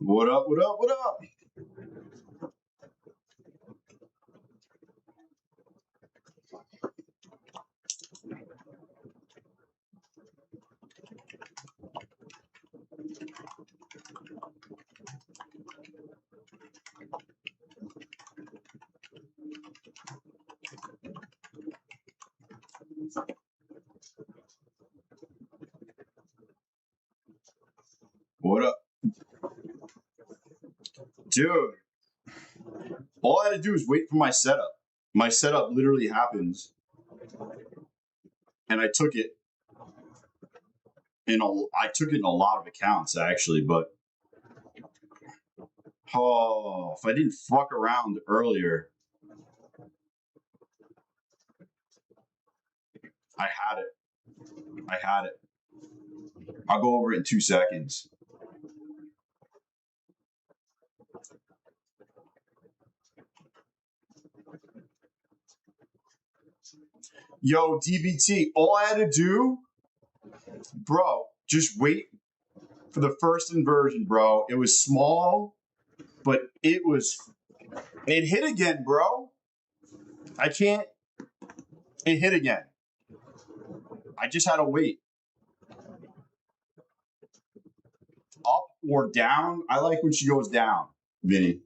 What up, what up, what up? What up? Dude, all I had to do is wait for my setup. My setup literally happens, and I took it in a lot of accounts actually, but if I didn't fuck around earlier, I had it. I'll go over it in 2 seconds. Yo, DBT, all I had to do, bro, just wait for the first inversion, bro. It was small, but it hit again, bro. It hit again. I just had to wait. Up or down? I like when she goes down, Vinny.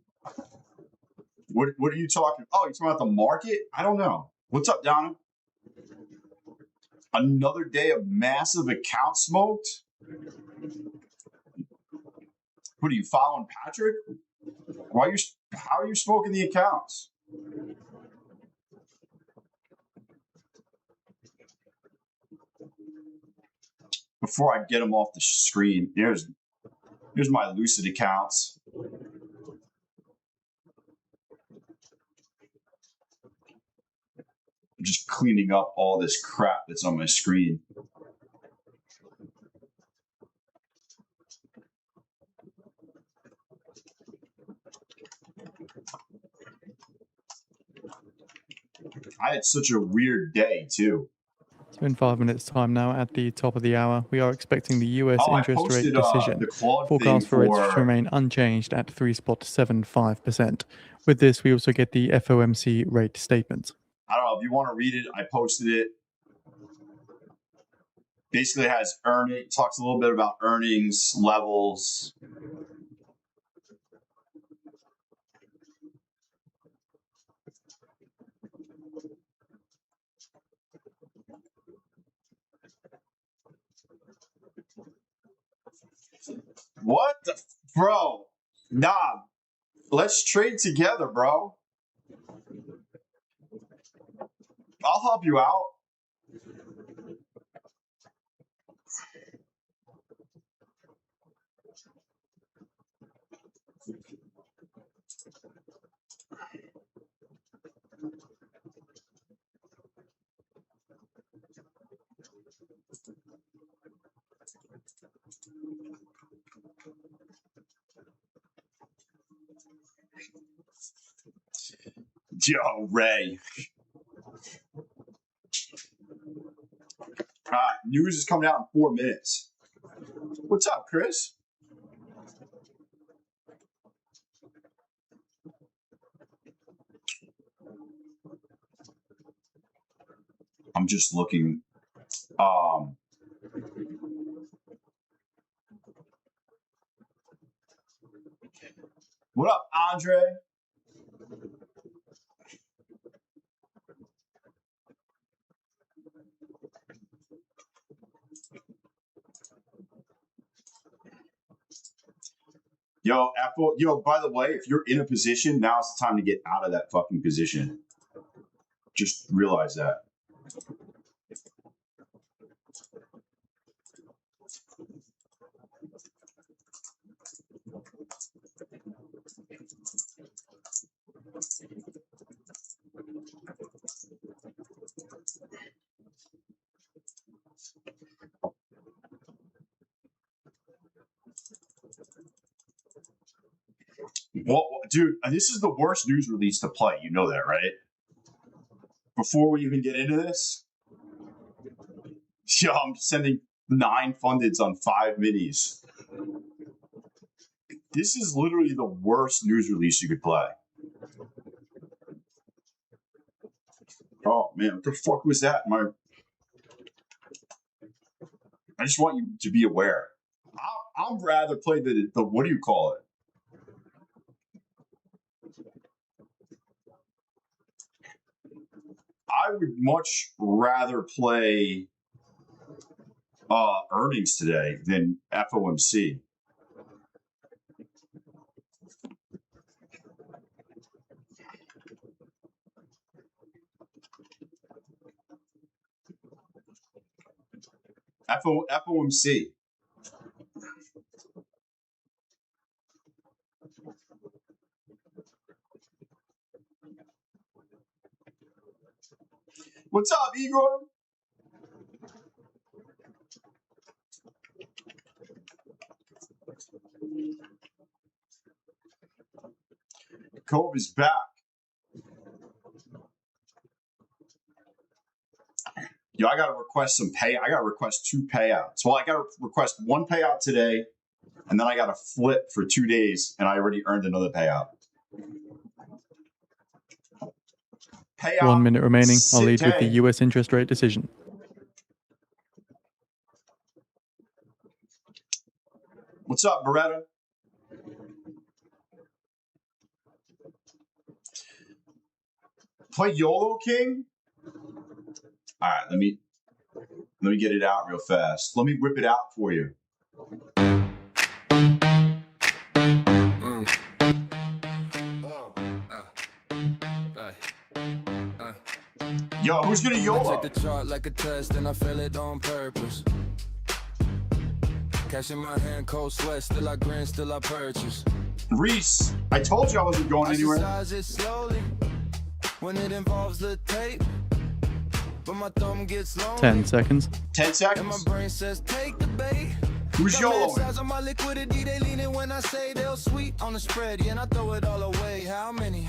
What are you talking? Oh, you're talking about the market? I don't know. What's up, Donna? Another day of massive account smoked? What are you following, Patrick? How are you smoking the accounts? Before I get them off the screen, here's my Lucid accounts. I'm just cleaning up all this crap that's on my screen. I had such a weird day too. It's been 5 minutes time now at the top of the hour. We are expecting the US interest rate decision. Forecast for rates to remain unchanged at 3.75%. With this, we also get the FOMC rate statement. I don't know if you want to read it. I posted it. Basically, it has talks a little bit about earnings levels. What the bro? Nah, let's trade together, bro. I'll help you out. Yo, Ray. All right, news is coming out in 4 minutes. What's up, Chris? I'm just looking. What up, Andre? Yo, by the way, if you're in a position, now's the time to get out of that fucking position. Just realize that. Well, dude, this is the worst news release to play. You know that, right? Before we even get into this, yo, I'm sending 9 fundeds on 5 minis. This is literally the worst news release you could play. Oh, man, what the fuck was that? I just want you to be aware. I'd rather play the what do you call it? I would much rather play earnings today than FOMC. FOMC. What's up, Igor? Cove is back. Yo, I got to request some pay. I got to request 2 payouts. Well, I got to request 1 payout today, and then I got to flip for 2 days, and I already earned another payout. Payout 1 minute remaining. I'll lead today. with the US interest rate decision. What's up, Beretta? Play YOLO King? All right, let me get it out real fast. Let me whip it out for you. Yo, who's gonna YOLO? I take the chart like a test and I fail it on purpose. Cash in my hand, cold sweat, still I grin, still I purchase. Reese, I told you I wasn't going anywhere. It slowly when it involves the tape. But my thumb gets lonely. 10 seconds. 10 seconds. And my brain says take the bait. Who's YOLOing? On my liquidity, they leaning when I say they'll sweet on the spread. Yeah, and I throw it all away. How many?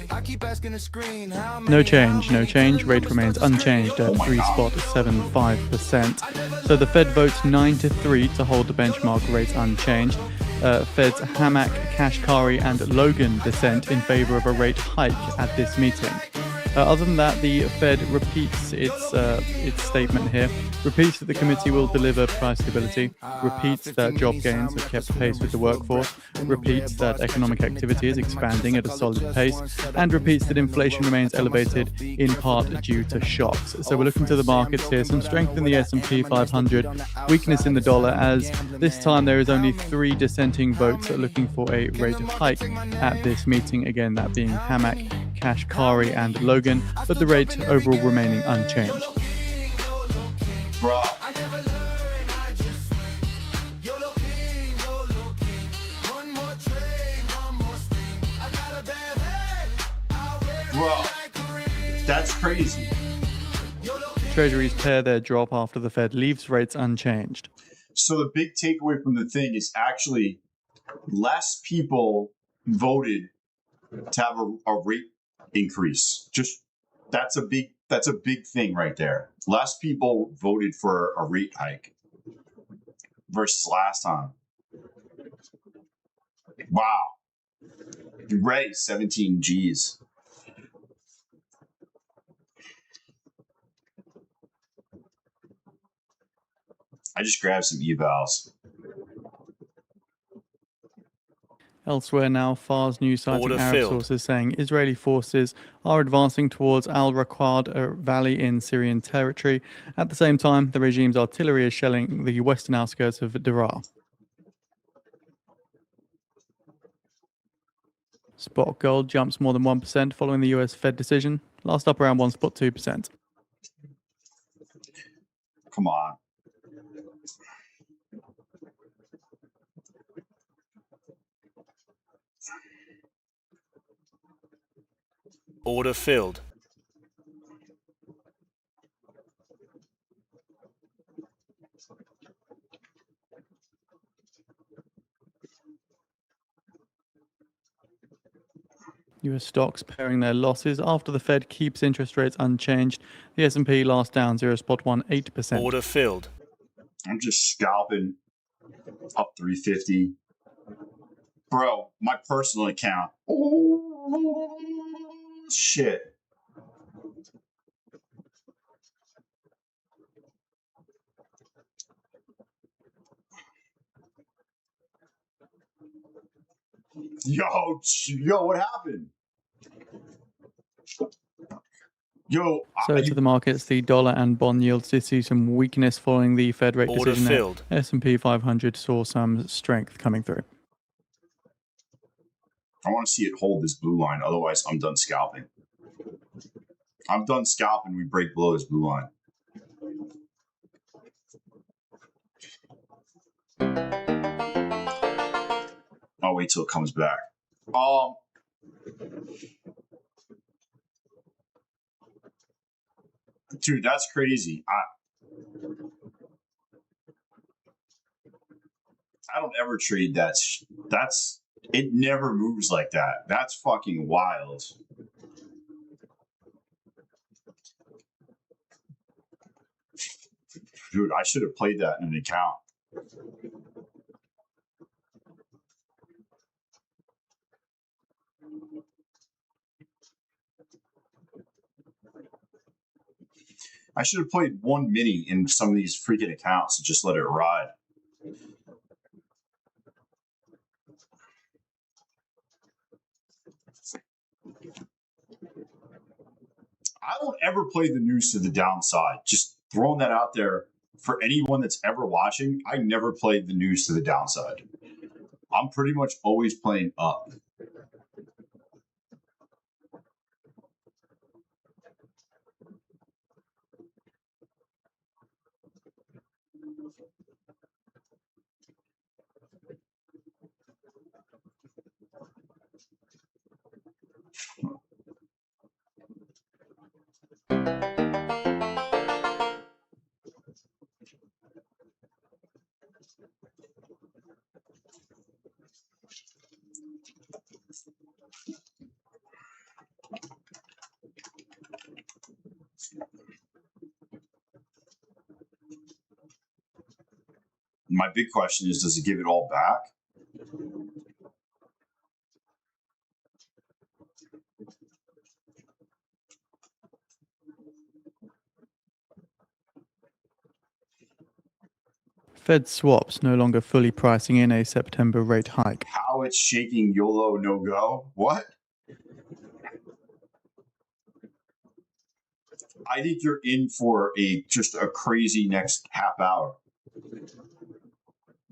I keep asking the screen. How many? No change, no change. Rate remains unchanged at 3.75%. So the Fed votes 9-3 to hold the benchmark rate unchanged. Fed's Hammack, Kashkari, and Logan dissent in favor of a rate hike at this meeting. Other than that, the Fed repeats its statement here, repeats that the committee will deliver price stability, repeats that job gains have kept pace with the workforce, repeats that economic activity is expanding at a solid pace, and repeats that inflation remains elevated in part due to shocks. So we're looking to the markets here, some strength in the S&P 500, weakness in the dollar, as this time there is only 3 dissenting votes looking for a rate hike at this meeting, again that being Hammack, Kashkari, and Logan, but the rate overall remaining unchanged. Bro. Bro, that's crazy. Treasuries pair their drop after the Fed leaves rates unchanged. So the big takeaway from the thing is actually less people voted to have a rate increase. Just that's a big thing right there. Less people voted for a rate hike versus last time. Wow. Ready 17 G's. I just grabbed some evals. Elsewhere now, FAR's news site and Arab sources saying Israeli forces are advancing towards Al-Raqad, a valley in Syrian territory. At the same time, the regime's artillery is shelling the western outskirts of Daraa. Spot gold jumps more than 1% following the US Fed decision, last up around 1.2%. Come on. Order filled. US stocks pairing their losses after the Fed keeps interest rates unchanged. The S&P last down 0.18%. Order filled. I'm just scalping up 350. Bro, my personal account. Oh, shit. Yo, what happened? Yo, so to the markets, the dollar and bond yields did see some weakness following the Fed rate Order decision. filled. S&P 500 saw some strength coming through. I want to see it hold this blue line. Otherwise, I'm done scalping. I'm done scalping. We break below this blue line. I'll wait till it comes back. Dude, that's crazy. I don't ever trade that. It never moves like that. That's fucking wild. Dude, I should have played that in an account. I should have played one mini in some of these freaking accounts and just let it ride. I don't ever play the news to the downside. Just throwing that out there for anyone that's ever watching. I never played the news to the downside. I'm pretty much always playing up. My big question is, does it give it all back? Fed swaps no longer fully pricing in a September rate hike. How it's shaking YOLO no go? What? I think you're in for just a crazy next half hour.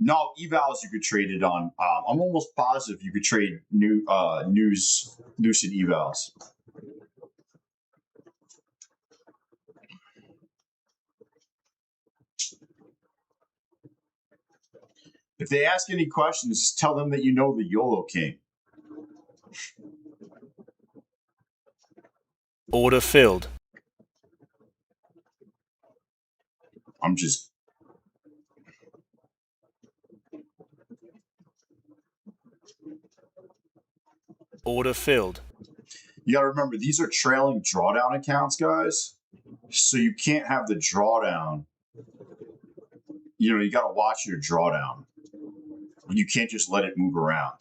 No, evals you could trade it on. I'm almost positive you could trade Lucid evals. If they ask any questions, tell them that you know the YOLO King. Order filled. I'm just... Order filled. You got to remember, these are trailing drawdown accounts, guys. So you can't have the drawdown. You know, you got to watch your drawdown. You can't just let it move around.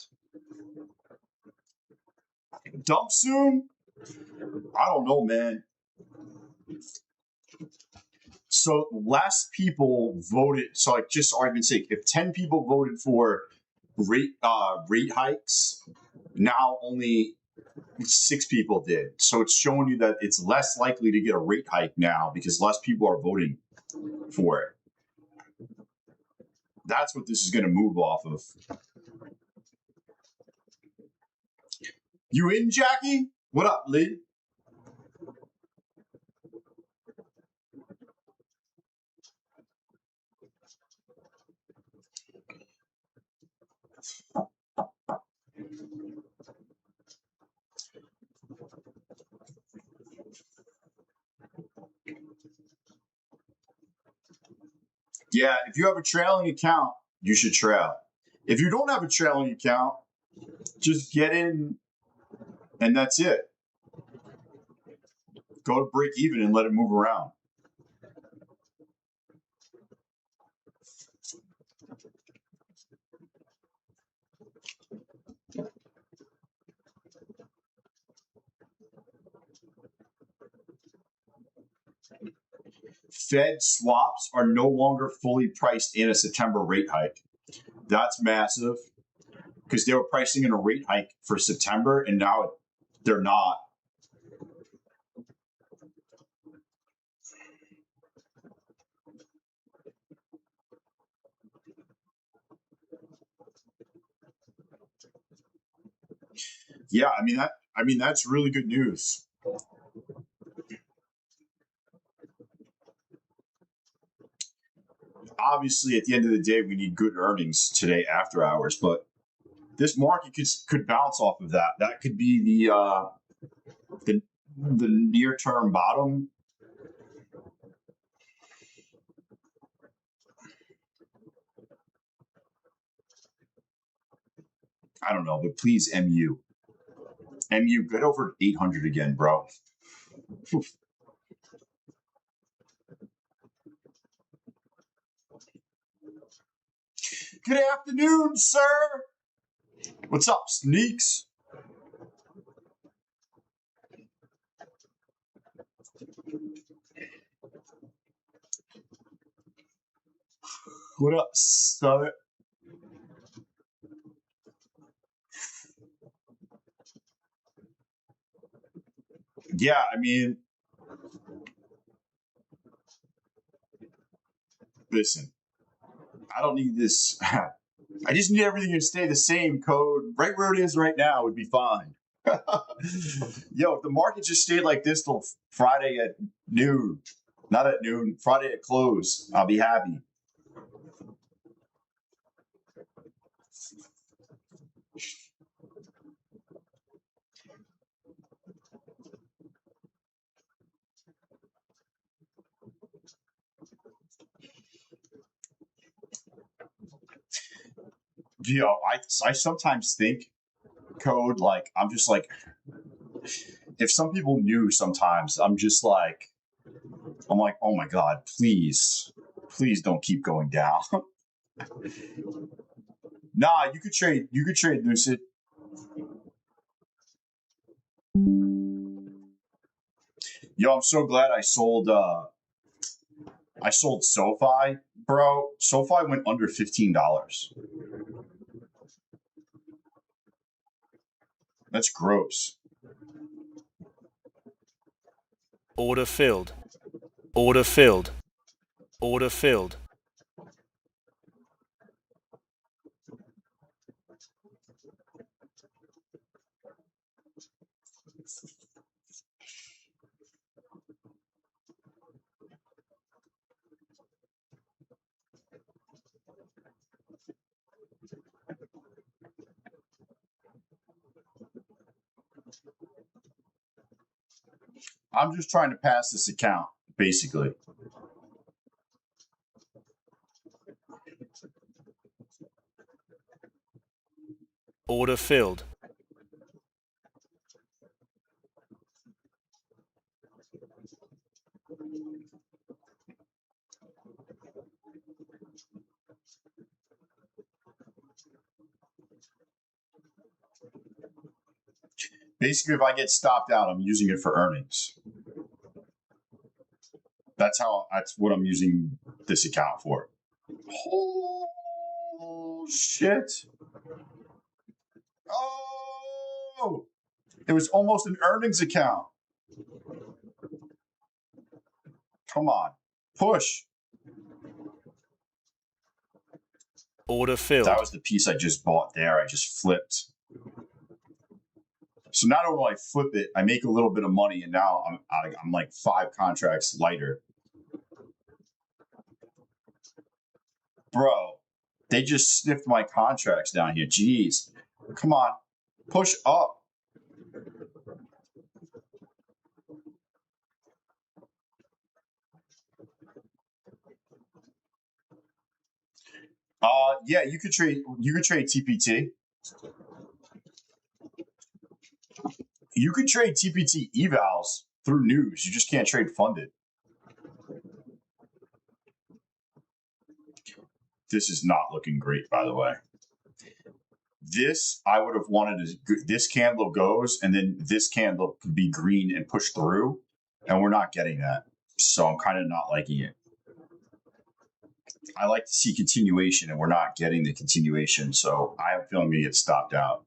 Dump soon? I don't know, man. So less people voted. So, like, just argument's sake, if 10 people voted for rate hikes, now only 6 people did. So it's showing you that it's less likely to get a rate hike now because less people are voting for it. That's what this is going to move off of. You in, Jackie? What up, Lid? Yeah, if you have a trailing account, you should trail. If you don't have a trailing account, just get in and that's it. Go to break even and let it move around. Fed swaps are no longer fully priced in a September rate hike. That's massive because they were pricing in a rate hike for September, and now they're not. Yeah, I mean that's really good news. Obviously, at the end of the day, we need good earnings today after hours, but this market could bounce off of that. That could be the near term bottom. I don't know, but please, MU, get over 800 again, bro. Good afternoon, sir. What's up, Sneaks? What up, sir? Yeah, I mean, listen, I don't need this. I just need everything to stay the same. Code right where it is right now would be fine. Yo, if the market just stayed like this till Friday at noon, not at noon, Friday at close, I'll be happy. Yo, I sometimes think, Code, like, I'm just like, if some people knew sometimes, I'm like, oh my God, please don't keep going down. Nah, you could trade Lucid. Yo, I'm so glad I sold SoFi, bro. SoFi went under $15. That's gross. Order filled. Order filled. Order filled. I'm just trying to pass this account, basically. Order filled. Basically, if I get stopped out, I'm using it for earnings. That's what I'm using this account for. Oh, shit. Oh, it was almost an earnings account. Come on, push. Order filled. That was the piece I just bought there. I just flipped. So not only will I flip it, I make a little bit of money, and now I'm like 5 contracts lighter. Bro, they just sniffed my contracts down here. Jeez. Come on. Push up. Yeah, you could trade TPT. You could trade TPT evals through news. You just can't trade funded. This is not looking great, by the way. This, I would have wanted this candle goes, and then this candle could be green and push through, and we're not getting that. So I'm kind of not liking it. I like to see continuation, and we're not getting the continuation. So I have a feeling we get stopped out.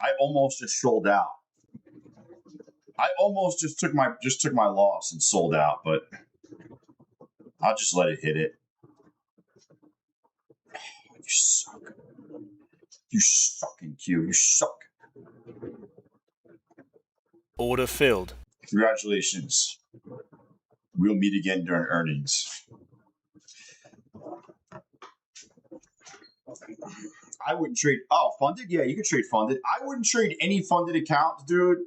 I almost just sold out. I almost just took my loss and sold out, but I'll just let it hit it. You suck. You suck in Q. You suck. Order filled. Congratulations. We'll meet again during earnings. I wouldn't trade. Oh, funded? Yeah, you could trade funded. I wouldn't trade any funded accounts, dude,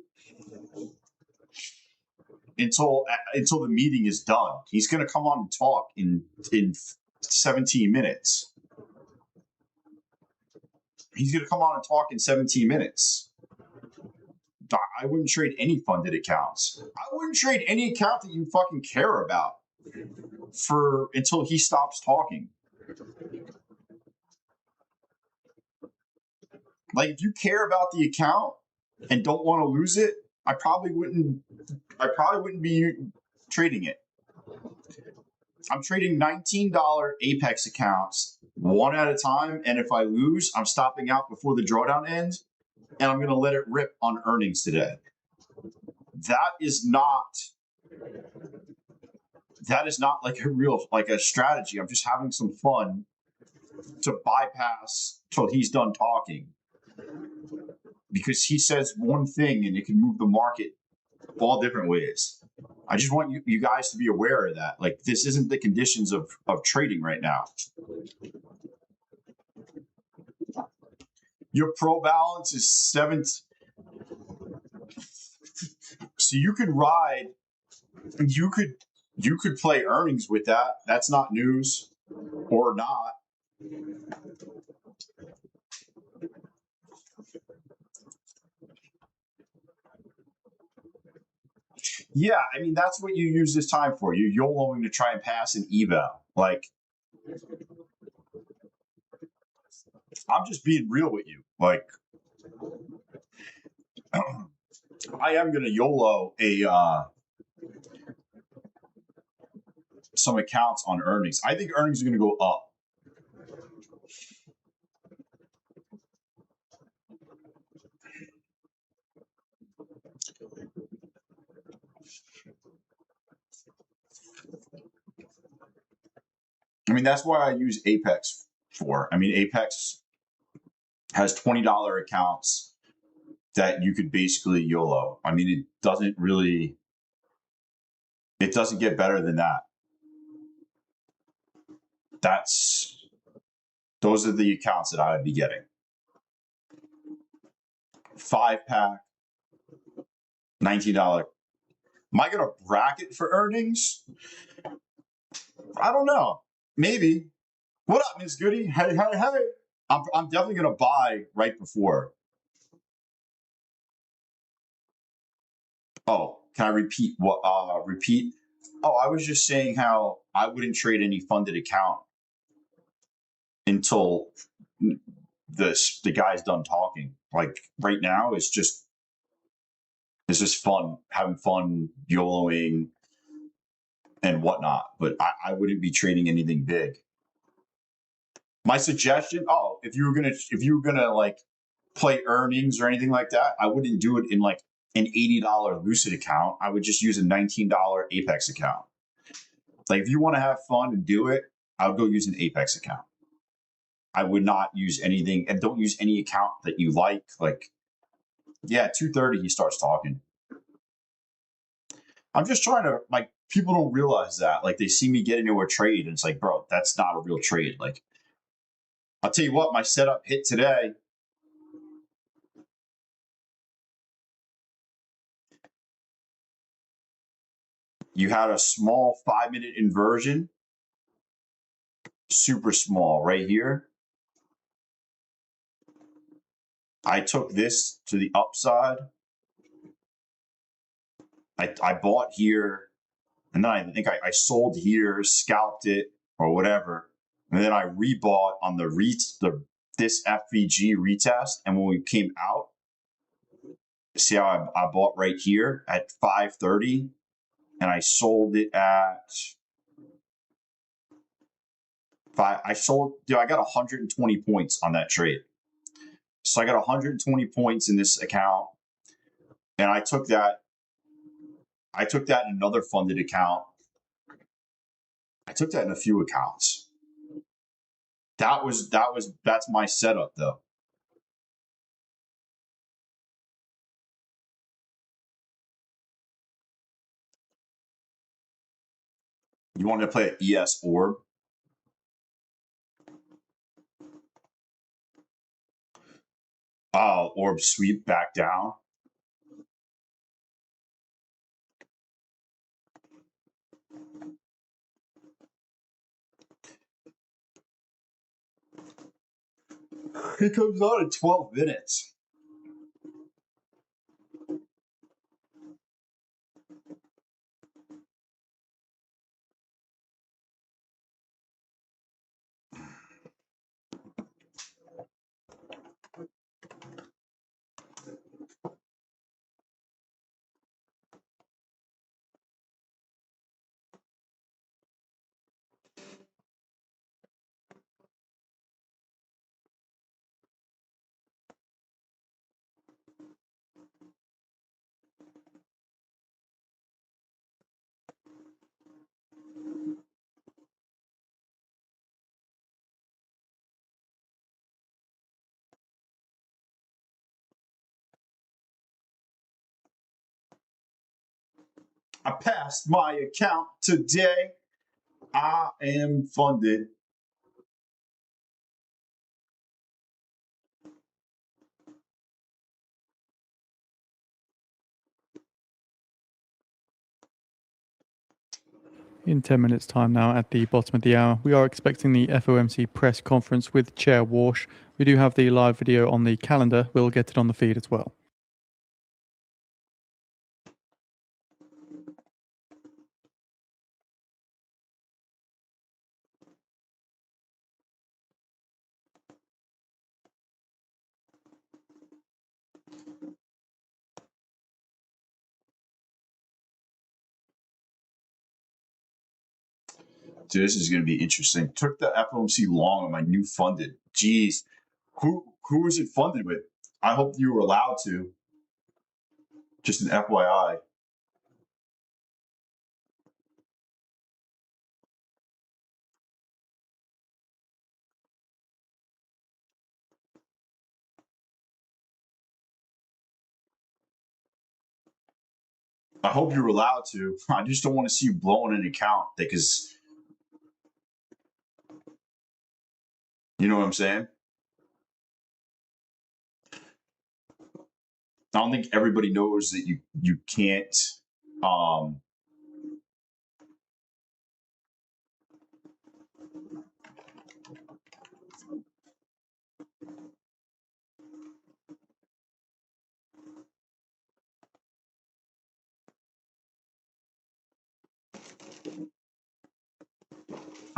until the meeting is done. He's going to come on and talk in 17 minutes. He's going to come on and talk in 17 minutes. I wouldn't trade any funded accounts. I wouldn't trade any account that you fucking care about until he stops talking. Like, if you care about the account and don't want to lose it, I probably wouldn't be trading it. I'm trading $19 Apex accounts one at a time, and if I lose, I'm stopping out before the drawdown ends, and I'm going to let it rip on earnings today. That is not like a strategy. I'm just having some fun to bypass till he's done talking, because he says one thing and it can move the market all different ways. I just want you guys to be aware of that. Like, this isn't the conditions of trading right now. Your pro balance is 7. So you could ride. You could play earnings with that. That's not news, or not. Yeah, I mean, that's what you use this time for. You're YOLOing to try and pass an eval. Like, I'm just being real with you. Like, I am going to YOLO some accounts on earnings. I think earnings are going to go up. I mean, that's why I use Apex for. I mean, Apex has $20 accounts that you could basically YOLO. I mean, it doesn't get better than that. Those are the accounts that I would be getting. 5-pack, $19. Am I going to bracket for earnings? I don't know. Maybe. What up, Miss Goody? Hey. I'm definitely going to buy right before. Oh, can I repeat what? Repeat. Oh, I was just saying how I wouldn't trade any funded account until the guy's done talking. Like, right now, it's just fun, having fun, YOLOing and whatnot. But I wouldn't be trading anything big. My suggestion, if you were gonna like play earnings or anything like that, I wouldn't do it in like an $80 Lucid account. I would just use a $19 Apex account. Like, if you want to have fun and do it, I would go use an Apex account. I would not use anything, and don't use any account that you like. Like, yeah, 2:30 he starts talking. I'm just trying to, like, people don't realize that. Like, they see me get into a trade and it's like, bro, that's not a real trade. Like, I'll tell you what, my setup hit today. You had a small 5-minute inversion, super small right here. I took this to the upside. I bought here And then I think I sold here, scalped it or whatever. And then I rebought on this FVG retest. And when we came out, see how I bought right here at 530 and I sold it at I got 120 points on that trade. So I got 120 points in this account. And I took that in another funded account. I took that in a few accounts. That's my setup though. You want to play an ES orb? Oh, orb sweep back down. It comes on in 12 minutes. I passed my account today. I am funded. In 10 minutes' time now, at the bottom of the hour, we are expecting the FOMC press conference with Chair Walsh. We do have the live video on the calendar. We'll get it on the feed as well. Dude, this is going to be interesting. Took the FOMC long on my new funded. Jeez. Who was it funded with? I hope you were allowed to. Just an FYI. I hope you're allowed to. I just don't want to see you blowing an account because you know what I'm saying? I don't think everybody knows that you can't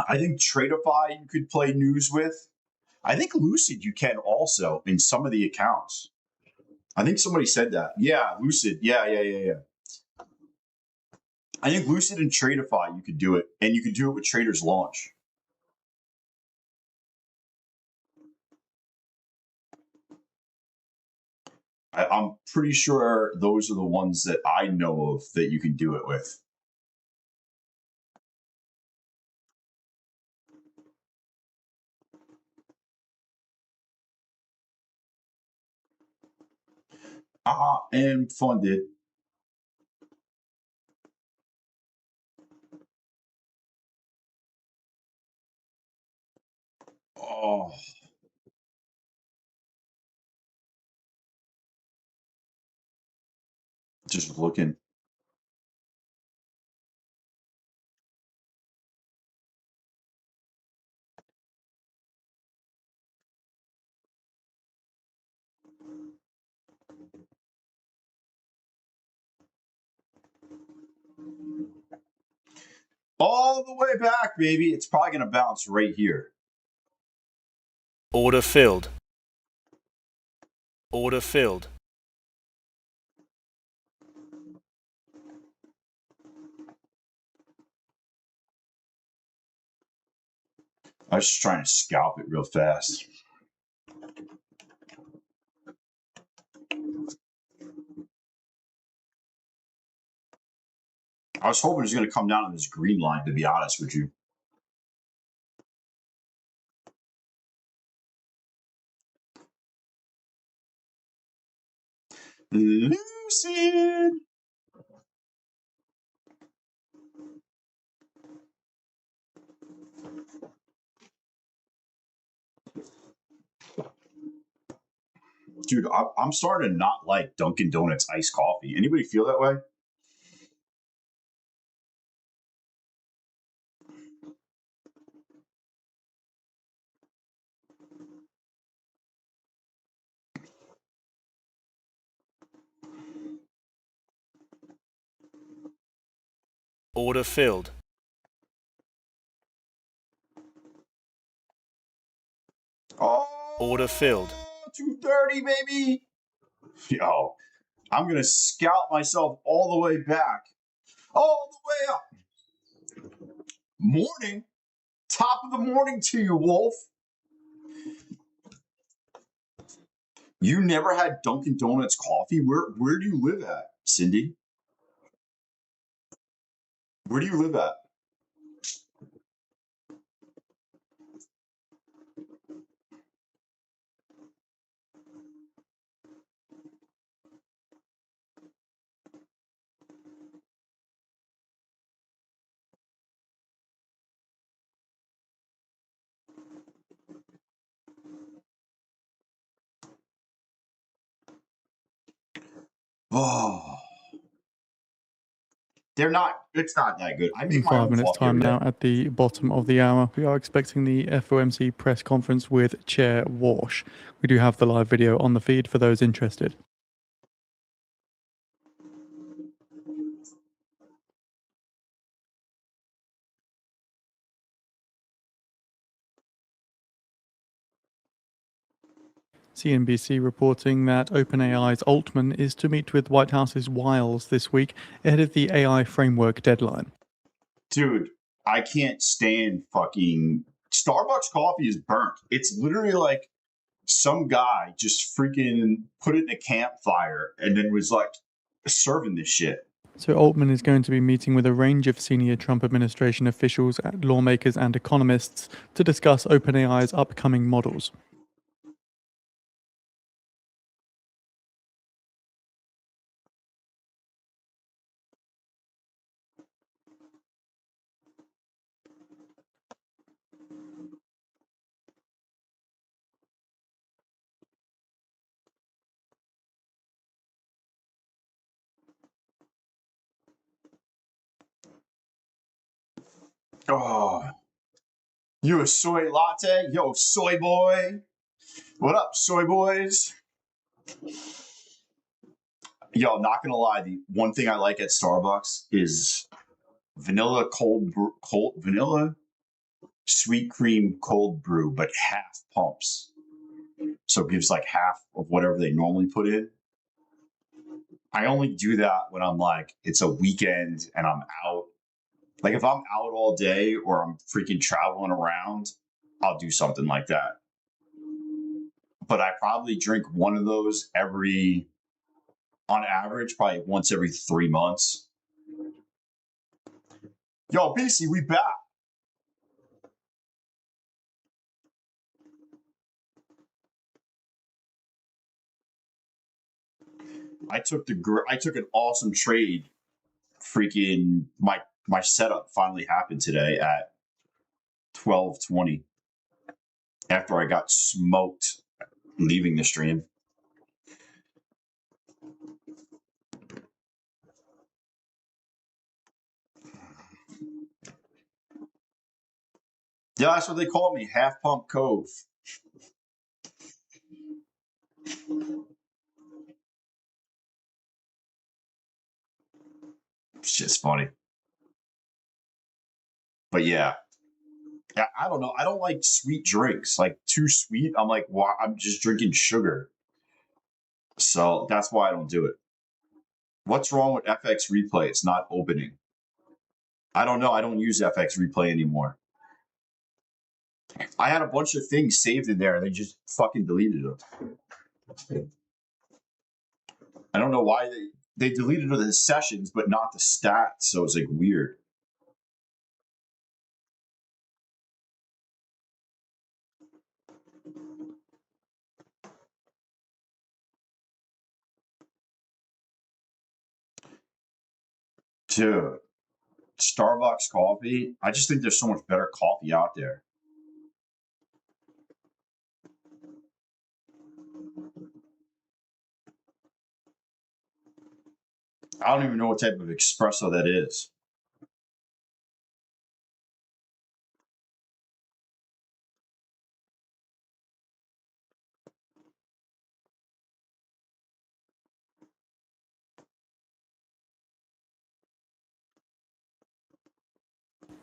I think Tradeify you could play news with. I think Lucid you can also in some of the accounts. I think somebody said that. Yeah, Lucid. Yeah. I think Lucid and Tradeify you could do it, and you could do it with Traders Launch. I'm pretty sure those are the ones that I know of that you can do it with. And funded. Oh. Just looking. All the way back, baby. It's probably going to bounce right here. Order filled. Order filled. I was just trying to scalp it real fast. I was hoping it was going to come down on this green line, to be honest with you. Lucid. Dude, I'm starting to not like Dunkin' Donuts iced coffee. Anybody feel that way? Order filled. Oh, Order filled. 230, baby. Yo, I'm going to scalp myself all the way back. All the way up. Morning. Top of the morning to you, Wolf. You never had Dunkin' Donuts coffee? Where do you live at, Cindy? Where do you live at? Oh, they're not. It's not that good. I make In my 5 own minutes' coffee time every day. now, at the bottom of the hour, we are expecting the FOMC press conference with Chair Walsh. We do have the live video on the feed for those interested. CNBC reporting that OpenAI's Altman is to meet with White House's Wiles this week ahead of the AI framework deadline. Dude, I can't stand fucking Starbucks coffee is burnt. It's literally like some guy just freaking put it in a campfire and then was like serving this shit. So Altman is going to be meeting with a range of senior Trump administration officials, lawmakers and economists to discuss OpenAI's upcoming models. Oh, you a soy latte? Yo, soy boy. What up, soy boys? Yo, not gonna lie, the one thing I like at Starbucks is vanilla vanilla sweet cream cold brew, but half pumps. So it gives like half of whatever they normally put in. I only do that when I'm like, it's a weekend and I'm out. Like if I'm out all day or I'm freaking traveling around, I'll do something like that. But I probably drink one of those on average, probably once every 3 months. Yo, BC, we back. I took an awesome trade. Freaking my setup finally happened today at 12:20 after I got smoked leaving the stream. Yeah, that's what they call me, half pump Cove. Shit's funny. But yeah, I don't know. I don't like sweet drinks, like too sweet. I'm like, why? I'm just drinking sugar. So that's why I don't do it. What's wrong with FX Replay? It's not opening. I don't know. I don't use FX Replay anymore. I had a bunch of things saved in there and they just fucking deleted them. I don't know why they deleted the sessions, but not the stats. So it's like weird. Dude, Starbucks coffee. I just think there's so much better coffee out there. I don't even know what type of espresso that is.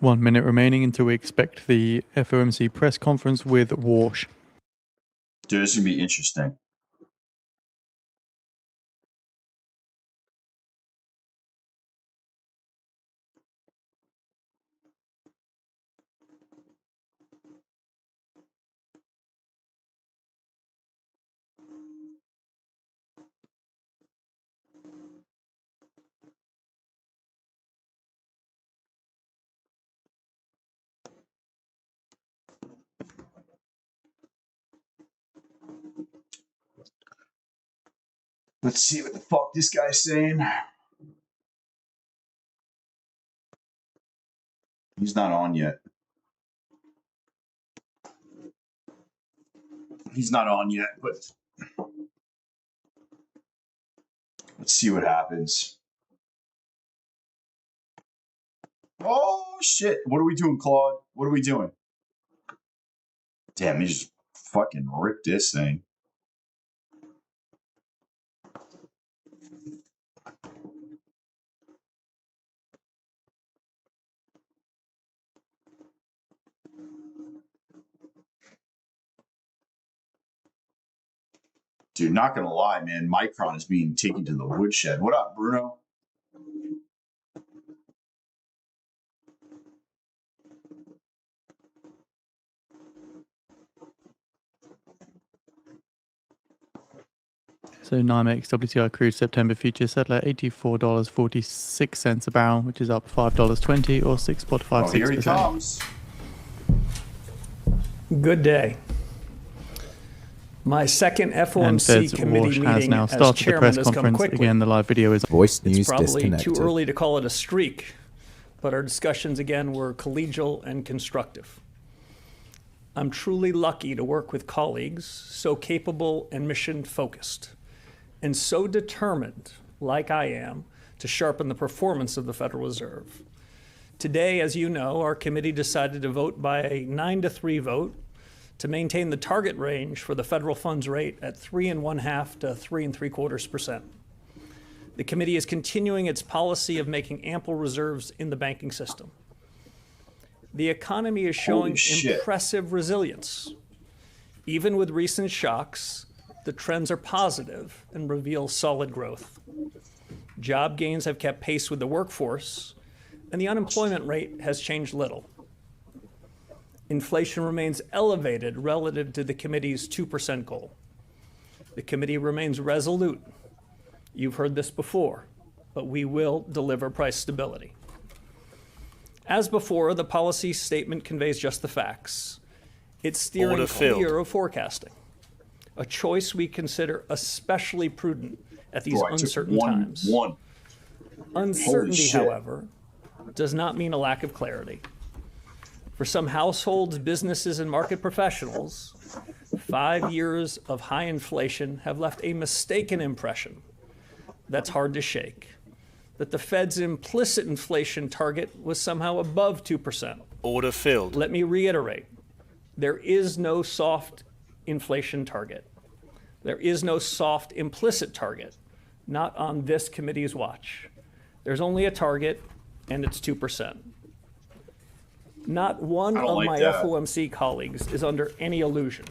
One minute remaining until we expect the FOMC press conference with Warsh. Dude, this is going to be interesting. Let's see what the fuck this guy's saying. He's not on yet. He's not on yet, but let's see what happens. Oh, shit. What are we doing, Claude? What are we doing? Damn, he just fucking ripped this thing. Dude, not gonna lie, man. Micron is being taken to the woodshed. What up, Bruno? So NYMEX WTI crude September futures settle at $84.46 a barrel, which is up $5.20 or 6.56%. Oh, here he comes. Good day. My second FOMC Fed's committee Walsh meeting has now as started the chairman press has come conference. quickly. Again, the live video is Voice news It's probably disconnected. too early to call it a streak, but our discussions again were collegial and constructive. I'm truly lucky to work with colleagues so capable and mission-focused, and so determined, like I am, to sharpen the performance of the Federal Reserve. Today, as you know, our committee decided to vote by a 9-3 vote to maintain the target range for the federal funds rate at 3.5% to 3.75%. The committee is continuing its policy of making ample reserves in the banking system. The economy is showing impressive resilience. Even with recent shocks, the trends are positive and reveal solid growth. Job gains have kept pace with the workforce, and the unemployment rate has changed little. Inflation remains elevated relative to the committee's 2% goal. The committee remains resolute. You've heard this before, but we will deliver price stability. As before, the policy statement conveys just the facts. It's steering clear of forecasting, a choice we consider especially prudent at these uncertain times. Uncertainty, however, does not mean a lack of clarity. For some households, businesses, and market professionals, 5 years of high inflation have left a mistaken impression that's hard to shake, that the Fed's implicit inflation target was somehow above 2%. Order filled. Let me reiterate, there is no soft inflation target. There is no soft implicit target, not on this committee's watch. There's only a target, and it's 2%. Not one I don't of like my that. FOMC colleagues is under any illusion.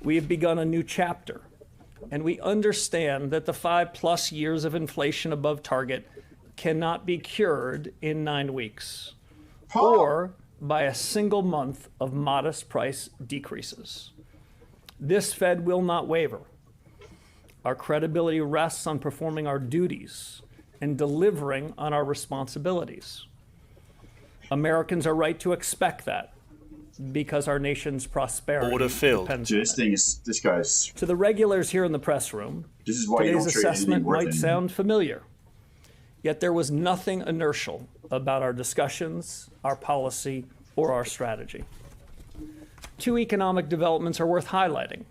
We have begun a new chapter, and we understand that the 5+ years of inflation above target cannot be cured in 9 weeks or by a single month of modest price decreases. This Fed will not waver. Our credibility rests on performing our duties and delivering on our responsibilities. Americans are right to expect that because our nation's prosperity Order filled. depends Dude, on it. this guy's. To the regulars here in the press room, This is why you today's don't trade anything assessment worth might anything. sound familiar, yet there was nothing inertial about our discussions, our policy, or our strategy. 2 economic developments are worth highlighting.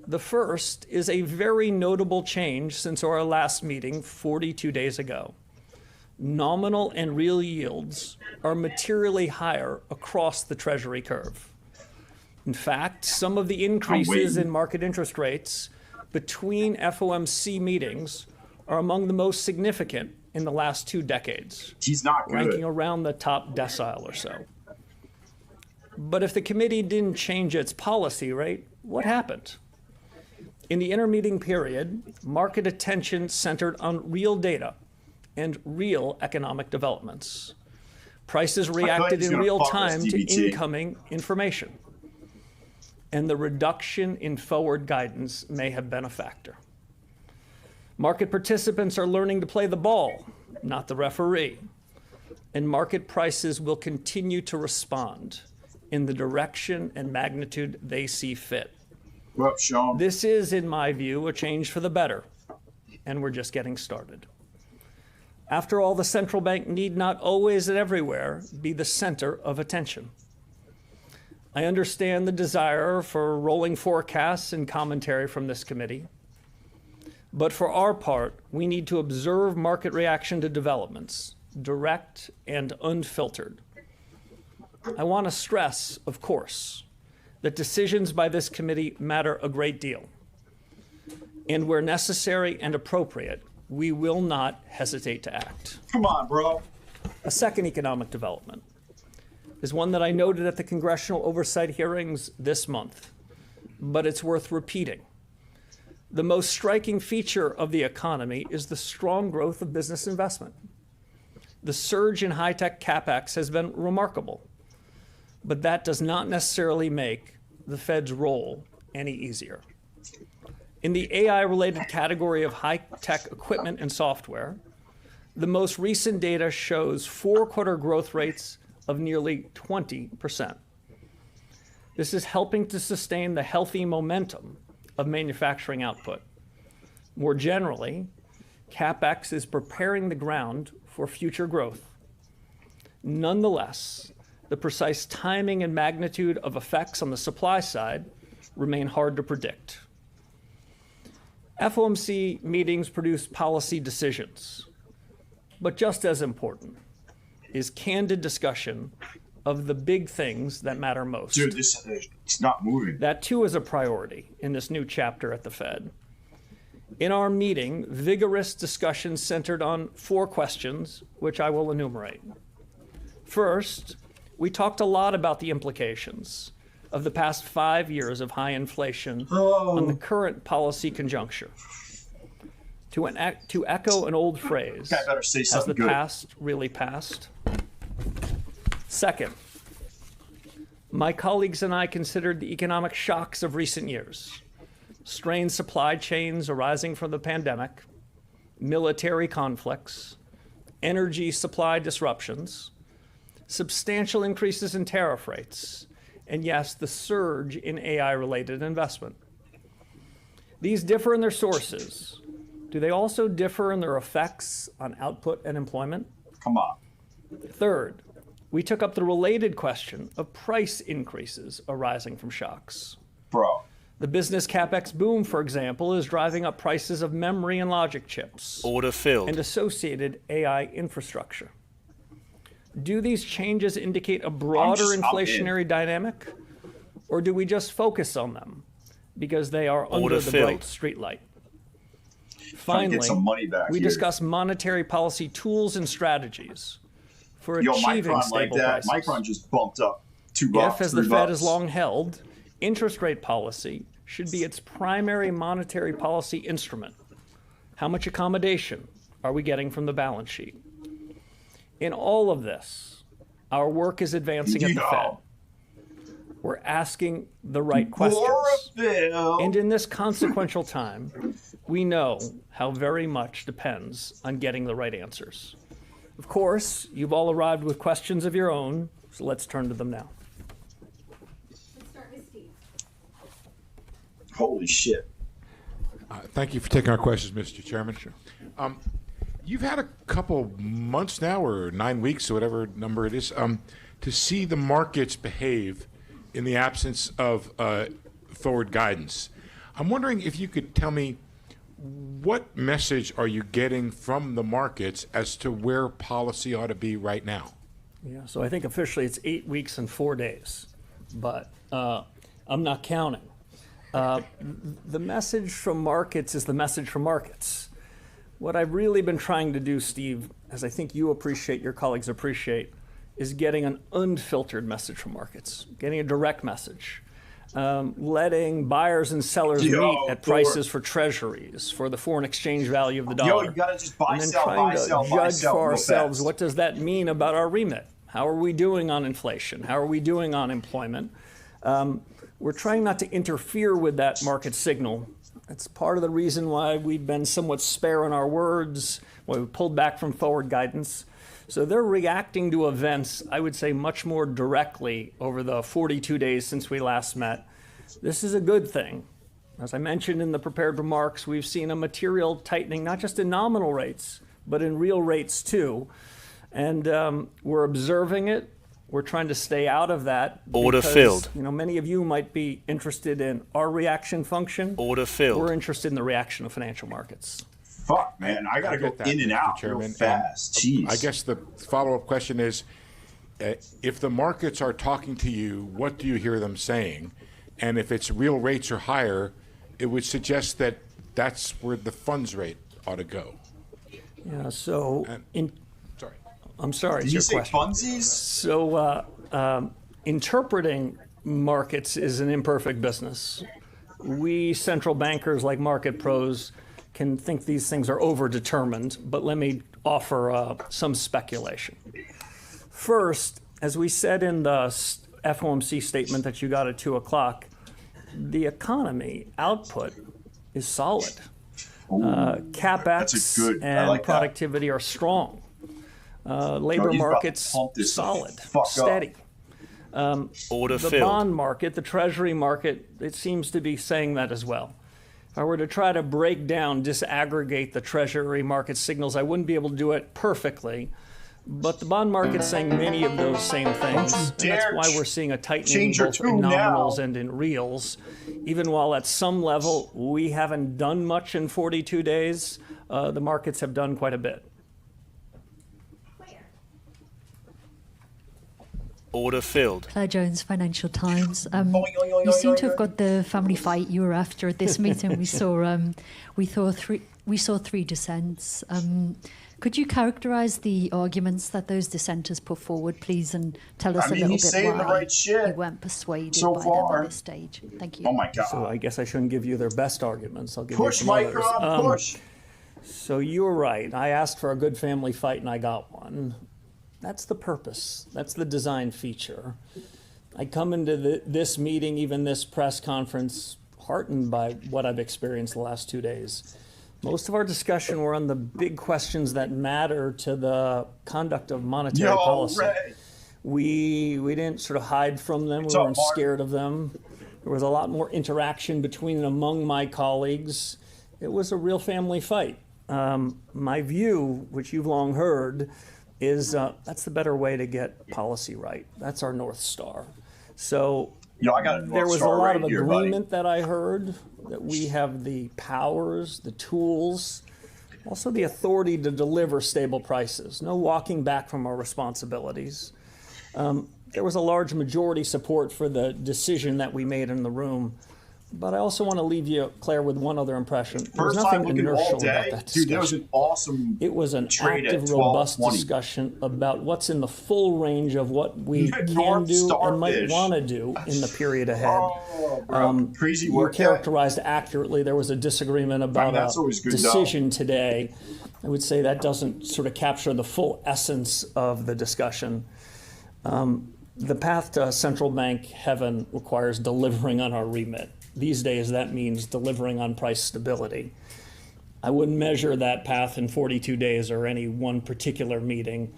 The first is a very notable change since our last meeting 42 days ago. Nominal and real yields are materially higher across the Treasury curve. In fact, some of the increases in market interest rates between FOMC meetings are among the most significant in the last 2 decades, He's not good. ranking around the top decile or so. But if the committee didn't change its policy rate, what happened? In the intermeeting period, market attention centered on real data and real economic developments. Prices reacted he's in gonna real fuck us, time to DBT. incoming information. And the reduction in forward guidance may have been a factor. Market participants are learning to play the ball, not the referee. And market prices will continue to respond in the direction and magnitude they see fit. Well, Sean. This is, in my view, a change for the better, and we're just getting started. After all, the central bank need not always and everywhere be the center of attention. I understand the desire for rolling forecasts and commentary from this committee, but for our part, we need to observe market reaction to developments, direct and unfiltered. I want to stress, of course, that decisions by this committee matter a great deal. And where necessary and appropriate, we will not hesitate to act. Come on, bro. A second economic development is one that I noted at the congressional oversight hearings this month, but it's worth repeating. The most striking feature of the economy is the strong growth of business investment. The surge in high-tech CapEx has been remarkable, but that does not necessarily make the Fed's role any easier. In the AI-related category of high-tech equipment and software, the most recent data shows 4-quarter growth rates of nearly 20%. This is helping to sustain the healthy momentum of manufacturing output. More generally, CapEx is preparing the ground for future growth. Nonetheless, the precise timing and magnitude of effects on the supply side remain hard to predict. FOMC meetings produce policy decisions, but just as important is candid discussion of the big things that matter most. Dude, it's not moving. That too is a priority in this new chapter at the Fed. In our meeting, vigorous discussion centered on 4 questions, which I will enumerate. First, we talked a lot about the implications of the past 5 years of high inflation on the current policy conjuncture. To echo an old phrase, I better say has something the good. past really passed? Second, my colleagues and I considered the economic shocks of recent years, strained supply chains arising from the pandemic, military conflicts, energy supply disruptions, substantial increases in tariff rates, and yes, the surge in AI-related investment. These differ in their sources. Do they also differ in their effects on output and employment? Come on. Third, we took up the related question of price increases arising from shocks. Bro. The business CapEx boom, for example, is driving up prices of memory and logic chips Order filled. and associated AI infrastructure. Do these changes indicate a broader I'm in. inflationary dynamic, or do we just focus on them because they are Order under the filled. bright streetlight? Trying to Finally, get some money back we here. discuss monetary policy tools and strategies for achieving Micron stable like that. prices. Micron just bumped up $2. If, as the Fed has long held, interest rate policy should be its primary monetary policy instrument. How much accommodation are we getting from the balance sheet? In all of this, our work is advancing at the Fed. We're asking the right questions. And in this consequential time, we know how very much depends on getting the right answers. Of course, you've all arrived with questions of your own, so let's turn to them now. Let's start with Steve. Holy shit. Thank you for taking our questions, Mr. Chairman. Sure. You've had a couple months now, or 9 weeks, or whatever number it is, to see the markets behave in the absence of forward guidance. I'm wondering if you could tell me, what message are you getting from the markets as to where policy ought to be right now? Yeah, so I think officially it's 8 weeks and 4 days, but I'm not counting. The message from markets is the message from markets. What I've really been trying to do, Steve, as I think you appreciate, your colleagues appreciate, is getting an unfiltered message from markets, getting a direct message, letting buyers and sellers meet at prices for treasuries, for the foreign exchange value of the dollar. You gotta just buy, and then sell, trying buy, to sell, buy, judge sell for real ourselves, fast. what does that mean about our remit? How are we doing on inflation? How are we doing on employment? We're trying not to interfere with that market signal. That's part of the reason why we've been somewhat spare in our words, why we pulled back from forward guidance. So they're reacting to events, I would say, much more directly over the 42 days since we last met. This is a good thing. As I mentioned in the prepared remarks, we've seen a material tightening, not just in nominal rates, but in real rates too. And we're observing it. We're trying to stay out of that. Order because, filled. You know, many of you might be interested in our reaction function. Order filled. We're interested in the reaction of financial markets. Fuck, man. I gotta go get that, in and Mr. out Chairman. real fast. And, Jeez. I guess the follow-up question is, if the markets are talking to you, what do you hear them saying? And if it's real rates are higher, it would suggest that that's where the funds rate ought to go. Yeah, so Sorry. I'm sorry, Did it's you your say question. funsies? So interpreting markets is an imperfect business. We central bankers like market pros can think these things are overdetermined, but let me offer some speculation. First, as we said in the FOMC statement that you got at 2 o'clock, the economy output is solid. CapEx and like productivity are strong. Labor market's solid, steady. Order The filled. bond market, the treasury market, it seems to be saying that as well. If I were to try to break down, disaggregate the treasury market signals, I wouldn't be able to do it perfectly. But the bond market's saying many of those same things. And that's why we're seeing a tightening both in nominals and in reals. Even while at some level we haven't done much in 42 days, the markets have done quite a bit. Order filled. Claire Jones, Financial Times. You seem to have got the family fight you were after at this meeting. We saw three dissents. Could you characterise the arguments that those dissenters put forward, please, and tell us a little bit why you weren't persuaded by them at this stage? Thank you. Oh my God. So I guess I shouldn't give you their best arguments. I'll give Push, you some others. Micron, push. So you were right. I asked for a good family fight and I got one. That's the purpose. That's the design feature. I come into this meeting, even this press conference, heartened by what I've experienced the last 2 days. Most of our discussion were on the big questions that matter to the conduct of monetary policy. Ray. We didn't sort of hide from them. We weren't scared of them. There was a lot more interaction between and among my colleagues. It was a real family fight. My view, which you've long heard, is that's the better way to get policy right. That's our North Star. So there was a lot of agreement that I heard that we have the powers, the tools, also the authority to deliver stable prices. No walking back from our responsibilities. There was a large majority support for the decision that we made in the room. But I also want to leave you, Claire, with one other impression. There was First time nothing looking all inertial about day, that dude, that was discussion. an awesome It was an trade at active, robust 12.20. discussion about what's in the full range of what we can North do and might Starfish. want to do in the period ahead. Oh, bro. Crazy You work. characterized accurately. There was a disagreement about that's a always good, decision today. I would say that doesn't sort of capture the full essence of the discussion. The path to central bank heaven requires delivering on our remit. These days, that means delivering on price stability. I wouldn't measure that path in 42 days or any one particular meeting.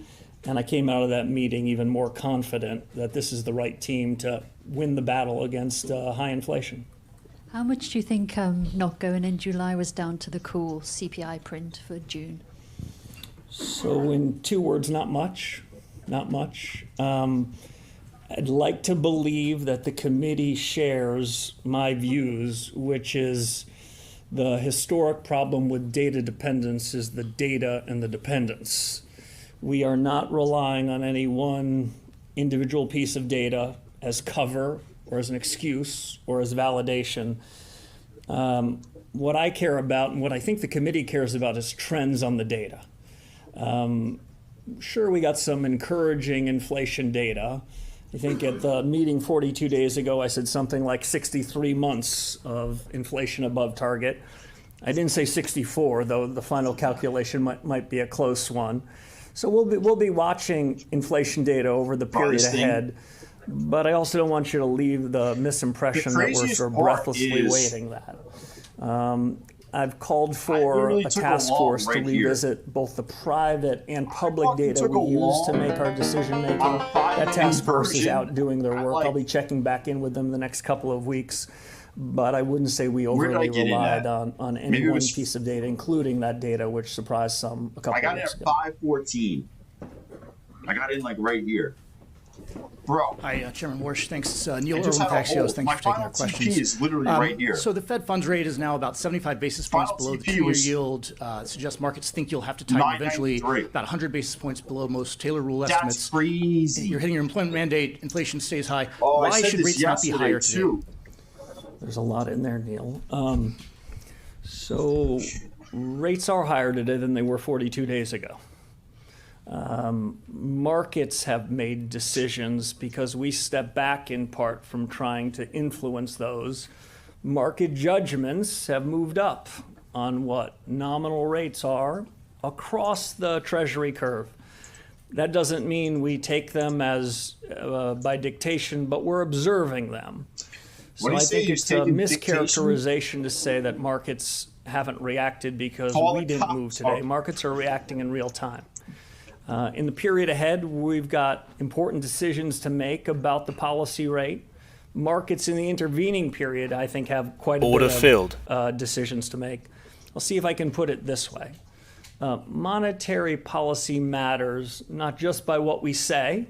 And I came out of that meeting even more confident that this is the right team to win the battle against high inflation. How much do you think not going in July was down to the cool CPI print for June? So in 2 words, not much, not much. I'd like to believe that the committee shares my views, which is the historic problem with data dependence is the data and the dependence. We are not relying on any one individual piece of data as cover or as an excuse or as validation. What I care about and what I think the committee cares about is trends on the data. Sure, we got some encouraging inflation data. I think at the meeting 42 days ago, I said something like 63 months of inflation above target. I didn't say 64, though the final calculation might be a close one. So we'll be watching inflation data over the period ahead. But I also don't want you to leave the misimpression that we're sort of breathlessly waiting that. I've called for a task force to revisit both the private and public data we use to make our decision making. That task force is out doing their work. I'll be checking back in with them the next couple of weeks. But I wouldn't say we overly relied on any one piece of data, including that data, which surprised some a couple of weeks ago. I got it at 5:14. I got in like right here. Bro. Hi, Chairman Warsh. Thanks. Neil Irwin, Axios. Thanks for taking our questions. TP is literally right here. So the Fed funds rate is now about 75 basis points below the 2-year yield. Suggests markets think you'll have to tighten eventually, about 100 basis points below most Taylor rule estimates. That's crazy. You're hitting your employment mandate. Inflation stays high. Oh, why should rates not be higher today? There's a lot in there, Neil. So rates are higher today than they were 42 days ago. Markets have made decisions because we step back in part from trying to influence those. Market judgments have moved up on what nominal rates are across the Treasury curve. That doesn't mean we take them as by dictation, but we're observing them. So I think it's a mischaracterization to say that markets haven't reacted because we didn't move today. Markets are reacting in real time. In the period ahead, we've got important decisions to make about the policy rate. Markets in the intervening period, I think, have quite a bit of decisions to make. I'll see if I can put it this way. Monetary policy matters not just by what we say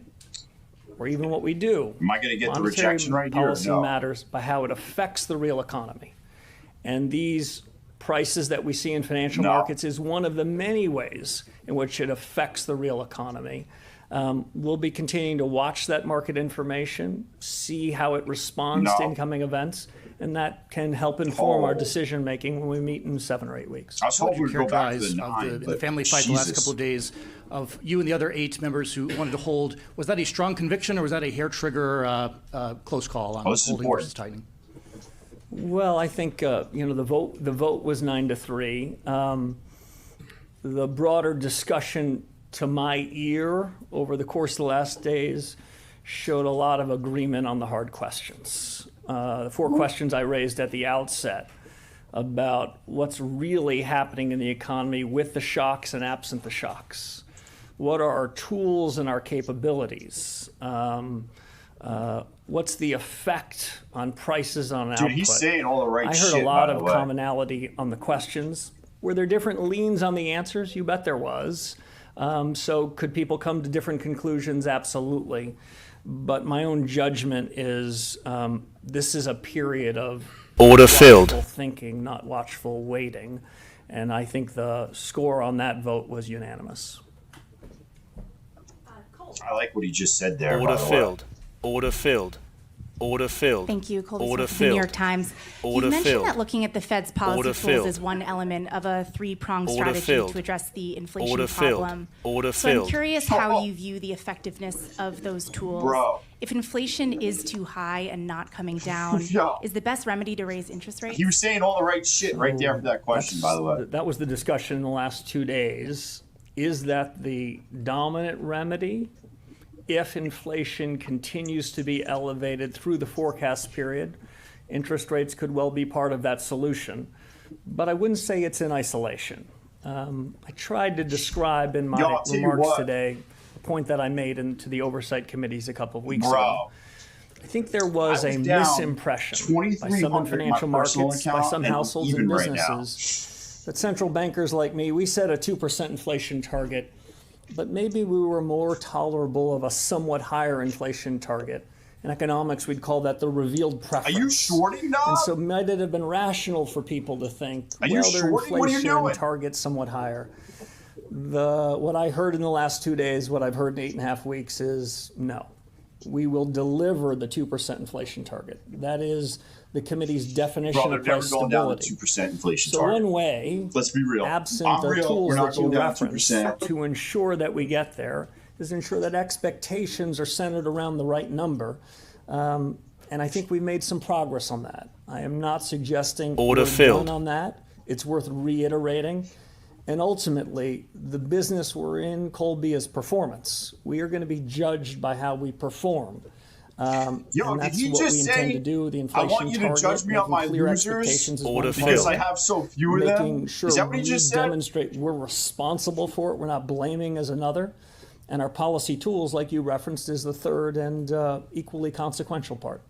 or even what we do. Am I going to get the rejection right here? Monetary policy matters by how it affects the real economy. And these prices that we see in financial markets is one of the many ways in which it affects the real economy. We'll be continuing to watch that market information, see how it responds to incoming events, and that can help inform our decision making when we meet in 7 or 8 weeks. I was hoping we'd go back to the family fight the last couple of days of you and the other 8 members who wanted to hold. Was that a strong conviction or was that a hair trigger close call on holding versus tightening? Well, I think the vote was 9-3. The broader discussion to my ear over the course of the last days showed a lot of agreement on the hard questions. The 4 questions I raised at the outset about what's really happening in the economy with the shocks and absent the shocks. What are our tools and our capabilities? What's the effect on prices on output? Dude, he's saying all the right shit. I heard a lot of commonality on the questions. Were there different leans on the answers? You bet there was. So could people come to different conclusions? Absolutely. But my own judgment is this is a period of watchful thinking, not watchful waiting. And I think the score on that vote was unanimous. I like what he just said there. Order filled. Order filled. Order filled. Thank you, Colby Order Smith of the New filled. York Times. Order You mentioned filled. that looking at the Fed's policy Order tools filled. is one element of a three-pronged Order strategy filled. to address the inflation Order filled. problem. Order So I'm filled. curious how you view the effectiveness of those tools. Bro. If inflation is too high and not coming down, Yo. is the best remedy to raise interest rates? He was saying all the right shit right there for that question, by the way. That was the discussion in the last 2 days. Is that the dominant remedy if inflation continues to be elevated through the forecast period? Interest rates could well be part of that solution, but I wouldn't say it's in isolation. I tried to describe in my Yo, I'll tell you remarks what. today a point that I made into the oversight committees a couple of weeks Bro. ago. I think there was I a was down misimpression by some in 2,300 financial in my personal markets, by account, some and households and even right now. businesses, that central bankers like me, we set a 2% inflation target, but maybe we were more tolerable of a somewhat higher inflation target. In economics, we'd call that the revealed Are preference. you shorting, dog? And so might it have been rational for people to think, Are you well, their shorting? What are you inflation doing? target's somewhat higher. What I heard in the last 2 days, what I've heard in 8.5 weeks is no. We will deliver the 2% inflation target. That is the committee's definition Bro, they're of never price going down to stability. 2% inflation So target. one way, Let's be real. absent I'm the real. tools We're not that you going down reference 2%. to ensure that we get there, is ensure that expectations are centered around the right number. And I think we've made some progress on that. I am not suggesting Order we're filled. done on that. It's worth reiterating. And ultimately, the business we're in, Colby, is performance. We are going to be judged by how we perform. Yo, and did that's he what just we say, intend to do. The I inflation want you to target, judge me on making my clear losers expectations is Order one filled. because thing. I have so few of Making them? sure Is that what he we just said? demonstrate we're responsible for it, we're not blaming as another. And our policy tools, like you referenced, is the third and equally consequential part.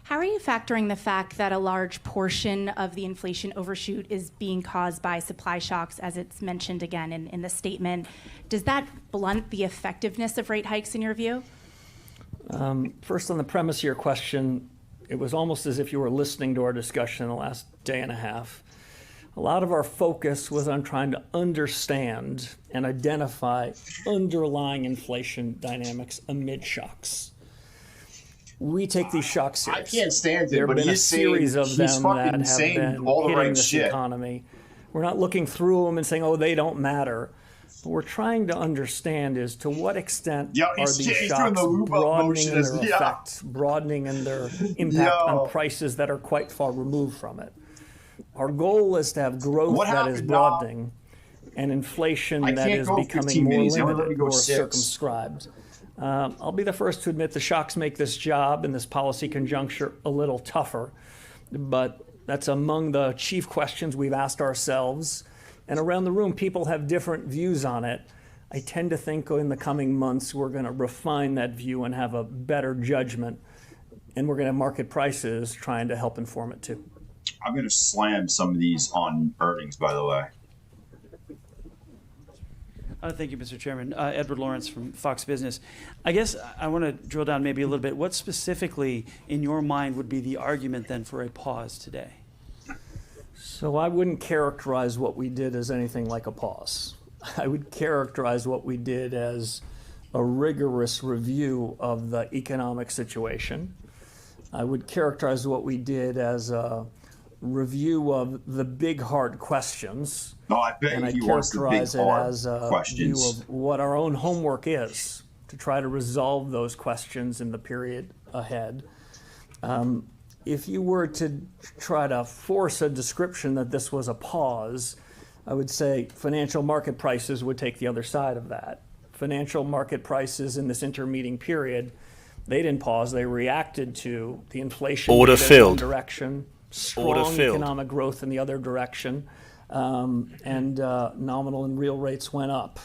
How are you factoring the fact that a large portion of the inflation overshoot is being caused by supply shocks, as it's mentioned again in the statement? Does that blunt the effectiveness of rate hikes in your view? First, on the premise of your question, it was almost as if you were listening to our discussion in the last day and a half. A lot of our focus was on trying to understand and identify underlying inflation dynamics amid shocks. We take these shocks I seriously. can't stand it, There have but been a he's saying series of he's them fucking that have saying been all the hitting right this shit. economy. We're not looking through them and saying, oh, they don't matter. But we're trying to understand is to what extent Yo, are he's these doing shocks the loop up broadening motion in as- their yeah. effects, broadening in their impact Yo. on prices that are quite far removed from it. Our goal is to have growth What that is happened, dog? broadening and inflation I that can't is go becoming 15 more minutes. They only let me limited, go more 6. circumscribed. I'll be the first to admit the shocks make this job and this policy conjuncture a little tougher, but that's among the chief questions we've asked ourselves. And around the room, people have different views on it. I tend to think in the coming months we're going to refine that view and have a better judgment, and we're going to have market prices trying to help inform it too. I'm going to slam some of these on earnings, by the way. Thank you, Mr. Chairman. Edward Lawrence from Fox Business. I guess I want to drill down maybe a little bit. What specifically, in your mind, would be the argument then for a pause today? So I wouldn't characterize what we did as anything like a pause. I would characterize what we did as a rigorous review of the economic situation. I would characterize what we did as a review of the big hard questions. No, I bet And I he wants the big characterize it hard as a questions. view of what our own homework is to try to resolve those questions in the period ahead. If you were to try to force a description that this was a pause, I would say financial market prices would take the other side of that. Financial market prices in this intermeeting period, they didn't pause, they reacted to the inflation Order data in one filled. direction, Order strong filled. economic growth in the other direction, and nominal and real rates went up.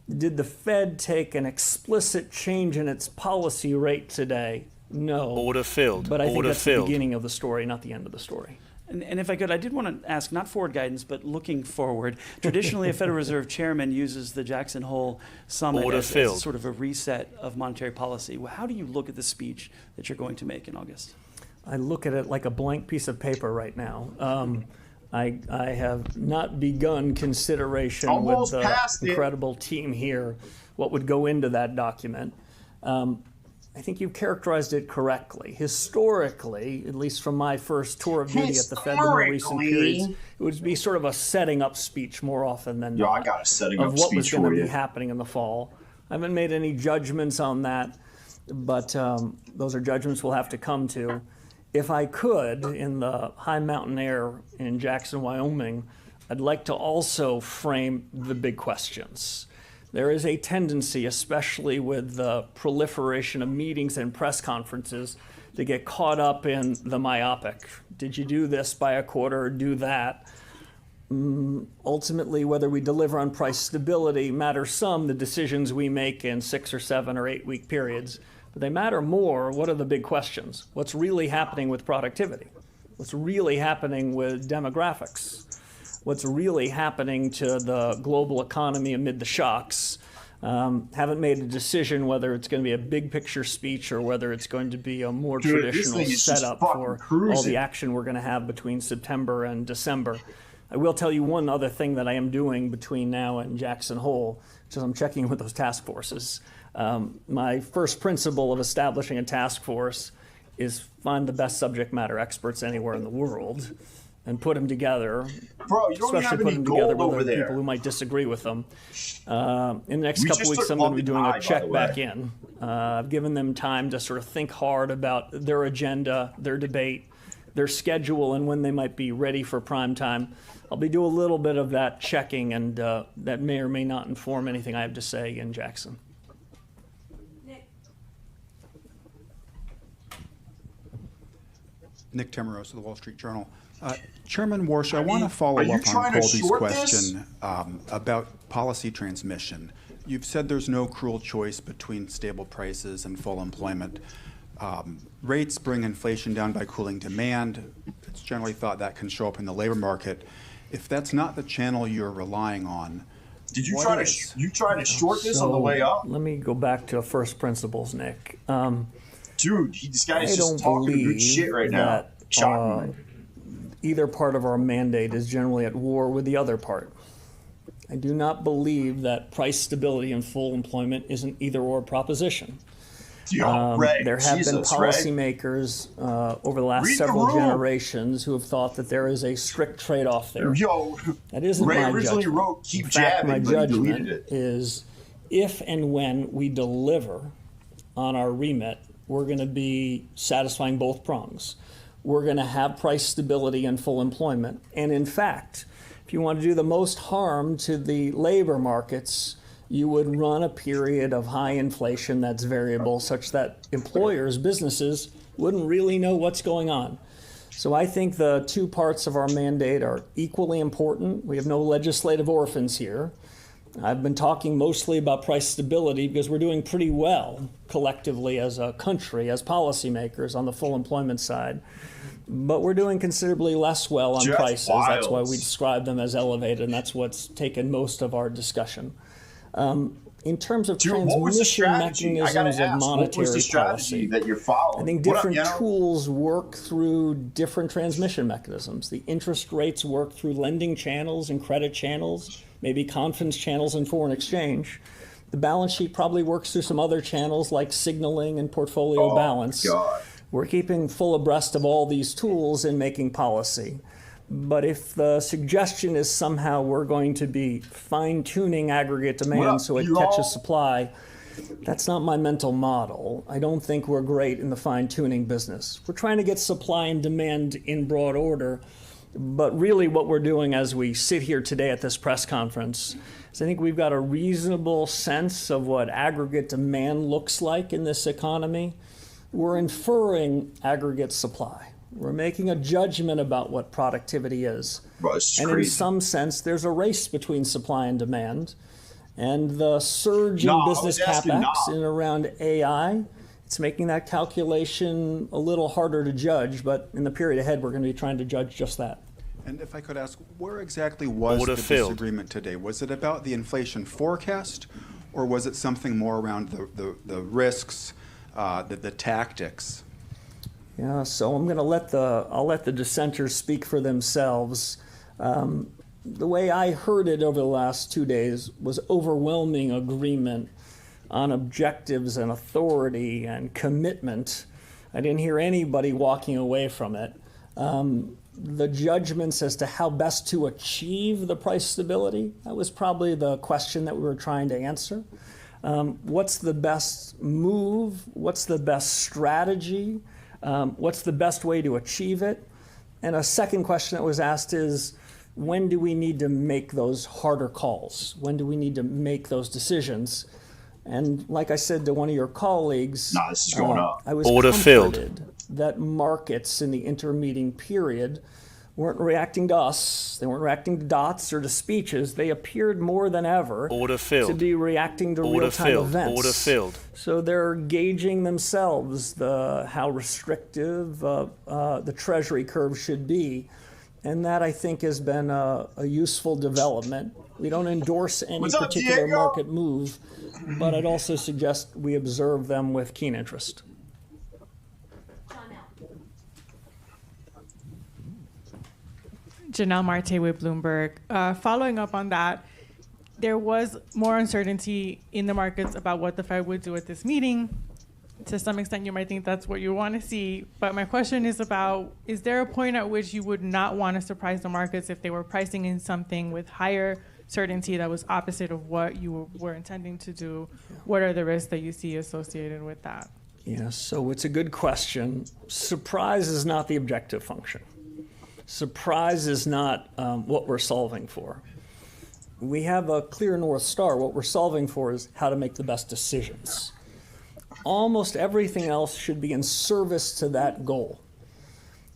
Did the Fed take an explicit change in its policy rate today? No. Order filled. But I think Order that's filled. the beginning of the story, not the end of the story. And if I could, I did want to ask, not forward guidance, but looking forward. Traditionally, a Federal Reserve chairman uses the Jackson Hole Summit Order as filled. sort of a reset of monetary policy. Well, how do you look at the speech that you're going to make in August? I look at it like a blank piece of paper right now. I have not begun consideration Almost with the passed it. incredible team here what would go into that document. I think you've characterized it correctly. Historically, at least from my first tour of duty at the Fed, the more recent periods, it would be sort of a setting up speech more often than not. I got a setting up of what was speech going for to you. be happening in the fall. I haven't made any judgments on that, but those are judgments we'll have to come to. If I could, in the high mountain air in Jackson, Wyoming, I'd like to also frame the big questions. There is a tendency, especially with the proliferation of meetings and press conferences, to get caught up in the myopic. Did you do this by a quarter or do that? Ultimately, whether we deliver on price stability matters some, the decisions we make in 6 or 7 or 8 week periods. But they matter more, what are the big questions? What's really happening with productivity? What's really happening with demographics? What's really happening to the global economy amid the shocks? Haven't made a decision whether it's going to be a big picture speech or whether it's going to be a more traditional setup for all the action we're going to have between September and December. I will tell you one other thing that I am doing between now and Jackson Hole, which is I'm checking with those task forces. My first principle of establishing a task force is find the best subject matter experts anywhere in the world and put them together. Bro, you don't especially have put any them together gold over with there. People who might disagree with them. In the next couple of weeks, I'm going to be doing a check back in. I've given them time to sort of think hard about their agenda, their debate, their schedule, and when they might be ready for prime time. I'll be doing a little bit of that checking, and that may or may not inform anything I have to say in Jackson. Nick Temeros of the Wall Street Journal. Chairman Warsh, I want to follow up on Colby's question about policy transmission. You've said there's no cruel choice between stable prices and full employment. Rates bring inflation down by cooling demand. It's generally thought that can show up in the labor market. If that's not the channel you're relying on, did you try to short this on the way up? Let me go back to first principles, Nick. Dude, this guy's just talking good shit right now. Either part of our mandate is generally at war with the other part. I do not believe that price stability and full employment is an either-or proposition. There have been policymakers over the last several generations who have thought that there is a strict trade-off there. That isn't my judgment. In fact, my judgment is if and when we deliver on our remit, we're going to be satisfying both prongs. We're going to have price stability and full employment. And in fact, if you want to do the most harm to the labor markets, you would run a period of high inflation that's variable such that employers, businesses, wouldn't really know what's going on. So I think the two parts of our mandate are equally important. We have no legislative orphans here. I've been talking mostly about price stability because we're doing pretty well collectively as a country, as policymakers on the full employment side. But we're doing considerably less well on prices. That's why we describe them as elevated, and that's what's taken most of our discussion. In terms of transmission mechanisms of monetary policy, that you're following? I think different tools work through different transmission mechanisms. The interest rates work through lending channels and credit channels, maybe confidence channels and foreign exchange. The balance sheet probably works through some other channels like signaling and portfolio balance. We're keeping full abreast of all these tools in making policy. But if the suggestion is somehow we're going to be fine-tuning aggregate demand so it catches supply, that's not my mental model. I don't think we're great in the fine-tuning business. We're trying to get supply and demand in broad order, but really what we're doing as we sit here today at this press conference is I think we've got a reasonable sense of what aggregate demand looks like in this economy. We're inferring aggregate supply. We're making a judgment about what productivity is. And in some sense, there's a race between supply and demand. And the surge in business capex in and around AI, it's making that calculation a little harder to judge. But in the period ahead, we're going to be trying to judge just that. And if I could ask, where exactly was the disagreement today? Was it about the inflation forecast, or was it something more around the risks, the tactics? Yeah, so I'm going to I'll let the dissenters speak for themselves. The way I heard it over the last 2 days was overwhelming agreement on objectives and authority and commitment. I didn't hear anybody walking away from it. The judgments as to how best to achieve the price stability, that was probably the question that we were trying to answer. What's the best move? What's the best strategy? What's the best way to achieve it? And a second question that was asked is, when do we need to make those harder calls? When do we need to make those decisions? And like I said to one of your colleagues, this is going up. I was Order comforted that markets in the intermeeting period weren't reacting to us. They weren't reacting to dots or to speeches. They appeared more than ever to be reacting to real-time events. Order filled. So they're gauging themselves how restrictive the Treasury curve should be. And that, I think, has been a useful development. We don't endorse any particular market move, but I'd also suggest we observe them with keen interest. Janelle Marte with Bloomberg. Following up on that, there was more uncertainty in the markets about what the Fed would do at this meeting. To some extent, you might think that's what you want to see. But my question is about, is there a point at which you would not want to surprise the markets if they were pricing in something with higher certainty that was opposite of what you were intending to do? What are the risks that you see associated with that? Yeah, so it's a good question. Surprise is not the objective function. Surprise is not what we're solving for. We have a clear North Star. What we're solving for is how to make the best decisions. Almost everything else should be in service to that goal.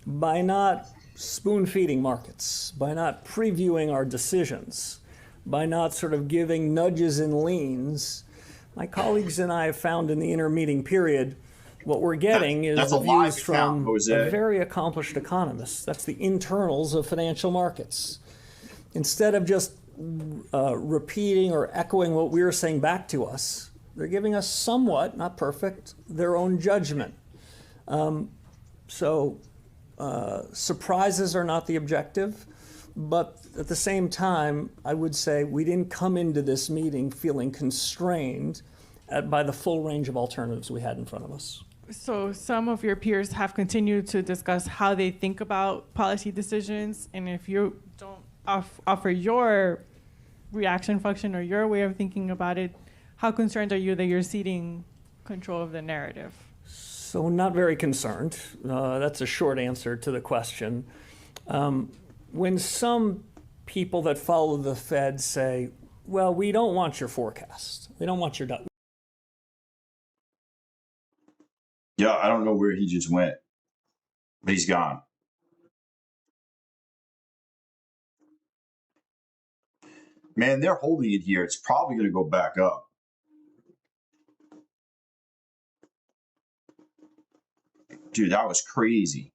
By not spoon-feeding markets, by not previewing our decisions, by not sort of giving nudges and leans, my colleagues and I have found in the intermeeting period, what we're getting is the views from a very accomplished economists. That's the internals of financial markets. Instead of just repeating or echoing what we were saying back to us, they're giving us somewhat, not perfect, their own judgment. Surprises are not the objective, but at the same time, I would say we didn't come into this meeting feeling constrained by the full range of alternatives we had in front of us. So some of your peers have continued to discuss how they think about policy decisions, and if you don't offer your reaction function or your way of thinking about it, how concerned are you that you're ceding control of the narrative? So not very concerned. That's a short answer to the question. When some people that follow the Fed say, well, we don't want your forecast. We don't want your... Yeah, I don't know where he just went, but he's gone. Man, they're holding it here. It's probably going to go back up. Dude, that was crazy.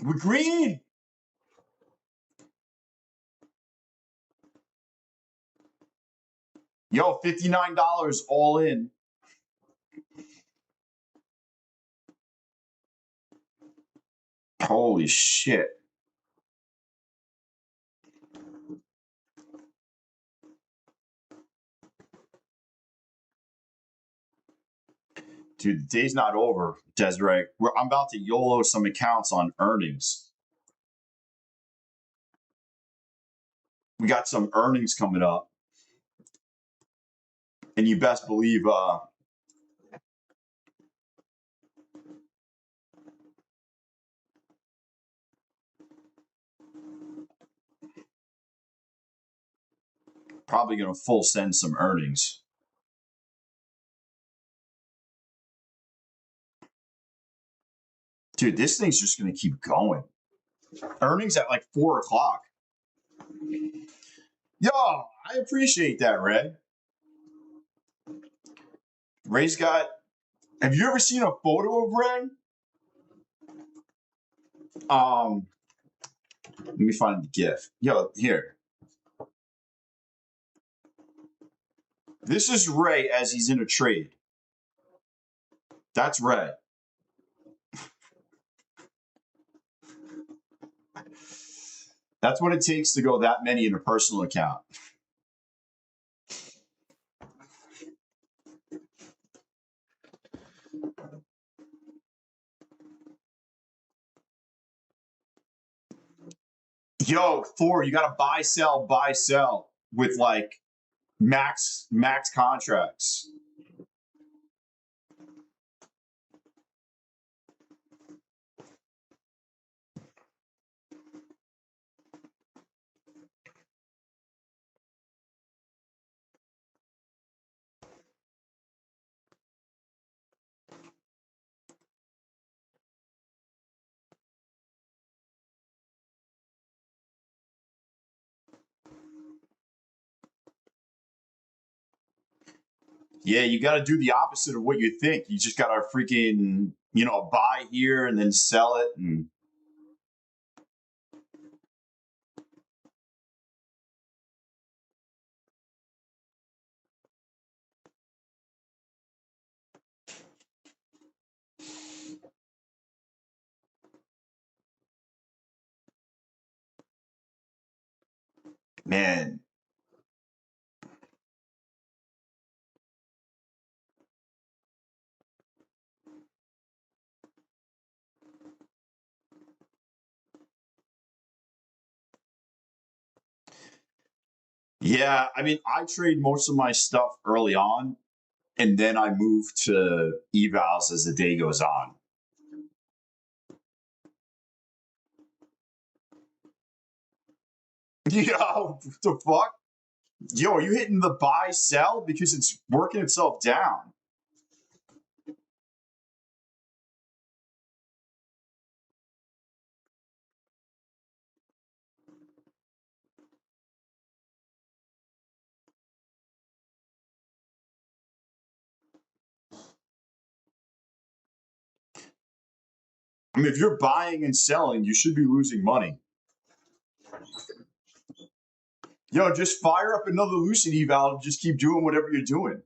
We're green. Yo, $59 all in. Holy shit. Dude, the day's not over, Desiree. I'm about to YOLO some accounts on earnings. We got some earnings coming up. And you best believe probably going to full send some earnings. Dude, this thing's just going to keep going. Earnings at like 4 o'clock. Yo, I appreciate that, Ray. Ray's got... Have you ever seen a photo of Ray? Let me find the GIF. Yo, here. This is Ray as he's in a trade. That's red. That's what it takes to go that many in a personal account. Yo, Thor, you got to buy, sell with like max contracts. Yeah, you got to do the opposite of what you think. You just got to freaking, buy here and then sell it. And man, yeah, I mean, I trade most of my stuff early on, and then I move to evals as the day goes on. Yo, what the fuck? Yo, are you hitting the buy sell because it's working itself down? I mean, if you're buying and selling, you should be losing money. Yo, just fire up another Lucid eval and just keep doing whatever you're doing.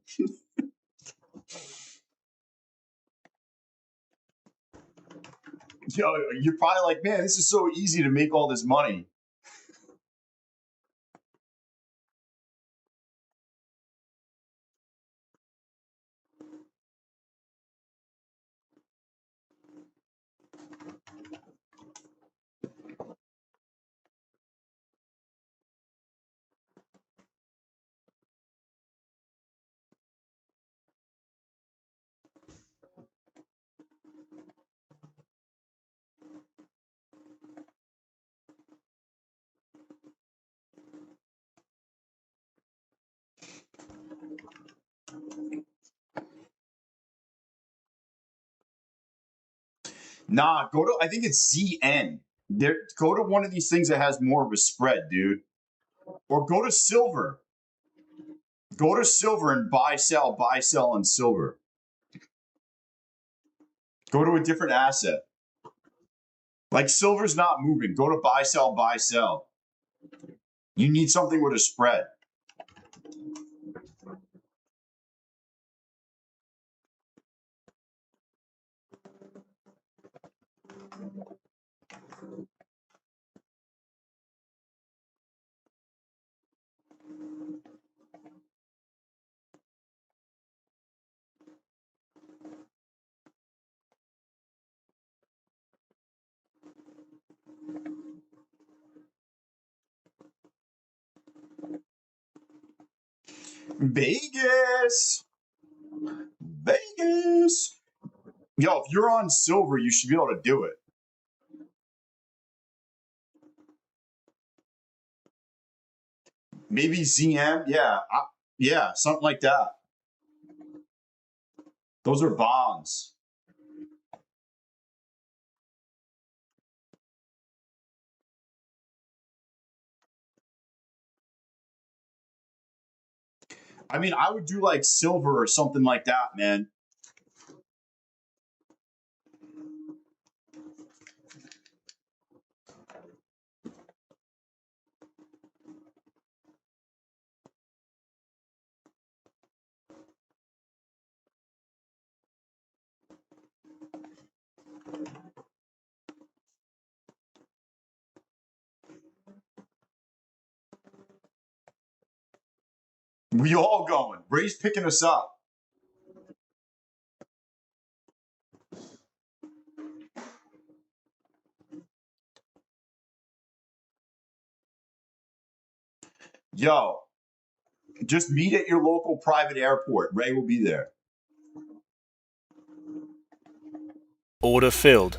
Yo, you're probably like, man, this is so easy to make all this money. Nah, I think it's ZN. Go to one of these things that has more of a spread, dude. Or go to silver. Go to silver and buy, sell on silver. Go to a different asset. Like silver's not moving. Go to buy, sell. You need something with a spread. Vegas. Yo, if you're on silver, you should be able to do it. Maybe ZM. Yeah, something like that. Those are bonds. I mean, I would do like silver or something like that, man. We all going. Ray's picking us up. Yo, just meet at your local private airport. Ray will be there. Order filled.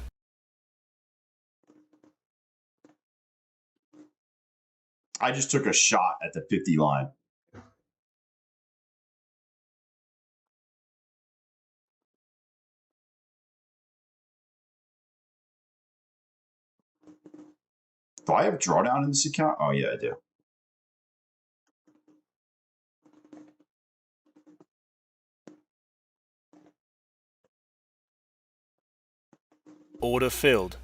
I just took a shot at the 50 line. Do I have drawdown in this account? Oh, yeah, I do. Order filled.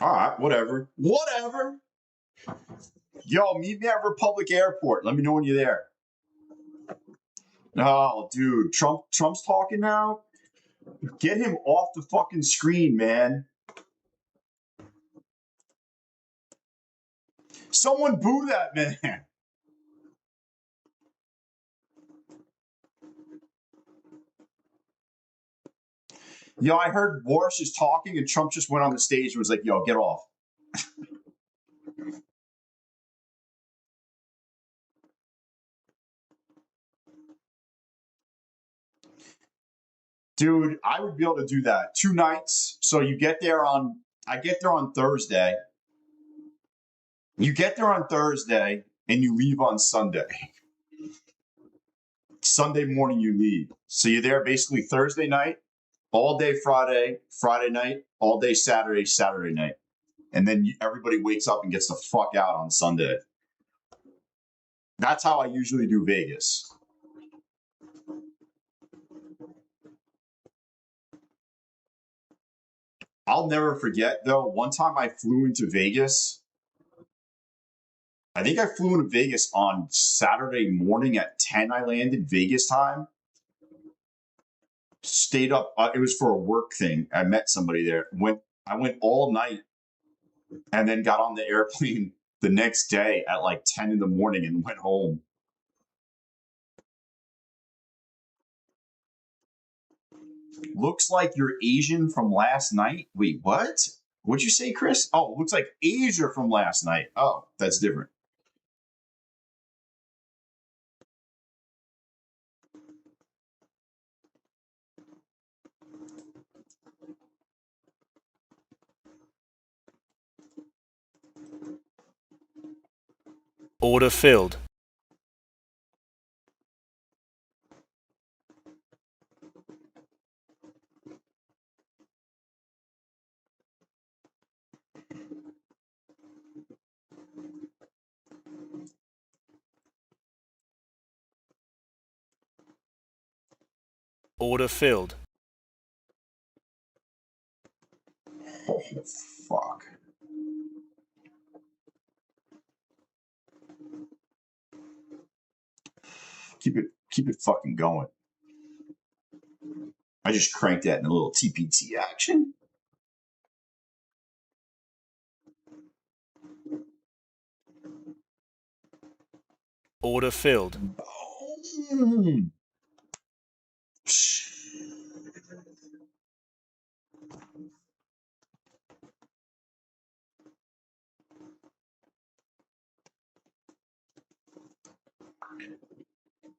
All right, whatever. Whatever. Yo, meet me at Republic Airport. Let me know when you're there. Oh, dude, Trump's talking now. Get him off the fucking screen, man. Someone boo that man. Yo, I heard Warsh is talking and Trump just went on the stage and was like, yo, get off. Dude, I would be able to do that 2 nights. So I get there on Thursday. You get there on Thursday and you leave on Sunday. Sunday morning you leave. So you're there basically Thursday night, all day Friday, Friday night, all day Saturday, Saturday night. And then everybody wakes up and gets the fuck out on Sunday. That's how I usually do Vegas. I'll never forget, though, one time I flew into Vegas. I think I flew into Vegas on Saturday morning at 10. I landed Vegas time. Stayed up. It was for a work thing. I met somebody there. I went all night and then got on the airplane the next day at like 10 in the morning and went home. Looks like you're Asian from last night. Wait, what? What'd you say, Chris? Oh, looks like Asia from last night. Oh, that's different. Order filled. Order filled. Oh, fuck. Keep it fucking going. I just cranked that in a little TPT action. Order filled. Boom.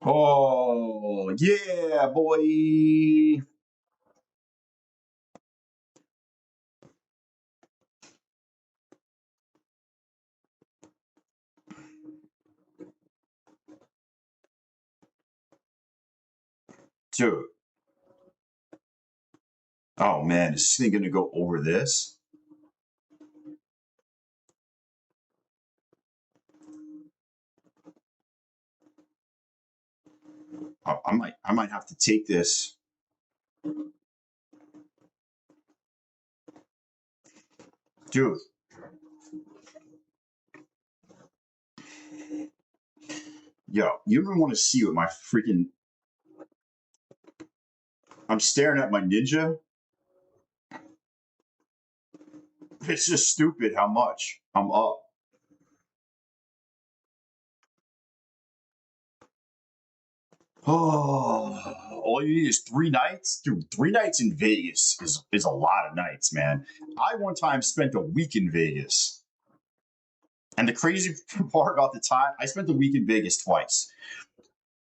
Oh, yeah, boy. Dude. Oh, man, is this thing going to go over this? I might have to take this. Dude. Yo, you don't want to see what my freaking... I'm staring at my Ninja. It's just stupid how much I'm up. Oh, all you need is 3 nights? Dude, 3 nights in Vegas is a lot of nights, man. I one time spent a week in Vegas. And the crazy part about the time, I spent a week in Vegas twice.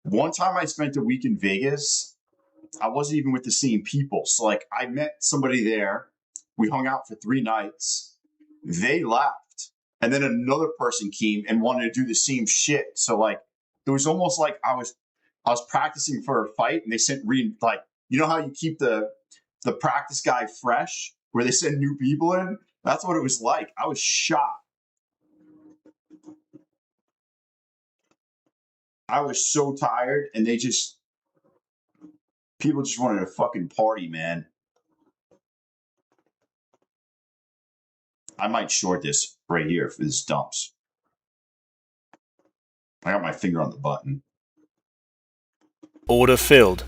One time I spent a week in Vegas, I wasn't even with the same people. So, like, I met somebody there. We hung out for 3 nights. They left. And then another person came and wanted to do the same shit. So, like, it was almost like I was practicing for a fight, and they sent like, you know how you keep the practice guy fresh, where they send new people in? That's what it was like. I was shocked. I was so tired, and people just wanted to fucking party, man. I might short this right here if this dumps. I got my finger on the button. Order filled.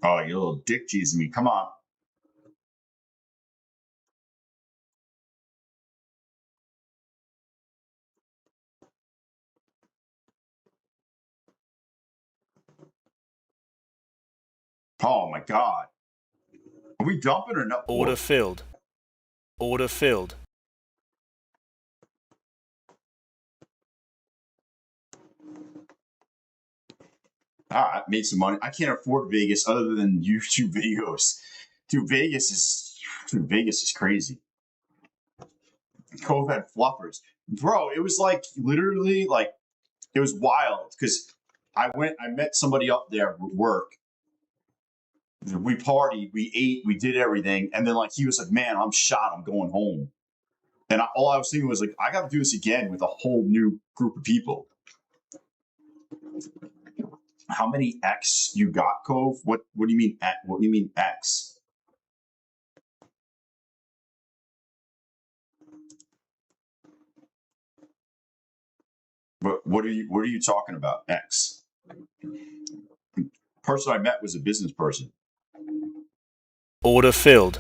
Oh, you little dick cheesing me. Come on. Oh my God. Are we dumping or no? Order filled. Order filled. I made some money. I can't afford Vegas other than YouTube videos. Dude, Vegas is crazy. Cove had fluffers. Bro, it was like literally like it was wild because I met somebody up there with work. We partied, we ate, we did everything, and then like he was like, "Man, I'm shot. I'm going home." And all I was thinking was like, I got to do this again with a whole new group of people. How many X you got, Cove? What do you mean? What do you mean X? What are you talking about? X. Person I met was a business person. Order filled.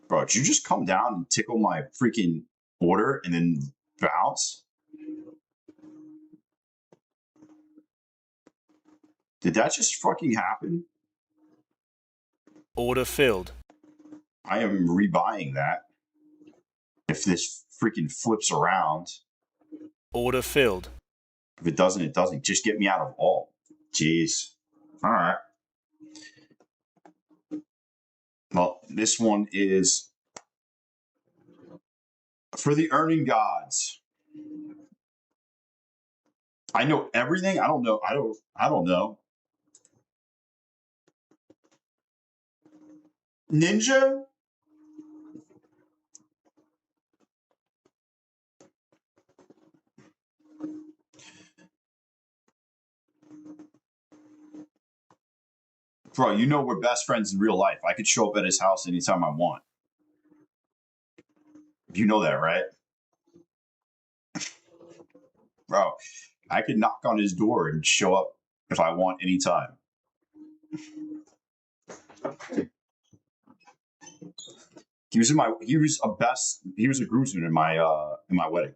Bro, did you just come down and tickle my freaking order and then bounce? Did that just fucking happen? Order filled. I am rebuying that. If this freaking flips around. Order filled. If it doesn't, it doesn't. Just get me out of all. Jeez. All right. Well, this one is for the earning gods. I know everything. I don't know. I don't know. Ninja? Bro, you know we're best friends in real life. I could show up at his house anytime I want. You know that, right? Bro, I could knock on his door and show up if I want anytime. He was a groomsman in my wedding.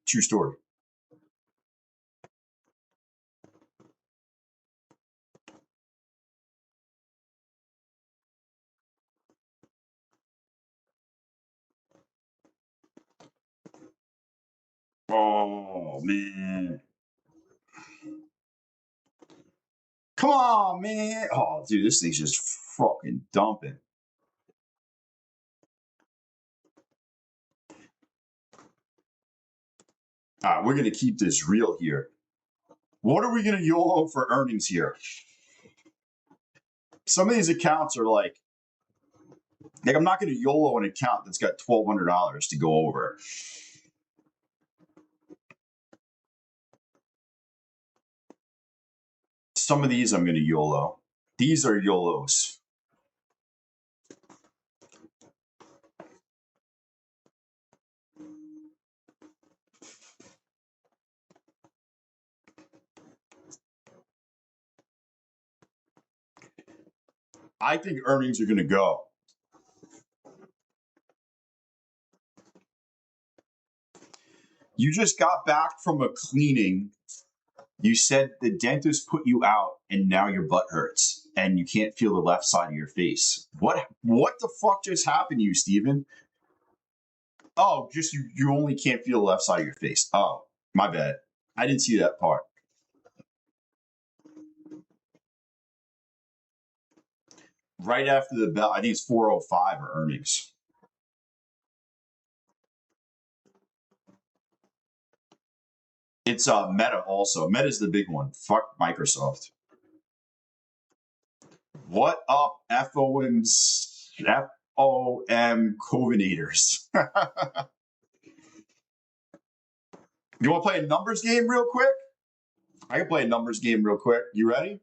True story. Oh man. Come on, man. Oh, dude, this thing's just fucking dumping. All right, we're going to keep this real here. What are we going to YOLO for earnings here? Some of these accounts are like I'm not going to YOLO an account that's got $1,200 to go over. Some of these I'm going to YOLO. These are YOLOs. I think earnings are going to go. You just got back from a cleaning. You said the dentist put you out and now your butt hurts and you can't feel the left side of your face. What the fuck just happened to you, Steven? Oh, just you only can't feel the left side of your face. Oh, my bad. I didn't see that part. Right after the bell, I think it's 4:05 or earnings. It's Meta also. Meta's the big one. Fuck Microsoft. What up, FOM Covenators? You want to play a numbers game real quick? I can play a numbers game real quick. You ready?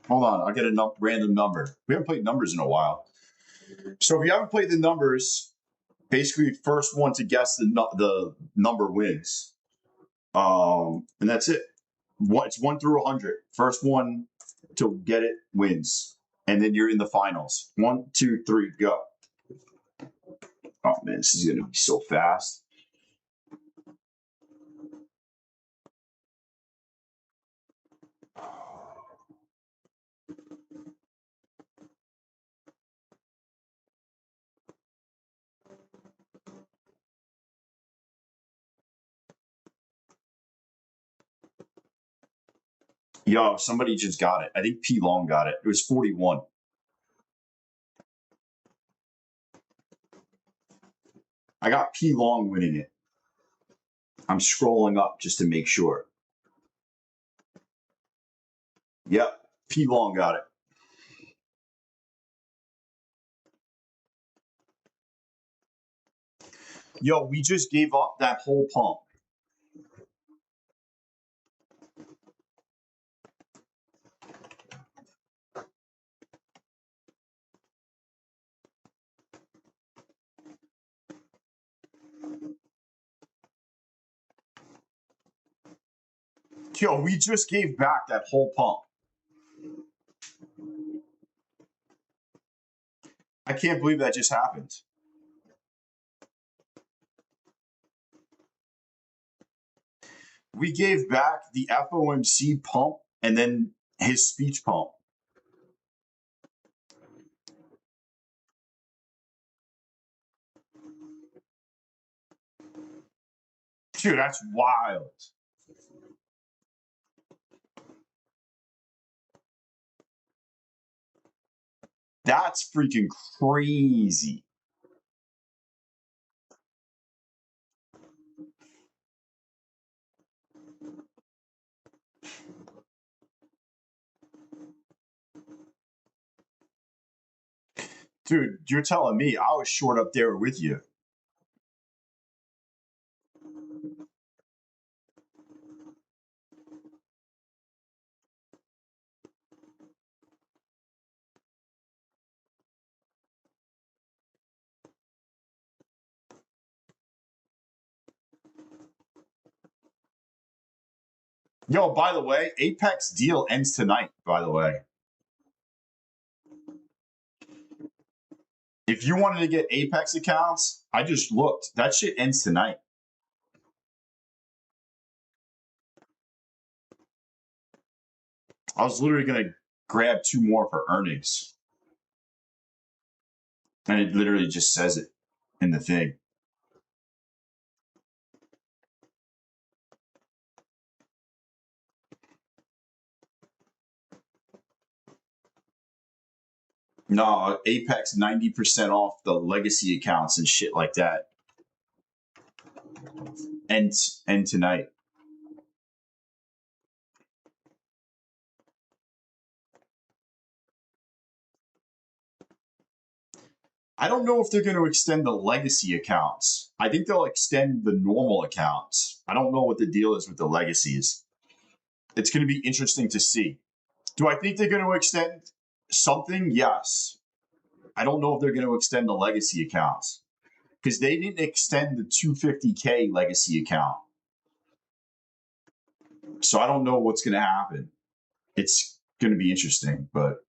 Hold on. I'll get a random number. We haven't played numbers in a while. So if you haven't played the numbers, basically first one to guess the number wins. And that's it. It's 1 through 100. First one to get it wins. And then you're in the finals. 1, 2, 3, go. Oh, man, this is going to be so fast. Yo, somebody just got it. I think P Long got it. It was 41. I got P Long winning it. I'm scrolling up just to make sure. Yep, P Long got it. Yo, we just gave up that whole pump. Yo, we just gave back that whole pump. I can't believe that just happened. We gave back the FOMC pump and then his speech pump. Dude, that's wild. That's freaking crazy. Dude, you're telling me I was short up there with you. Yo, by the way, Apex deal ends tonight, by the way. If you wanted to get Apex accounts, I just looked. That shit ends tonight. I was literally going to grab 2 more for earnings. And it literally just says it in the thing. No, Apex 90% off the legacy accounts and shit like that. And tonight. I don't know if they're going to extend the legacy accounts. I think they'll extend the normal accounts. I don't know what the deal is with the legacies. It's going to be interesting to see. Do I think they're going to extend something? Yes. I don't know if they're going to extend the legacy accounts because they didn't extend the 250K legacy account. So I don't know what's going to happen. It's going to be interesting, but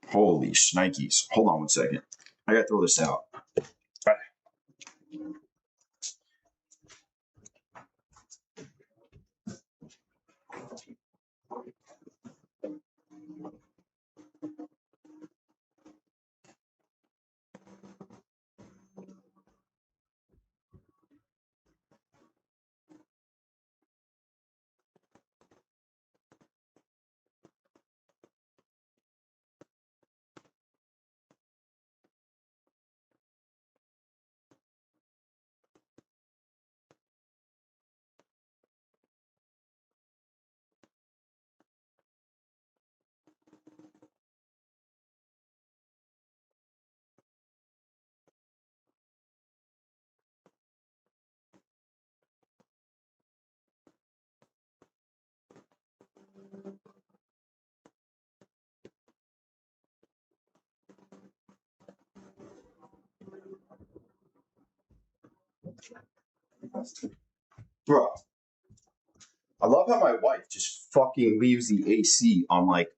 holy shnikes. Hold on one second. I got to throw this out. All right. Bro, I love how my wife just fucking leaves the AC on like.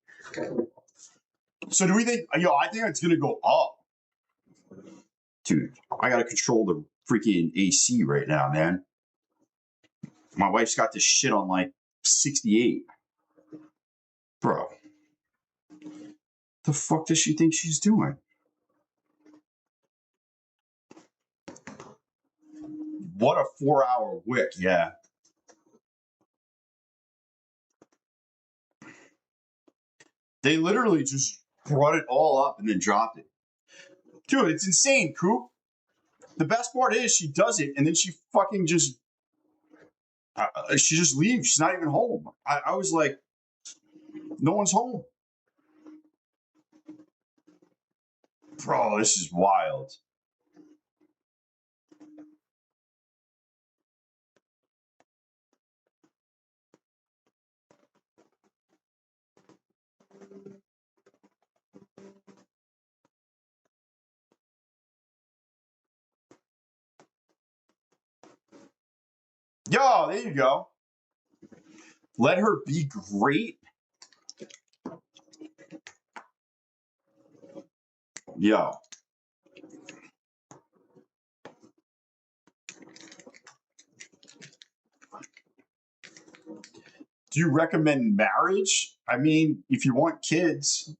So do we think, I think it's going to go up. Dude, I got to control the freaking AC right now, man. My wife's got this shit on like 68. Bro, the fuck does she think she's doing? What a 4-hour wick, yeah. They literally just brought it all up and then dropped it. Dude, it's insane, Coop. The best part is she does it and then she fucking just, she just leaves. She's not even home. I was like, no one's home. Bro, this is wild. Yo, there you go. Let her be great. Yo. Do you recommend marriage? I mean, if you want kids,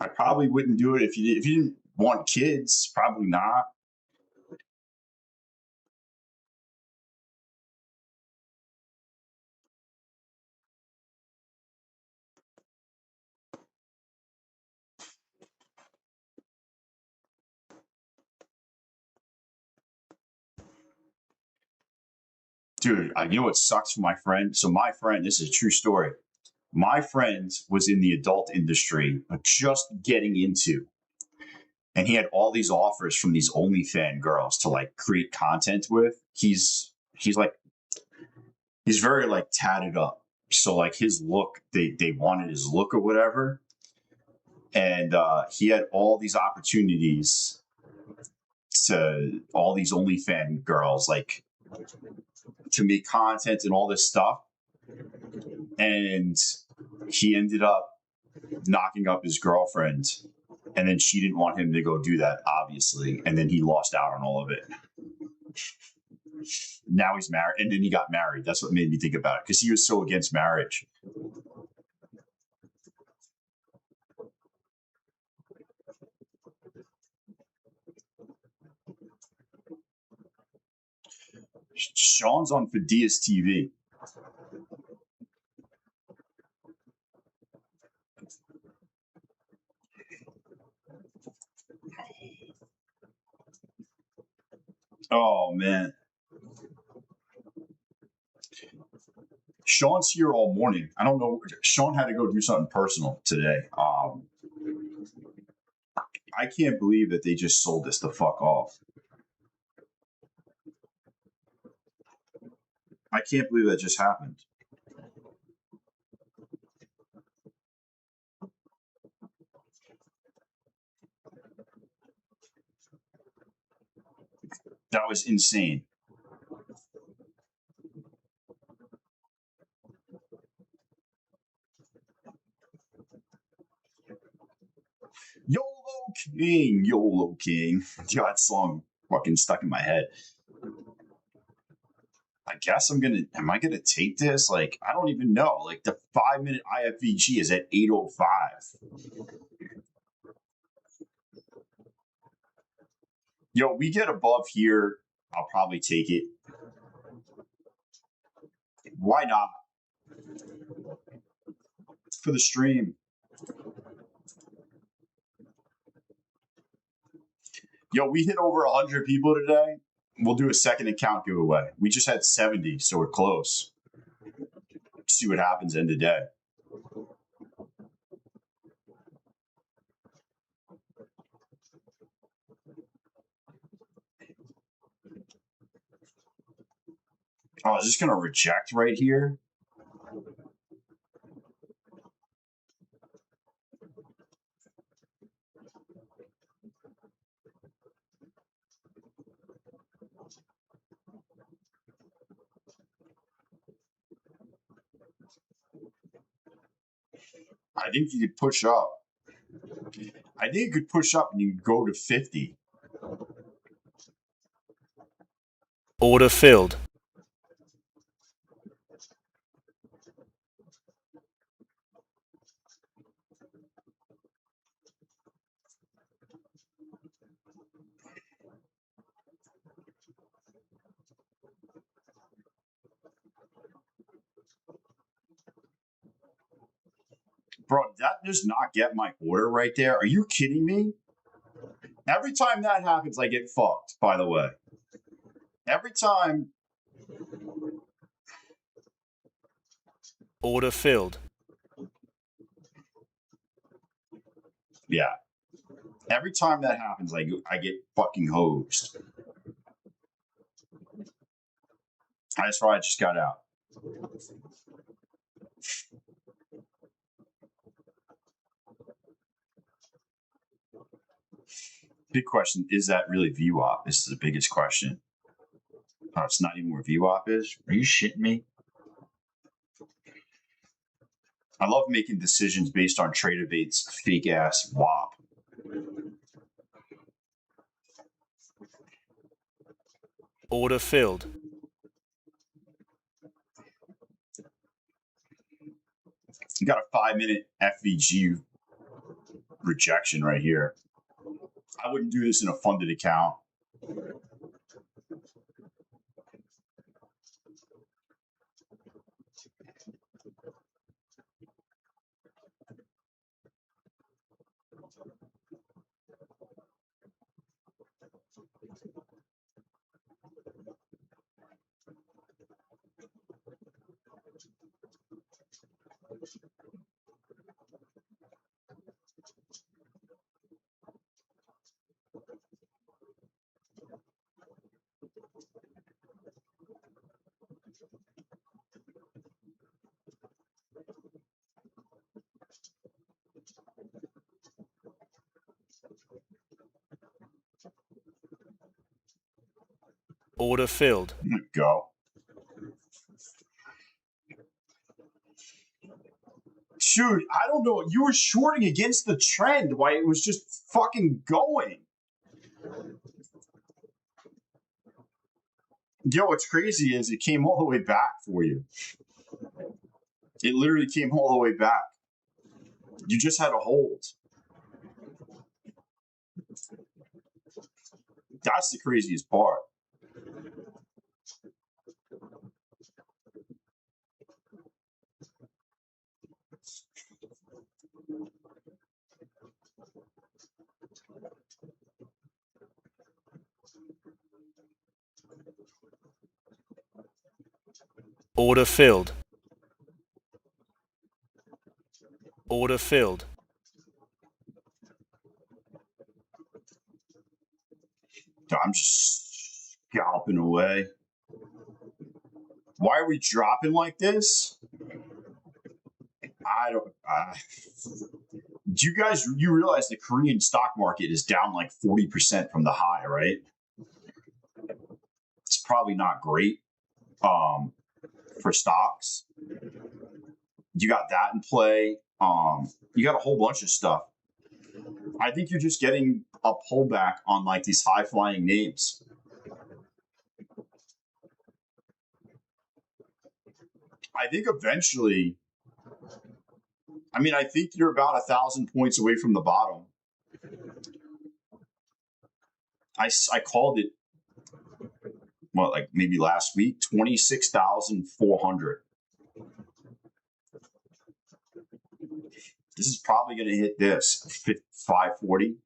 I probably wouldn't do it. If you didn't want kids, probably not. Dude, you know what sucks for my friend? So my friend, this is a true story. My friend was in the adult industry, just getting into, and he had all these offers from these OnlyFans girls to like create content with. He's very like tatted up. So like his look, they wanted his look or whatever. And he had all these opportunities to all these OnlyFans girls, like, to make content and all this stuff. And he ended up knocking up his girlfriend, and then she didn't want him to go do that, obviously, and then he lost out on all of it. Now he's married, and then he got married. That's what made me think about it, because he was so against marriage. Sean's on Fadias TV. Oh, man. Sean's here all morning. I don't know. Sean had to go do something personal today. I can't believe that they just sold this the fuck off. I can't believe that just happened. That was insane. YOLO King, YOLO King. Yo, that song fucking stuck in my head. I guess am I gonna take this? Like, I don't even know. Like, the 5-minute IFVG is at 8:05. Yo, we get above here, I'll probably take it. Why not? For the stream. Yo, we hit over 100 people today. We'll do a second account giveaway. We just had 70, so we're close. See what happens end of day. Oh, is this going to reject right here? I think you could push up. I think you could push up and you could go to 50. Order filled. Bro, that does not get my order right there. Are you kidding me? Every time that happens, I get fucked, by the way. Every time. Order filled. Yeah. Every time that happens, I get fucking hosed. That's why I just got out. Big question, is that really VWAP? This is the biggest question. Oh, it's not even where VWAP is? Are you shitting me? I love making decisions based on Tradeify's fake-ass WAP. Order filled. You got a 5-minute FVG rejection right here. I wouldn't do this in a funded account. Order filled. Go. Shoot, I don't know. You were shorting against the trend while it was just fucking going. Yo, what's crazy is it came all the way back for you. It literally came all the way back. You just had to hold. That's the craziest part. Order filled. Order filled. I'm just scalping away. Why are we dropping like this? I don't. Do you guys, you realize the Korean stock market is down like 40% from the high, right? It's probably not great for stocks. You got that in play. You got a whole bunch of stuff. I think you're just getting a pullback on like these high flying names. I think eventually, I think you're about 1,000 points away from the bottom. I called it, like maybe last week, 26,400. This is probably going to hit this 540.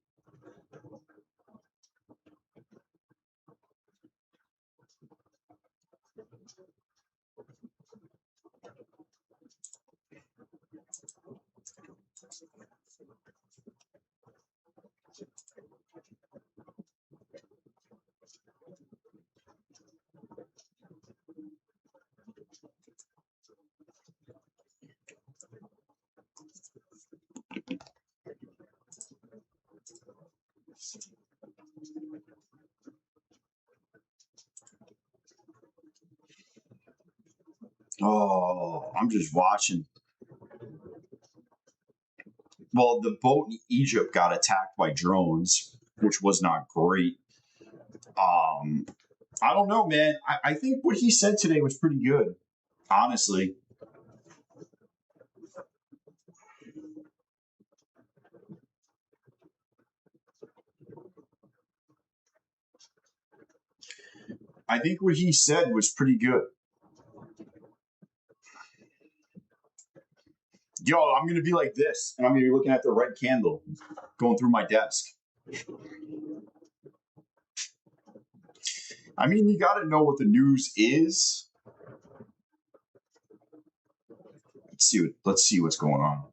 Oh, I'm just watching. Well, the boat in Egypt got attacked by drones, which was not great. I don't know, man. I think what he said today was pretty good, honestly. I think what he said was pretty good. Yo, I'm going to be like this, and I'm going to be looking at the red candle going through my desk. You got to know what the news is. Let's see what's going on.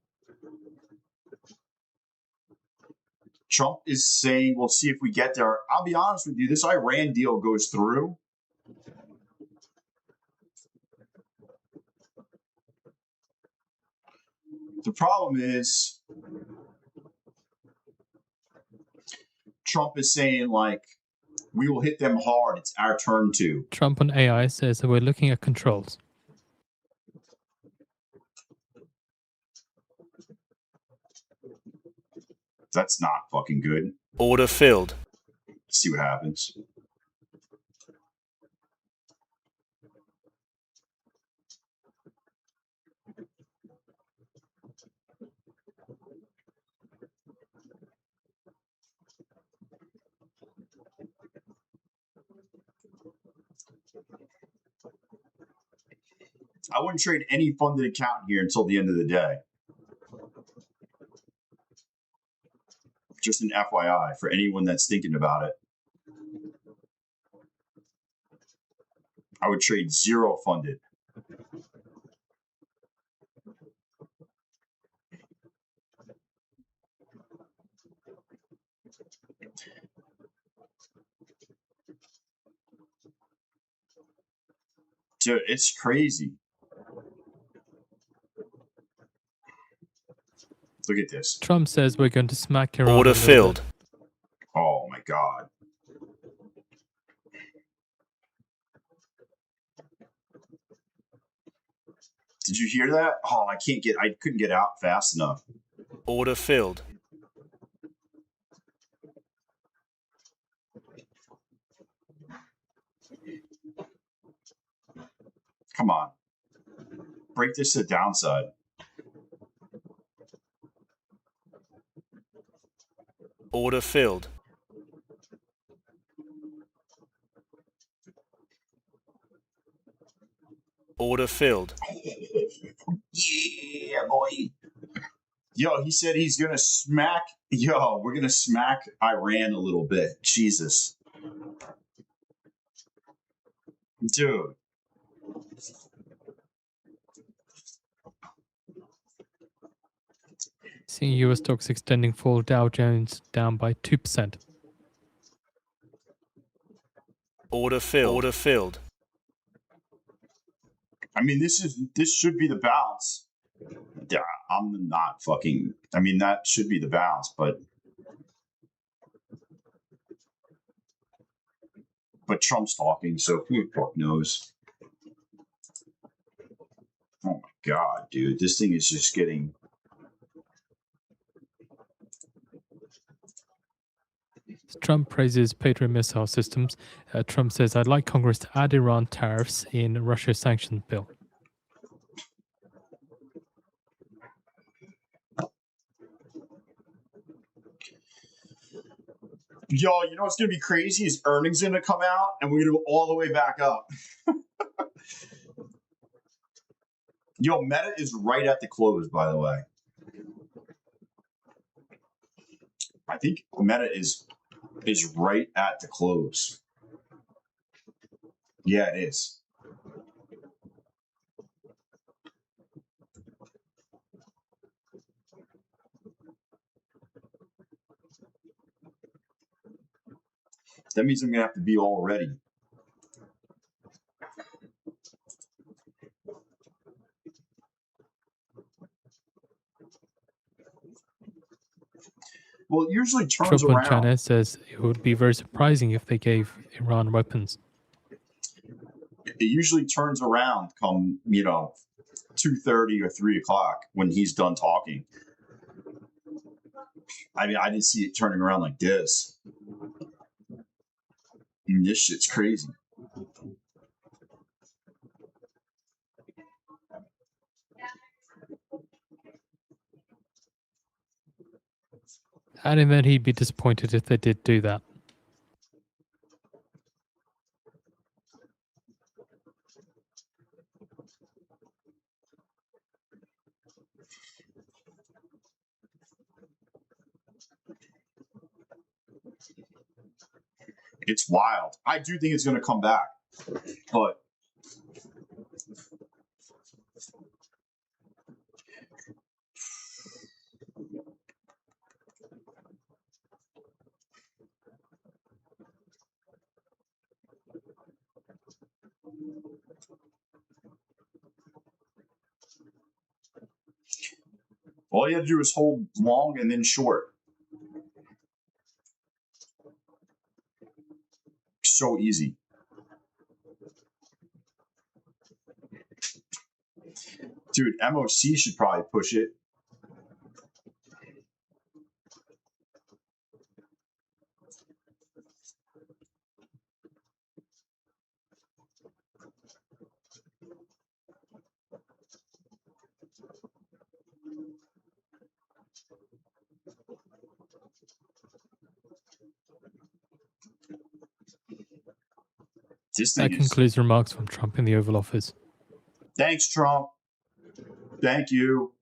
Trump is saying, we'll see if we get there. I'll be honest with you, this Iran deal goes through. The problem is Trump is saying, like, we will hit them hard. It's our turn to. Trump on AI says that we're looking at controls. That's not fucking good. Order filled. Let's see what happens. I wouldn't trade any funded account here until the end of the day. Just an FYI for anyone that's thinking about it. I would trade zero funded. Dude, it's crazy. Look at this. Trump says we're going to smack Iran. Order filled. Oh my God. Did you hear that? Oh, I couldn't get out fast enough. Order filled. Come on. Break this to the downside. Order filled. Order filled. Yeah, boy. Yo, he said he's going to smack. Yo, we're going to smack Iran a little bit. Jesus. Dude. Seeing US stocks extending fall, Dow Jones down by 2%. Order filled. Order filled. I mean, this should be the bounce. Yeah, I'm not fucking. I mean, that should be the bounce, but Trump's talking, so who the fuck knows? Oh my god, dude, this thing is just getting. Trump praises Patriot missile systems. Trump says, "I'd like Congress to add Iran tariffs in Russia sanctions bill." Yo, you know what's going to be crazy is earnings going to come out and we're going to go all the way back up. Yo, Meta is right at the close, by the way. I think Meta is right at the close. Yeah, it is. That means I'm going to have to be all ready. Well, it usually turns Trump around. on China says it would be very surprising if they gave Iran weapons. It usually turns around come, 2:30 or 3 o'clock when he's done talking. I mean, I didn't see it turning around like this. And this shit's crazy. And then he'd be disappointed if they did do that. It's wild. I do think it's going to come back, but all you have to do is hold long and then short. So easy. Dude, MOC should probably push it. That concludes remarks from Trump in the Oval Office. Thanks, Trump. Thank you.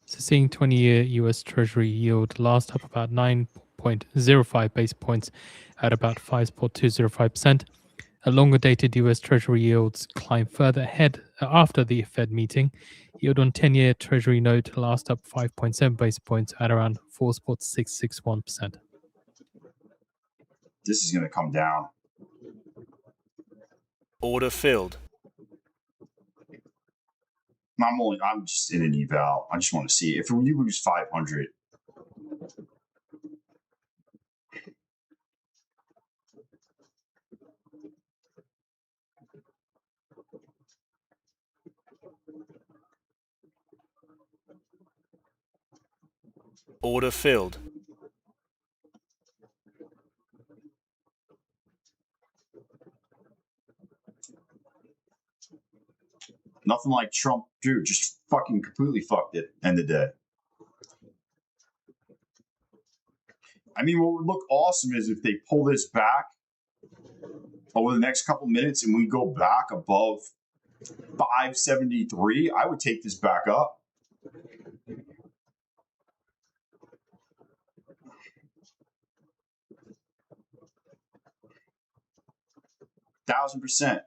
So seeing 20-year US Treasury yield last up about 9 0.05 base points at about 5.205%. A longer dated US Treasury yields climbed further ahead after the Fed meeting. Yield on 10-year Treasury note last up 5.7 base points at around 4.661%. This is going to come down. Order filled. I'm just in an eval. I just want to see if you lose 500. Order filled. Nothing like Trump, dude. Just fucking completely fucked it. End of the day. I mean, what would look awesome is if they pull this back over the next couple minutes and we go back above 573. I would take this back up. %1,000%.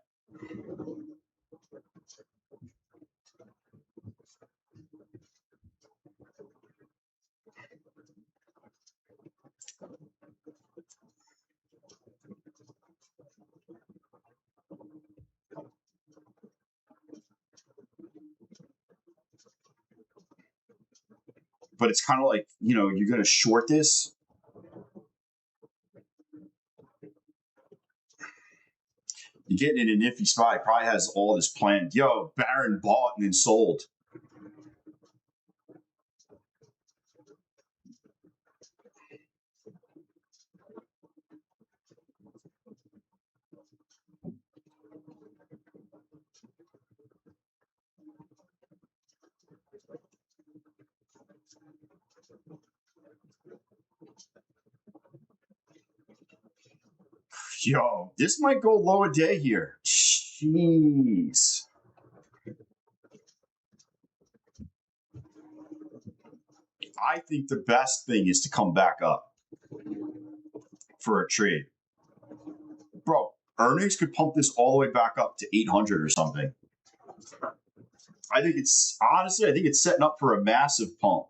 But it's kind of like, you know, you're going to short this. You're getting in an iffy spot. It probably has all this planned. Yo, Barron bought and then sold. Yo, this might go low a day here. Jeez. I think the best thing is to come back up for a trade. Bro, earnings could pump this all the way back up to 800 or something. I think it's setting up for a massive pump.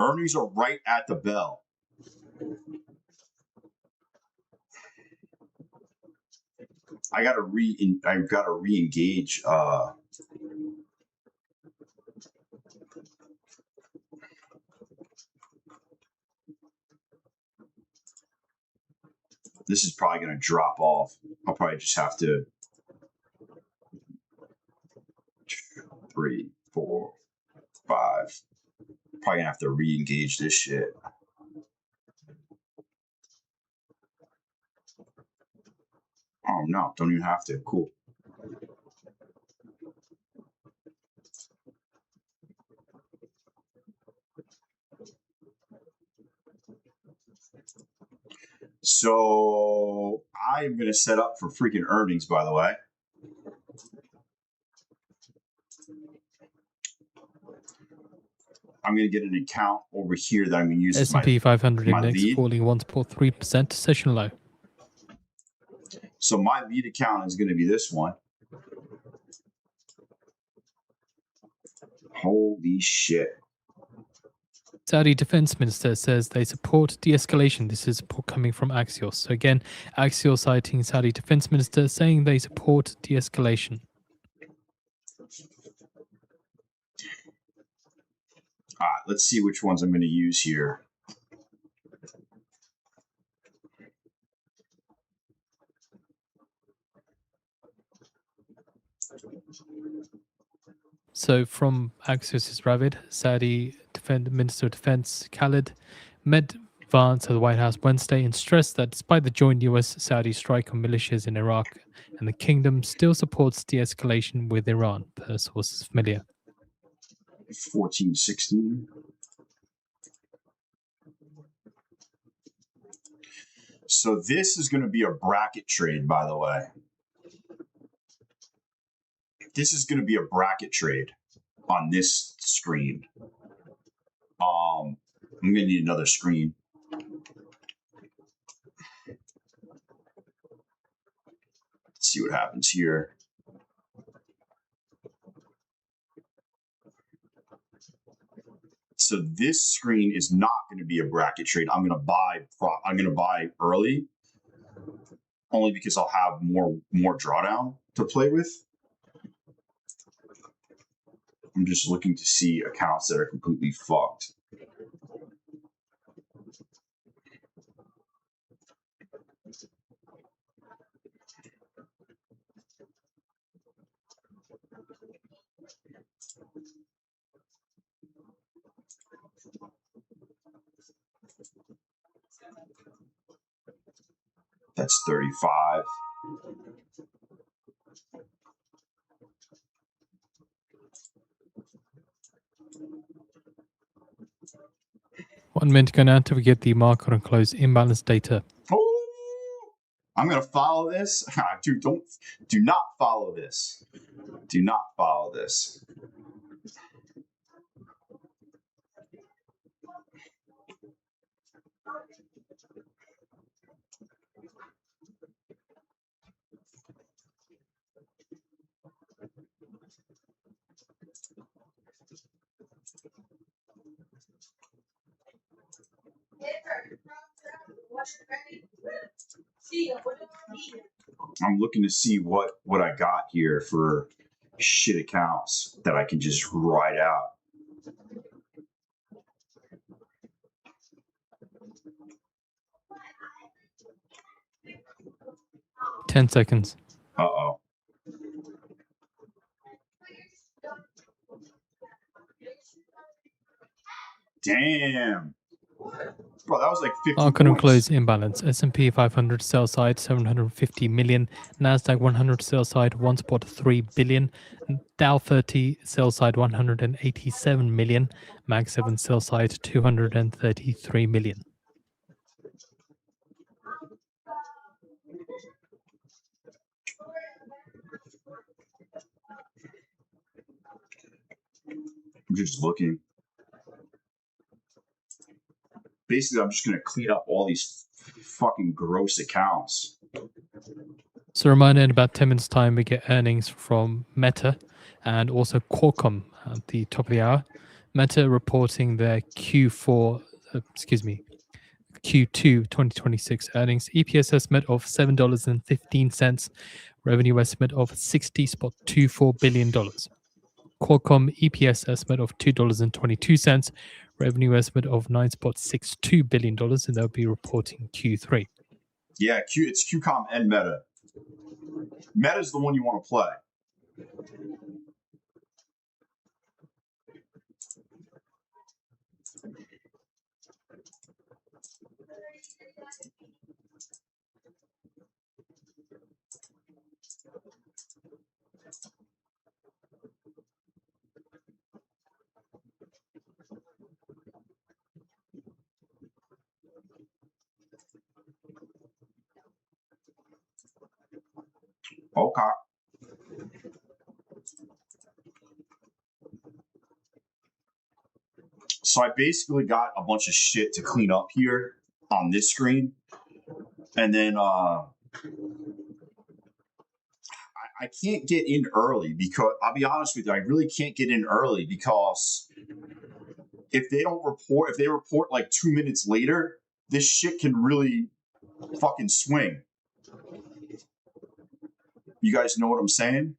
Earnings are right at the bell. I gotta re-engage. This is probably gonna drop off. I'll probably just have to 3, 4, 5. Probably gonna have to re-engage this shit. Oh no, don't even have to. Cool. So I'm gonna set up for freaking earnings, by the way. I'm going to get an account over here that I'm going to use as S&P 500 index lead. falling 1.3% to session low. So my lead account is going to be this one. Holy shit. Saudi defense minister says they support de-escalation. This is coming from Axios. So again, Axios citing Saudi defense minister saying they support de-escalation. All right, let's see which ones I'm going to use here. So from Axios' Ravid, Saudi Minister of Defense Khalid met Vance at the White House Wednesday and stressed that despite the joint US-Saudi strike on militias in Iraq and the kingdom still supports de-escalation with Iran, per sources familiar. 1416. So this is going to be a bracket trade, by the way. This is going to be a bracket trade on this screen. I'm going to need another screen. Let's see what happens here. So this screen is not going to be a bracket trade. I'm going to buy early, only because I'll have more drawdown to play with. I'm just looking to see accounts that are completely fucked. That's 35. One minute to go now until we get the market and close imbalance data. Oh, I'm gonna follow this. Dude, do not follow this. Do not follow this. I'm looking to see what I got here for shit accounts that I can just write out. $10 seconds. Uh-oh. Damn. Bro, that was like 50 Market and points. close imbalance. S&P 500 sell side 750 million. Nasdaq 100 sell side 1.3 billion. Dow 30 sell side 187 million. Mag 7 sell side 233 million. I'm just looking. Basically, I'm just going to clean up all these fucking gross accounts. So a reminder, in about 10 minutes time, we get earnings from Meta and also Qualcomm at the top of the hour. Meta reporting their Q2 2026 earnings. EPS estimate of $7.15. Revenue estimate of $60.24 billion. Qualcomm EPS estimate of $2.22. Revenue estimate of $9.62 billion, and they'll be reporting Q3. Yeah, it's QCOM and Meta. Meta's the one you want to play. Okay. So I basically got a bunch of shit to clean up here on this screen. And then I can't get in early because I'll be honest with you, I really can't get in early because if they report like 2 minutes later, this shit can really fucking swing. You guys know what I'm saying?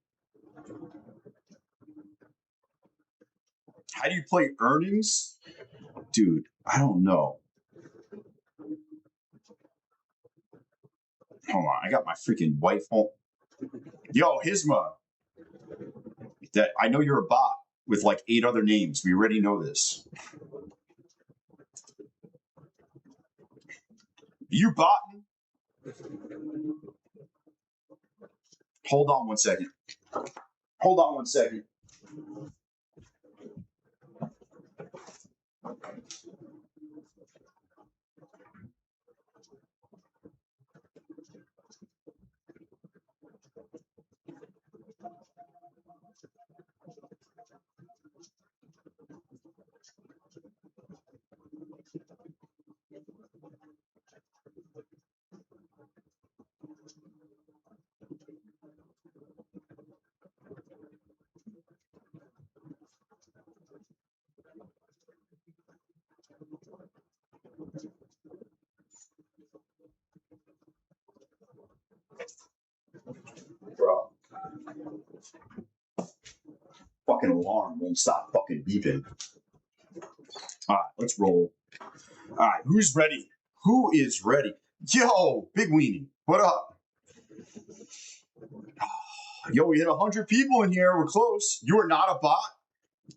How do you play earnings? Dude, I don't know. Hold on, I got my freaking wife home. Yo, Hisma. That I know you're a bot with like 8 other names. We already know this. You botting? Hold on 1 second. Hold on 1 second. Bro. Fucking alarm won't stop fucking beeping. All right, let's roll. All right, who's ready? Who is ready? Yo, Big Weenie, what up? Yo, we hit 100 people in here. We're close. You are not a bot.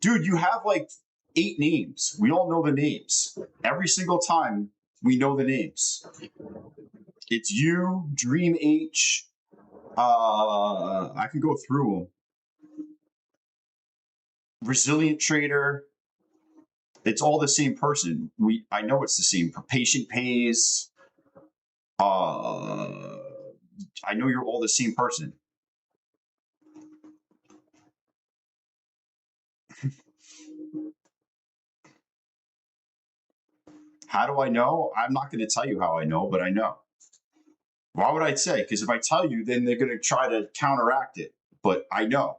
Dude, you have like 8 names. We all know the names. Every single time we know the names. It's you, Dream H. I can go through them. Resilient Trader. It's all the same person. I know it's the same. Patient Pays. I know you're all the same person. How do I know? I'm not going to tell you how I know, but I know. Why would I say? Because if I tell you, then they're going to try to counteract it. But I know.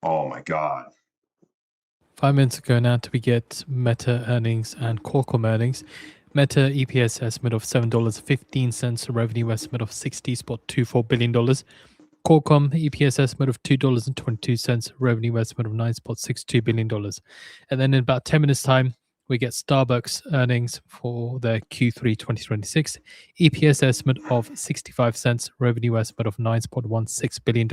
Oh my God. 5 minutes ago now to we get Meta earnings and Qualcomm earnings. Meta EPS estimate of $7.15, revenue estimate of $60.24 billion. Qualcomm EPS estimate of $2.22, revenue estimate of $9.62 billion. And then in about 10 minutes' time, we get Starbucks earnings for their Q3 2026, EPS estimate of 65 cents, revenue estimate of $9.16 billion.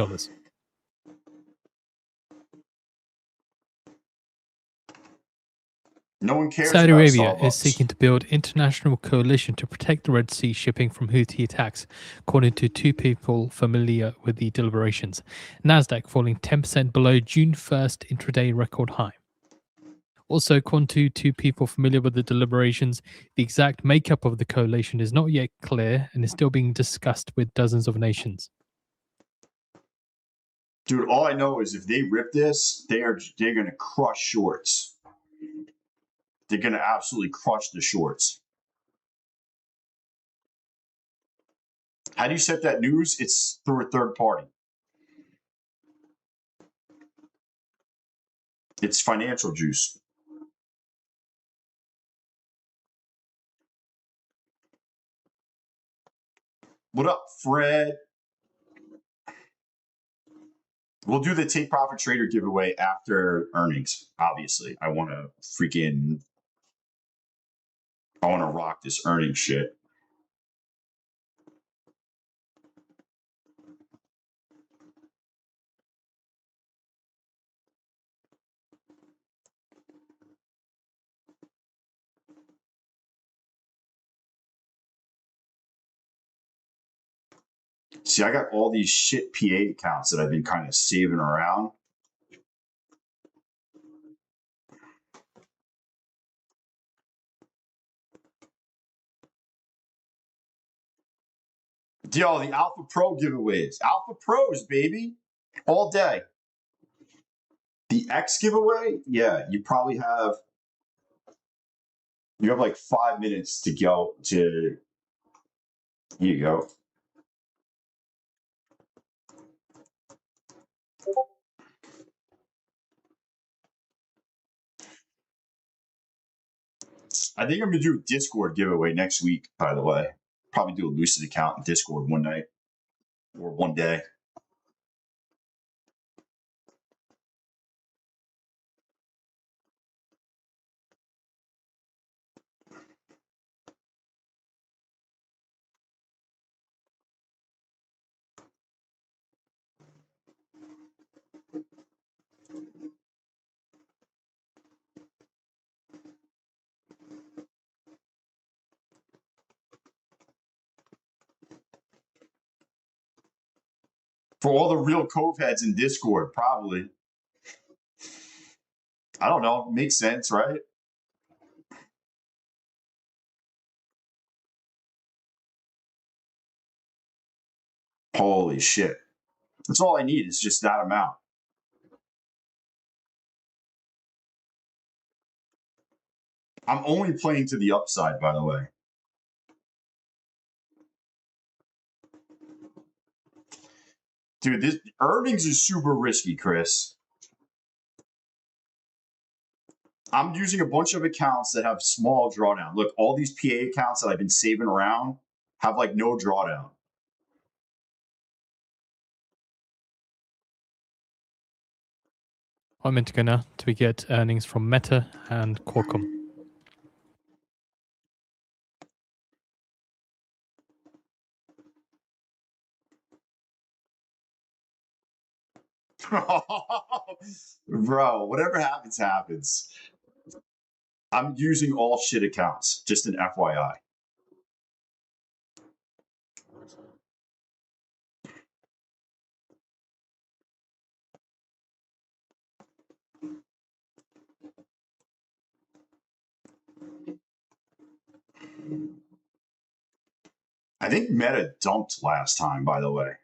No one cares Saudi about Arabia Starbucks. is seeking to build international coalition to protect the Red Sea shipping from Houthi attacks, according to 2 people familiar with the deliberations. Nasdaq falling 10% below June 1st intraday record high. Also, according to 2 people familiar with the deliberations, the exact makeup of the coalition is not yet clear and is still being discussed with dozens of nations. Dude, all I know is if they rip this, they're going to crush shorts. They're going to absolutely crush the shorts. How do you set that news? It's through a third party. It's financial juice. What up, Fred? We'll do the Take Profit Trader giveaway after earnings, obviously. I want to rock this earnings shit. See, I got all these shit PA accounts that I've been kind of saving around. Yo, the Alpha Pro giveaways. Alpha Pros, baby. All day. The X giveaway? Yeah, you have like 5 minutes to go to. Here you go. I think I'm going to do a Discord giveaway next week, by the way. Probably do a Lucid account in Discord one night or one day. For all the real Cove heads in Discord, probably. I don't know. Makes sense, right? Holy shit. That's all I need is just that amount. I'm only playing to the upside, by the way. Dude, this earnings is super risky, Chris. I'm using a bunch of accounts that have small drawdown. Look, all these PA accounts that I've been saving around have like no drawdown. I'm meant to go now to get earnings from Meta and Qualcomm. Bro, whatever happens, happens. I'm using all shit accounts, just an FYI. I think Meta dumped last time, by the way.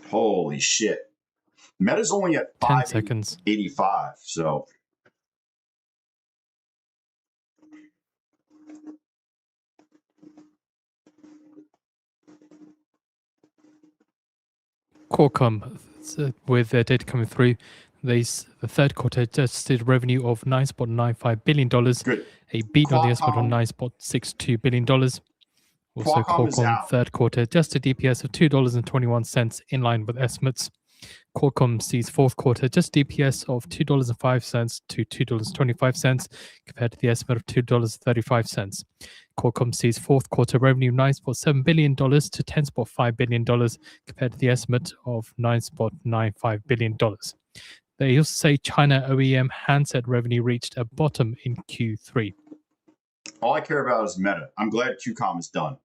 Holy shit. Meta's only at 10 seconds. 85, so. Qualcomm, with their data coming through, the third quarter adjusted revenue of $9.95 billion, good. A beat on the estimate of $9.62 billion. Also, Qualcomm third quarter adjusted EPS of $2.21, in line with estimates. Qualcomm sees fourth quarter adjusted EPS of $2.05 to $2.25, compared to the estimate of $2.35. Qualcomm sees fourth quarter revenue $9.7 billion to $10.5 billion, compared to the estimate of $9.95 billion. They also say China OEM handset revenue reached a bottom in Q3. All I care about is Meta. I'm glad QCOM is done.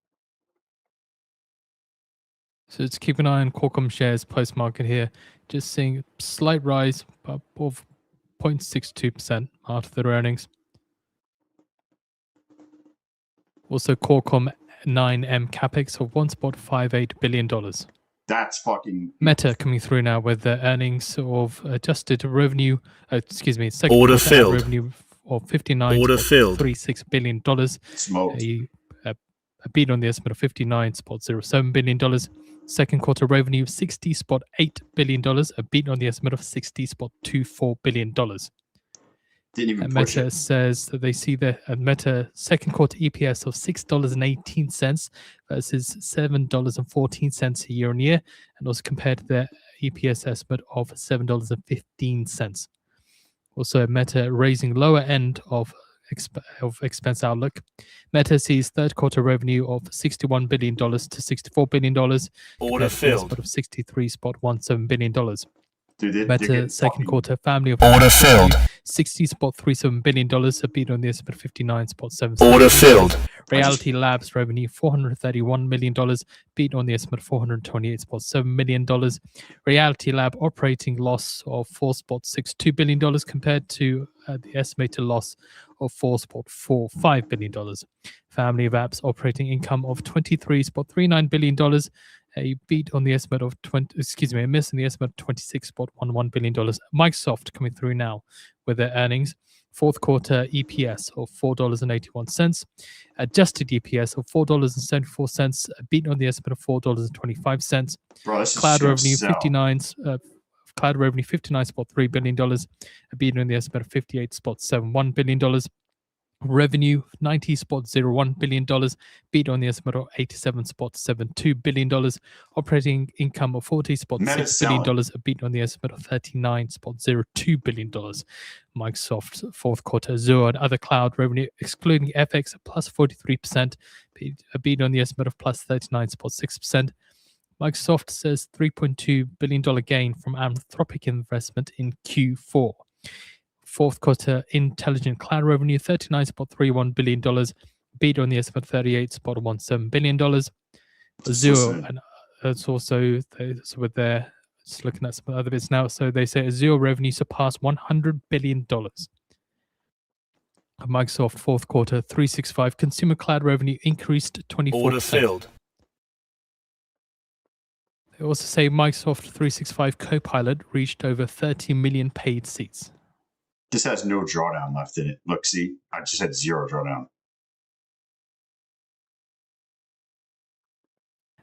So let's keep an eye on Qualcomm shares post-market here. Just seeing a slight rise of 0.62% after their earnings. Also, Qualcomm 9M capex of $1.58 billion. That's fucking... Meta coming through now with the earnings of adjusted revenue, second Order quarter filled. revenue of $59.36 billion. Smoked. A beat on the estimate of $59.07 billion. Second quarter revenue of $60.8 billion, a beat on the estimate of $60.24 billion. Didn't even push Meta it. says that they see the Meta second quarter EPS of $6.18 versus $7.14 year on year, and also compared to their EPS estimate of $7.15. Also, Meta raising lower end of expense outlook. Meta sees third quarter revenue of $61 billion to $64 billion, Order filled. of $63.17 billion. Dude, Meta second quarter family of Order filled. $60.37 billion, a beat on the estimate of $59.77. Order filled. Reality Labs revenue $431 million, beat on the estimate of $428.7 million. Reality Lab operating loss of $4.62 billion compared to the estimated loss of $4.45 billion. Family of apps operating income of $23.39 billion, a beat on the estimate of a miss in the estimate of $26.11 billion. Microsoft coming through now with their earnings. Fourth quarter EPS of $4.81, adjusted EPS of $4.74, a beat on the estimate of $4.25. Bro, this is Cloud revenue sell. Cloud revenue $59.3 billion, a beat on the estimate of $58.71 billion. Revenue $90.01 billion, beat on the estimate of $87.72 billion. Operating income of $40.6 billion, a beat on the estimate of $39.02 billion. Microsoft's fourth quarter Azure and other cloud revenue, excluding FX, plus 43%, a beat on the estimate of plus 39.6%. Microsoft says $3.2 billion gain from Anthropic investment in Q4. Fourth quarter intelligent cloud revenue $39.31 billion, beat on the estimate $38.17 billion. Azure, and it's also with their just looking at some other bits now. So they say Azure revenue surpassed $100 billion. Microsoft fourth quarter 365 consumer cloud revenue increased 24%. Order filled. They also say Microsoft 365 Copilot reached over 30 million paid seats. This has no drawdown left in it. Look, see, I just had 0 drawdown.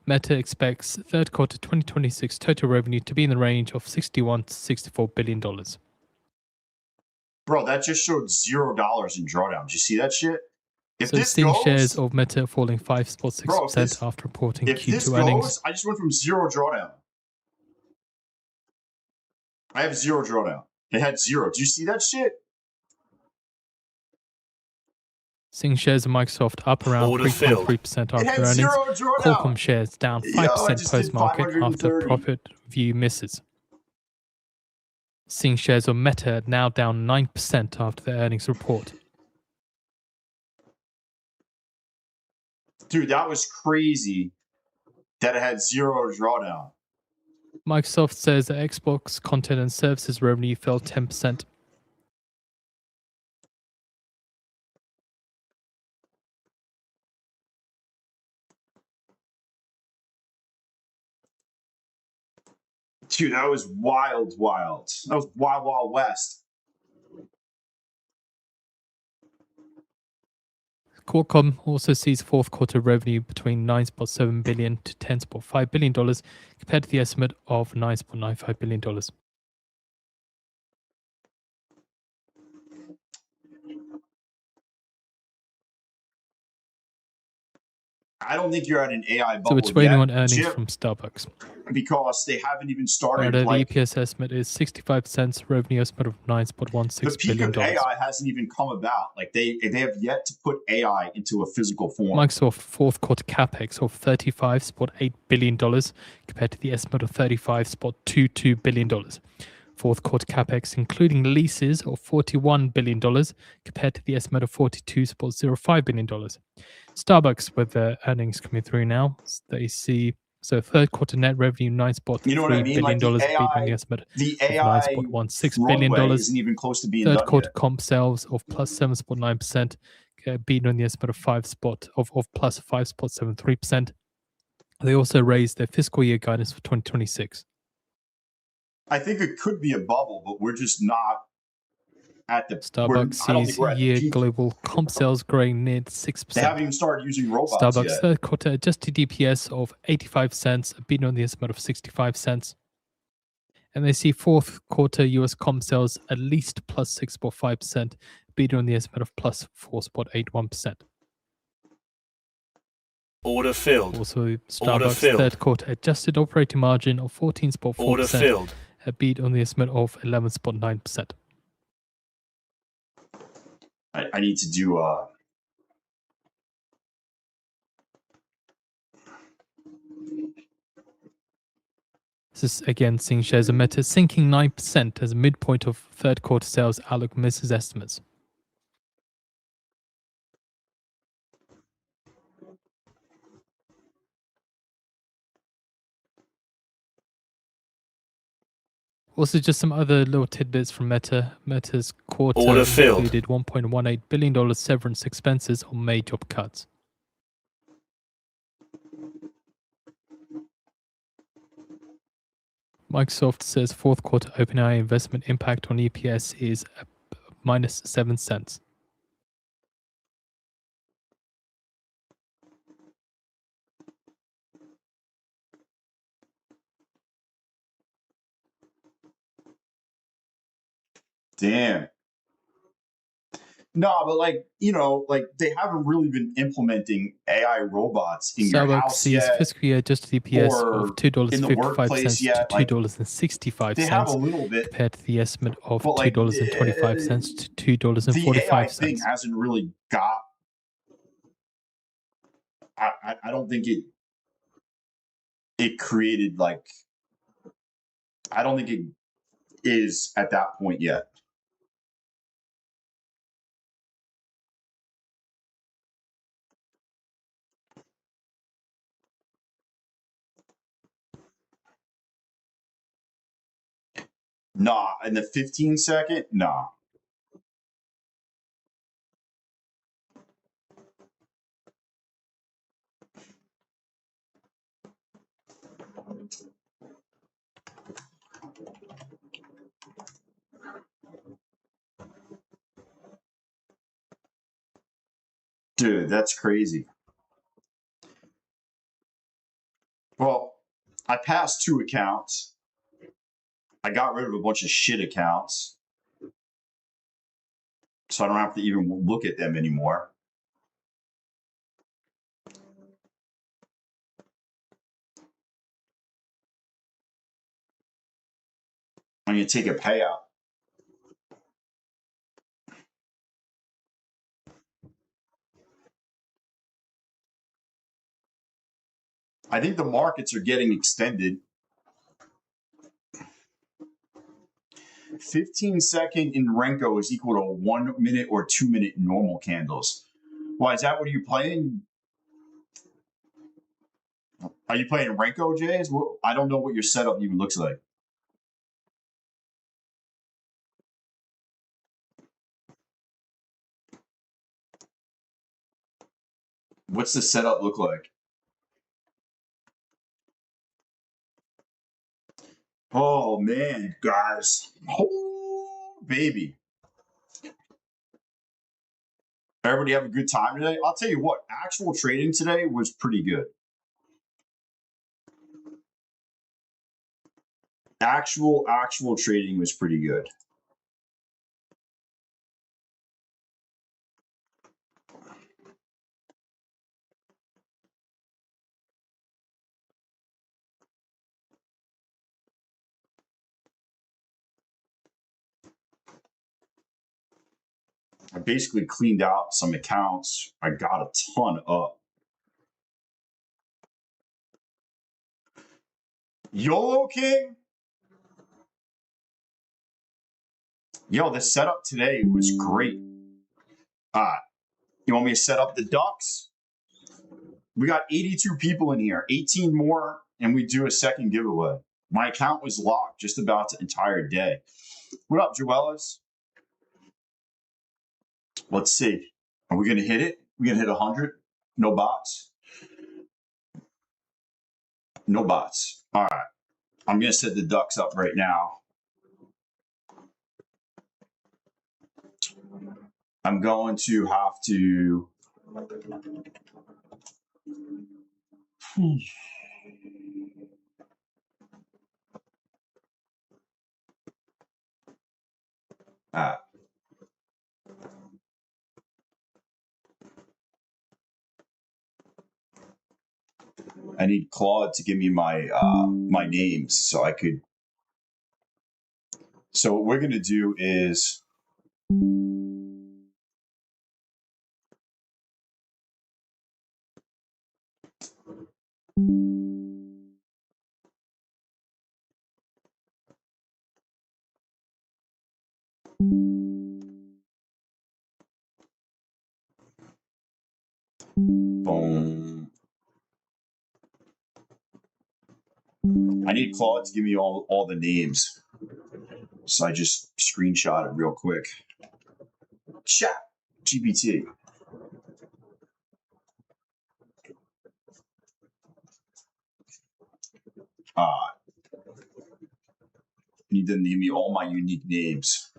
Meta expects third quarter 2026 total revenue to be in the range of $61 to $64 billion. Bro, that just showed $0 in drawdown. Did you see that shit? If so this seeing goes, shares of Meta falling 5.6% after reporting Q2 earnings. I just went from 0 drawdown. I have 0 drawdown. They had 0. Do you see that shit? Seeing shares of Microsoft up around 3.3% after earnings. Qualcomm shares down 5% post-market after profit view misses. Seeing shares of Meta now down 9% after the earnings report. Dude, that was crazy that it had 0 drawdown. Microsoft says that Xbox content and services revenue fell 10%. Dude, that was wild. That was wild west. Qualcomm also sees fourth quarter revenue between $9.7 billion to $10.5 billion compared to the estimate of $9.95 billion. I don't think you're at an AI bubble so it's waiting yet, on earnings from Starbucks. Because they haven't even started. The EPS estimate is 65 cents, revenue estimate of $9.16 billion. The peak of AI hasn't even come about. Like they have yet to put AI into a physical form. Microsoft fourth quarter capex of $35.8 billion compared to the estimate of $35.22 billion. Fourth quarter capex, including leases of $41 billion compared to the estimate of $42.05 billion. Starbucks, with their earnings coming through now, they see third quarter net revenue $9.3 billion, like beating the estimate of $9.16 billion. Isn't even close to being third done quarter yet. comp sales of plus 7.9%, beating on the estimate of plus 5.73%. They also raised their fiscal year guidance for 2026. I think it could be a bubble, but we're just not at the. Starbucks sees year global comp sales growing near 6%. They haven't even started using robots Starbucks yet. third quarter adjusted DPS of 85 cents, beating on the estimate of 65 cents. And they see fourth quarter US comp sales at least plus 6.5%, beating on the estimate of plus 4.81%. Order filled. Also, Starbucks third quarter adjusted operating margin of 14.4%. Order filled. A beat on the estimate of 11.9%. I need to do This is again seeing shares of Meta sinking 9% as a midpoint of third quarter sales outlook misses estimates. Also, just some other little tidbits from Meta. Meta's quarter included $1.18 billion severance expenses on May job cuts. Microsoft says fourth quarter OpenAI investment impact on EPS is minus 7 cents. Damn. No, but like, you know, like they haven't really been implementing AI robots in your Starbucks house sees yet, fiscal year adjusted EPS of in the workplace $2.55 yet. to Like, $2.65, they have a little bit, compared to the estimate of but like $2.25 to the AI $2.45. thing hasn't really got. I don't think it created like. I don't think it is at that point yet. Nah, in the 15-second, nah. Dude, that's crazy. Well, I passed 2 accounts. I got rid of a bunch of shit accounts. So I don't have to even look at them anymore. I'm going to take a payout. I think the markets are getting extended. 15-second in Renko is equal to 1 minute or 2 minute normal candles. Why is that? What are you playing? Are you playing Renko, Jays? Well, I don't know what your setup even looks like. What's the setup look like? Oh, man, guys. Oh, baby. Everybody have a good time today? I'll tell you what, actual trading today was pretty good. Actual trading was pretty good. I basically cleaned out some accounts. I got a ton up. YOLO King? Yo, the setup today was great. You want me to set up the ducks? We got 82 people in here, 18 more, and we do a second giveaway. My account was locked just about the entire day. What up, Joellis? Let's see. Are we going to hit it? We're going to hit 100? No bots? No bots. All right. I'm going to set the ducks up right now. I'm going to have to... I need Claude to give me my my names so I could. So what we're going to do is boom. I need Claude to give me all the names. So I just screenshot it real quick. Chat GPT. Need them to give me all my unique names.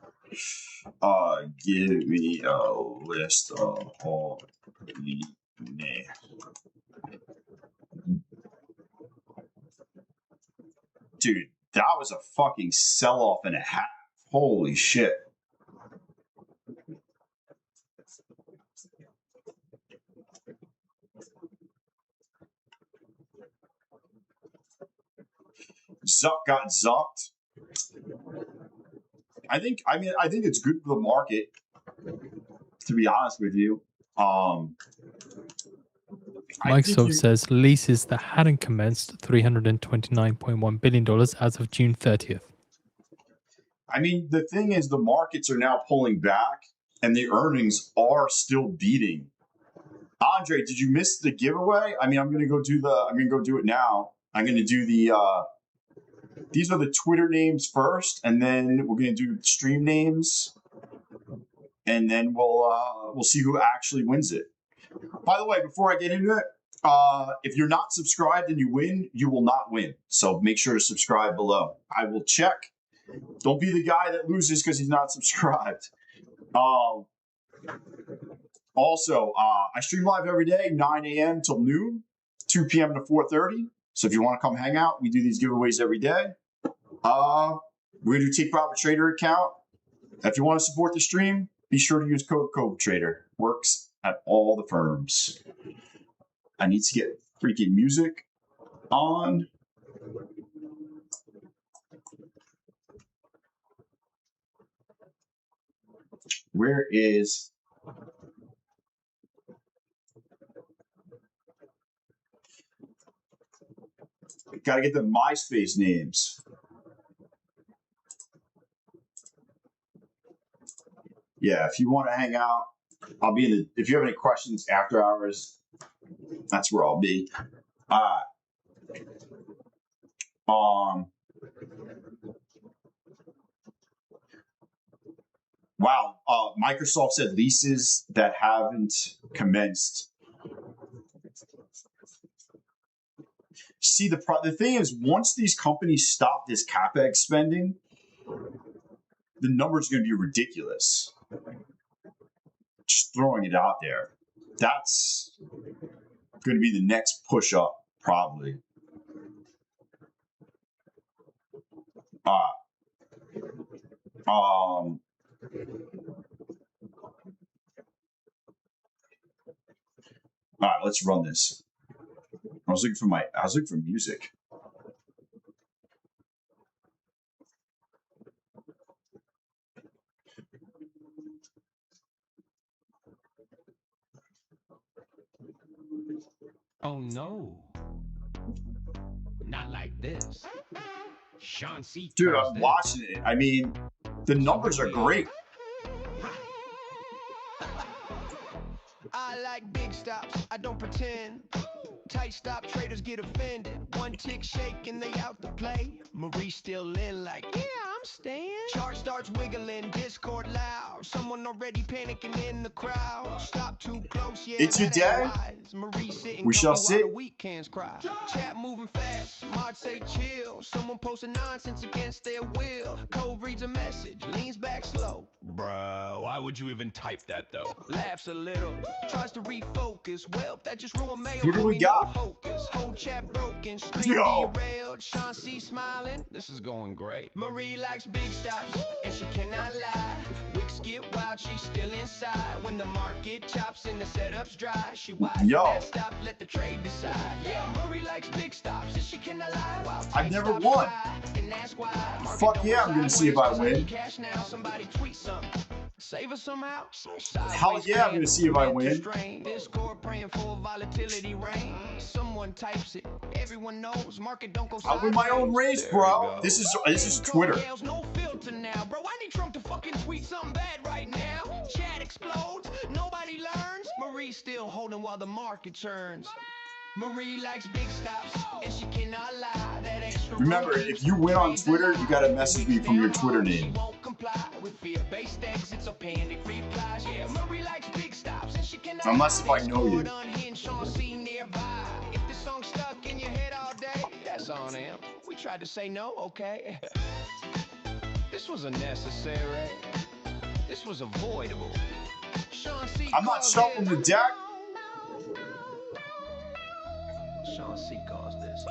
Give me a list of all the names. Dude, that was a fucking sell-off and a half. Holy shit. got zucked. I think it's good for the market, to be honest with you. Microsoft says leases that hadn't commenced $329.1 billion as of June 30th. I mean, the thing is, the markets are now pulling back, and the earnings are still beating. Andre, did you miss the giveaway? I mean, I'm gonna go do it now. I'm gonna do the. These are the Twitter names first, and then we're gonna do stream names, and then we'll see who actually wins it. By the way, before I get into it, if you're not subscribed and you win, you will not win. So make sure to subscribe below. I will check. Don't be the guy that loses because he's not subscribed. Also, I stream live every day, 9 a.m. till noon, 2 p.m. to 4:30. So if you want to come hang out, we do these giveaways every day. We're going to do Take Profit Trader account. If you want to support the stream, be sure to use code Cove Trader. Works at all the firms. I need to get freaking music on. Where is... Got to get the MySpace names. Yeah, if you want to hang out, I'll be in the... If you have any questions after hours, that's where I'll be. Wow, Microsoft said leases that haven't commenced. See, the thing is, once these companies stop this CapEx spending, the numbers are going to be ridiculous. Just throwing it out there. That's going to be the next push up, probably. All right, let's run this. I was looking for music. Oh no. Not like this. Sean C. Dude, I'm watching it. I mean, the numbers are great. I like big stops, I don't pretend. Tight stop traders get offended. One tick shake and they out to play. Marie still in like, yeah, I'm staying. Chart starts wiggling, Discord loud. Someone already panicking in the crowd. Stop too close, yeah. It's your day. We shall see. Weekends cry. Chat moving fast, Mod say chill. Someone posting nonsense against their will. Cove reads a message, leans back slow. Bruh, why would you even type that though? Laughs a little, tries to refocus. Well, that just ruined mail. Who do we got? Focus. Whole chat broken, stream derailed. Sean C smiling. This is going great. Marie likes big stops, and she cannot lie. Wicks get wild, she's still inside. When the market chops and the setup's dry, she wise that stop, let the trade decide. Yeah, Marie likes big stops, and she cannot lie. I've never won. And that's why. Fuck yeah, I'm gonna see if I win. Cash now, somebody tweet something. Save us somehow. Hell yeah, I'm gonna see if I win. Discord praying for volatility rain. Someone types it. Everyone knows market don't go. I'll win my own race, bro. This is Twitter. No filter now, bro. I need Trump to fucking tweet something bad right now. Chat explodes. Nobody learns. Marie's still holding while the market turns. Marie likes big stops, and she cannot lie. That extra remember, if you win on Twitter, you gotta message me from your Twitter name. Unless if I know you. If the song's stuck in your head all day, that's on him. We tried to say no, okay? This was unnecessary. This was avoidable. I'm not shuffling the deck. Sean C caused this.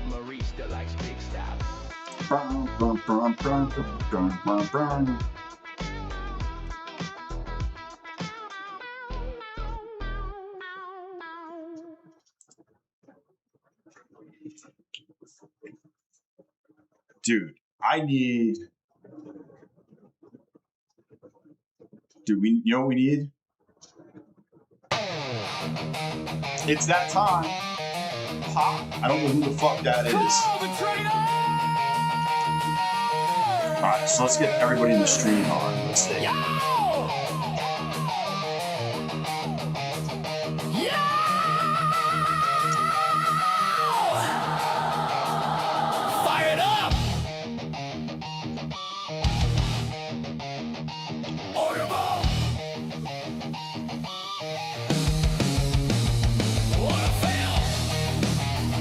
Marie still likes big stops. Dude, I need. Dude, you know what we need? It's that time. Pop. I don't know who the fuck that is. Alright, so let's get everybody in the stream on. Let's see. Fire it up!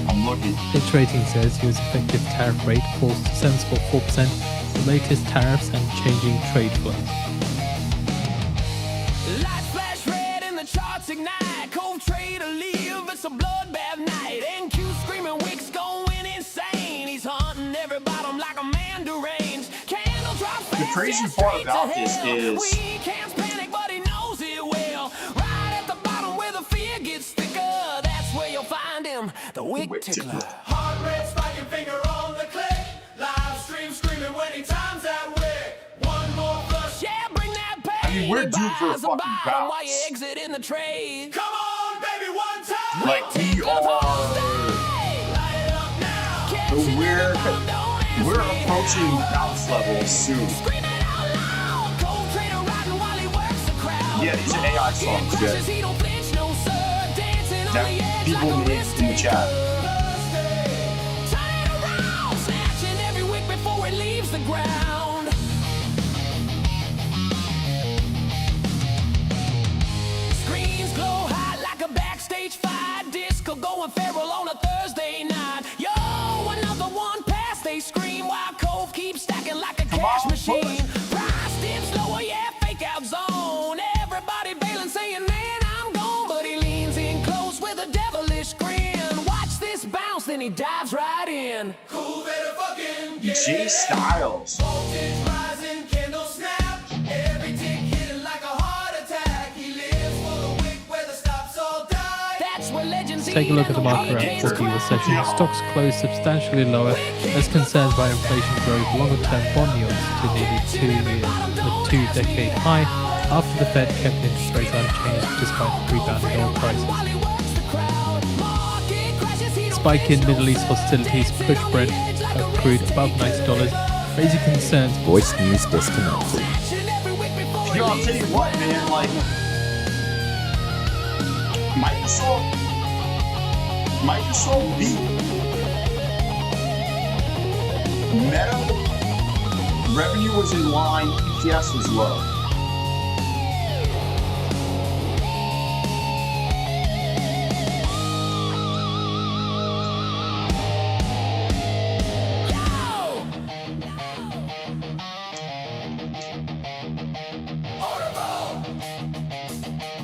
I'm looking. Its rating says US effective tariff rate falls to 7.4%, the latest tariffs and changing trade flows. Lights flash red and the charts ignite. Cove Trader live, it's a bloodbath night. NQ screaming, Wick's going insane. He's hunting every bottom like a man deranged. Candle drop fast, The crazy part about this is. we can't panic, but he knows it well. Right at the bottom where the fear gets thicker, that's where you'll find him, the Wick tickler. Heart rate spiking, finger on the click. Live stream screaming when he times that wick. One more flush. Yeah, bring that pain. I mean, we're due for a fucking bounce. While you exit in the trade. Come on, baby, one time. Like, we are. But we're approaching bounce levels soon. Yeah, these are AI songs, yeah. That people made in the chat. Snatching every wick before it leaves the ground. Screens glow hot like a backstage fight. Disco going feral on a Thursday night. Yo, another one past, they scream while Cove keeps stacking like a cash machine. Price dips lower, yeah, fake out zone. Everybody bailing, saying, man, I'm gone. But he leans in close with a devilish grin. Watch this bounce, then he dives right in. Cool, better fucking get J Styles. Voltage rising, candle snap. Every tick hitting like a heart attack. He lives for the wick where the stops all die. That's where legends Take a look at the market around 40 US session. Stocks closed substantially lower as concerns by inflation drove longer-term bond yields to nearly the two-decade high after the Fed kept interest rates unchanged despite rebounding oil prices. Spike in Middle East hostilities pushed Brent crude above $90, raising concerns. Voice news disconnected. Yo, I'll tell you what, man, like, Microsoft beat Meta. Revenue was in line, EPS was low.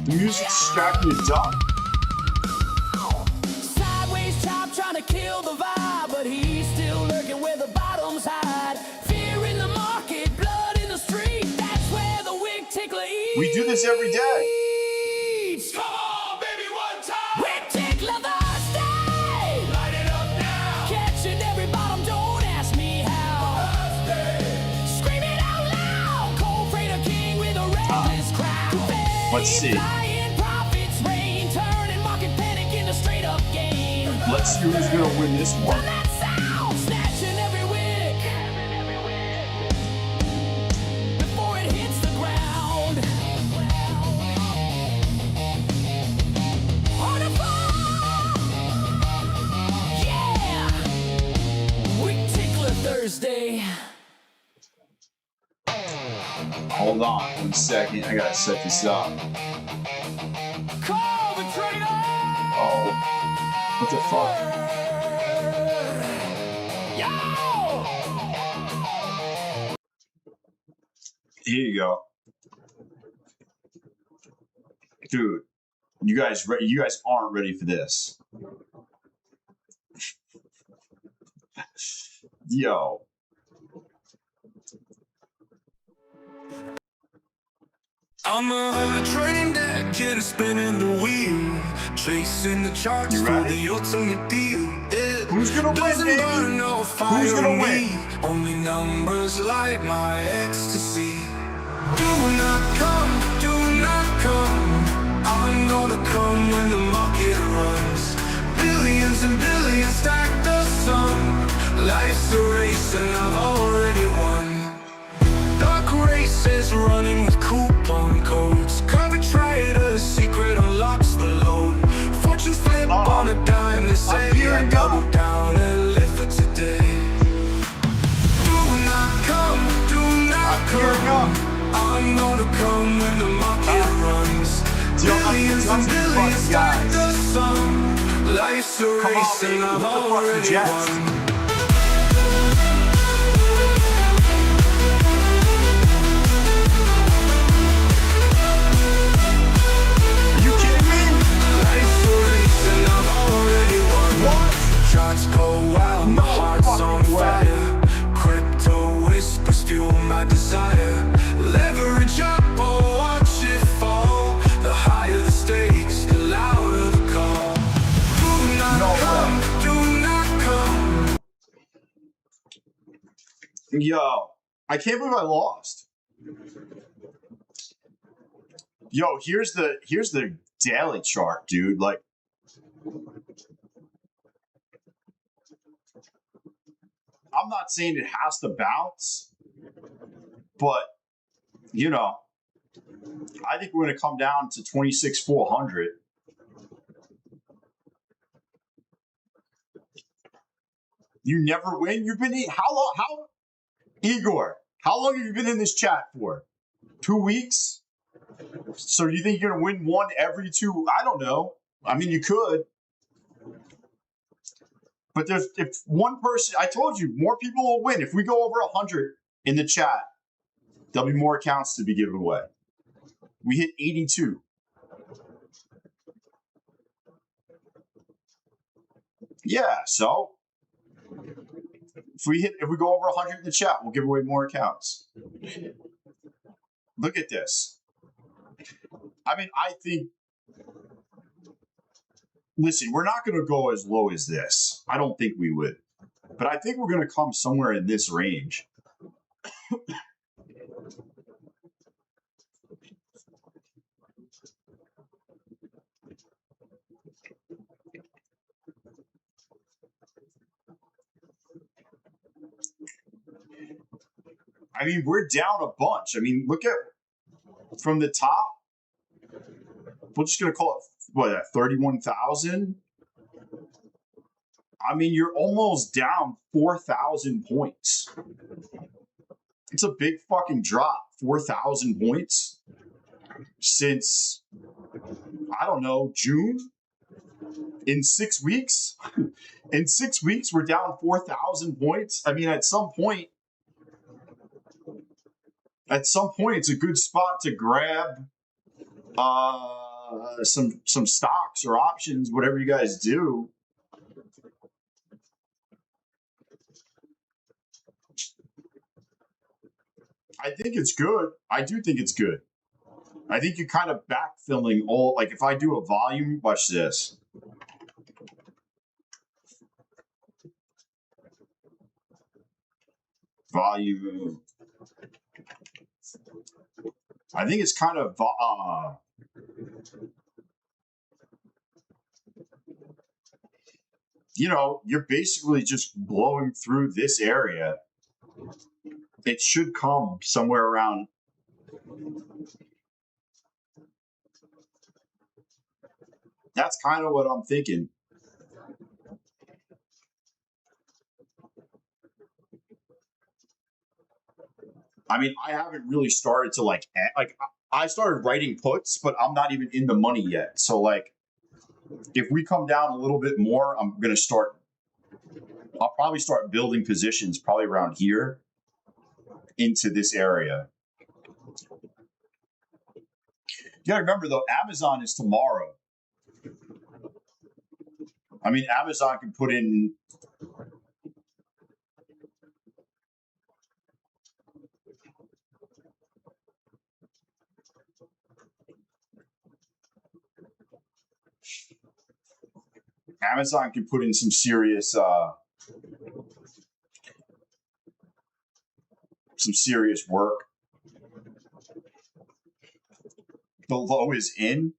The music's distracting as duck. Sideways chop trying to kill the vibe, but he's still lurking where the bottoms hide. Fear in the market, blood in the street. That's where the Wick tickler eats. We do this every day. Come on, baby, one time. Wick tickler Thursday. Light it up now. Catching every bottom, don't ask me how. Scream it out loud. Cove Trader king with a reckless crowd. Let's see. Let's see who's gonna win this one. Snatching every wick before it hits the ground. On a fall. Yeah. Wick tickler Thursday. Hold on 1 second. I gotta set this up. Cove Trader. Oh. What the fuck? Here you go. Dude, you guys aren't ready for this. Yo. I'm a trading deck, kid spinning the wheel, chasing the charts for the ultimate deal. Yeah. Who's gonna win, Doesn't baby? burn no fire Who's gonna in win? me. Only numbers light my ecstasy. Do not come, do not come. I'm gonna come when the market runs. Billions and billions stack the sum. Life's a race and I've already won. Dark races running with coupon codes. Cove Trader, secret unlocks the load. Fortunes flip on a dime. They say I double down and live for today. Do not come, do not come. I'm gonna come when the market runs. Billions and billions stack the sum. Life's a race and I've already won. Shots go wild, my heart's on fire. Crypto whispers fuel my desire. Leverage up or watch it fall. The higher the stakes, the louder the call. Do not come, do not come. Yo, I can't believe I lost. Yo, here's the daily chart, dude. Like, I'm not saying it has to bounce, but you know, I think we're going to come down to 26,400. You never win. You've been how long? How Igor? How long have you been in this chat for? 2 weeks. So you think you're going to win one every two? I don't know. I mean, you could. But if one person, I told you, more people will win. If we go over 100 in the chat, there'll be more accounts to be given away. We hit 82. Yeah, so if we go over 100 in the chat, we'll give away more accounts. Look at this. I mean, I think, listen, we're not going to go as low as this. I don't think we would. But I think we're going to come somewhere in this range. I mean, we're down a bunch. I mean, look at from the top. We're just going to call it, what, 31,000? I mean, you're almost down 4,000 points. It's a big fucking drop. 4,000 points since, I don't know, June? In 6 weeks? In 6 weeks, we're down 4,000 points. I mean, at some point, it's a good spot to grab some stocks or options, whatever you guys do. I think it's good. I do think it's good. I think you're kind of backfilling all, like if I do a volume, watch this. Volume. I think it's kind of, you know, you're basically just blowing through this area. It should come somewhere around. That's kind of what I'm thinking. I mean, I haven't really started to like I started writing puts, but I'm not even in the money yet. So like, if we come down a little bit more, I'll probably start building positions probably around here into this area. You gotta remember though, Amazon is tomorrow. I mean, Amazon can put in Amazon can put in some serious work. The low is in.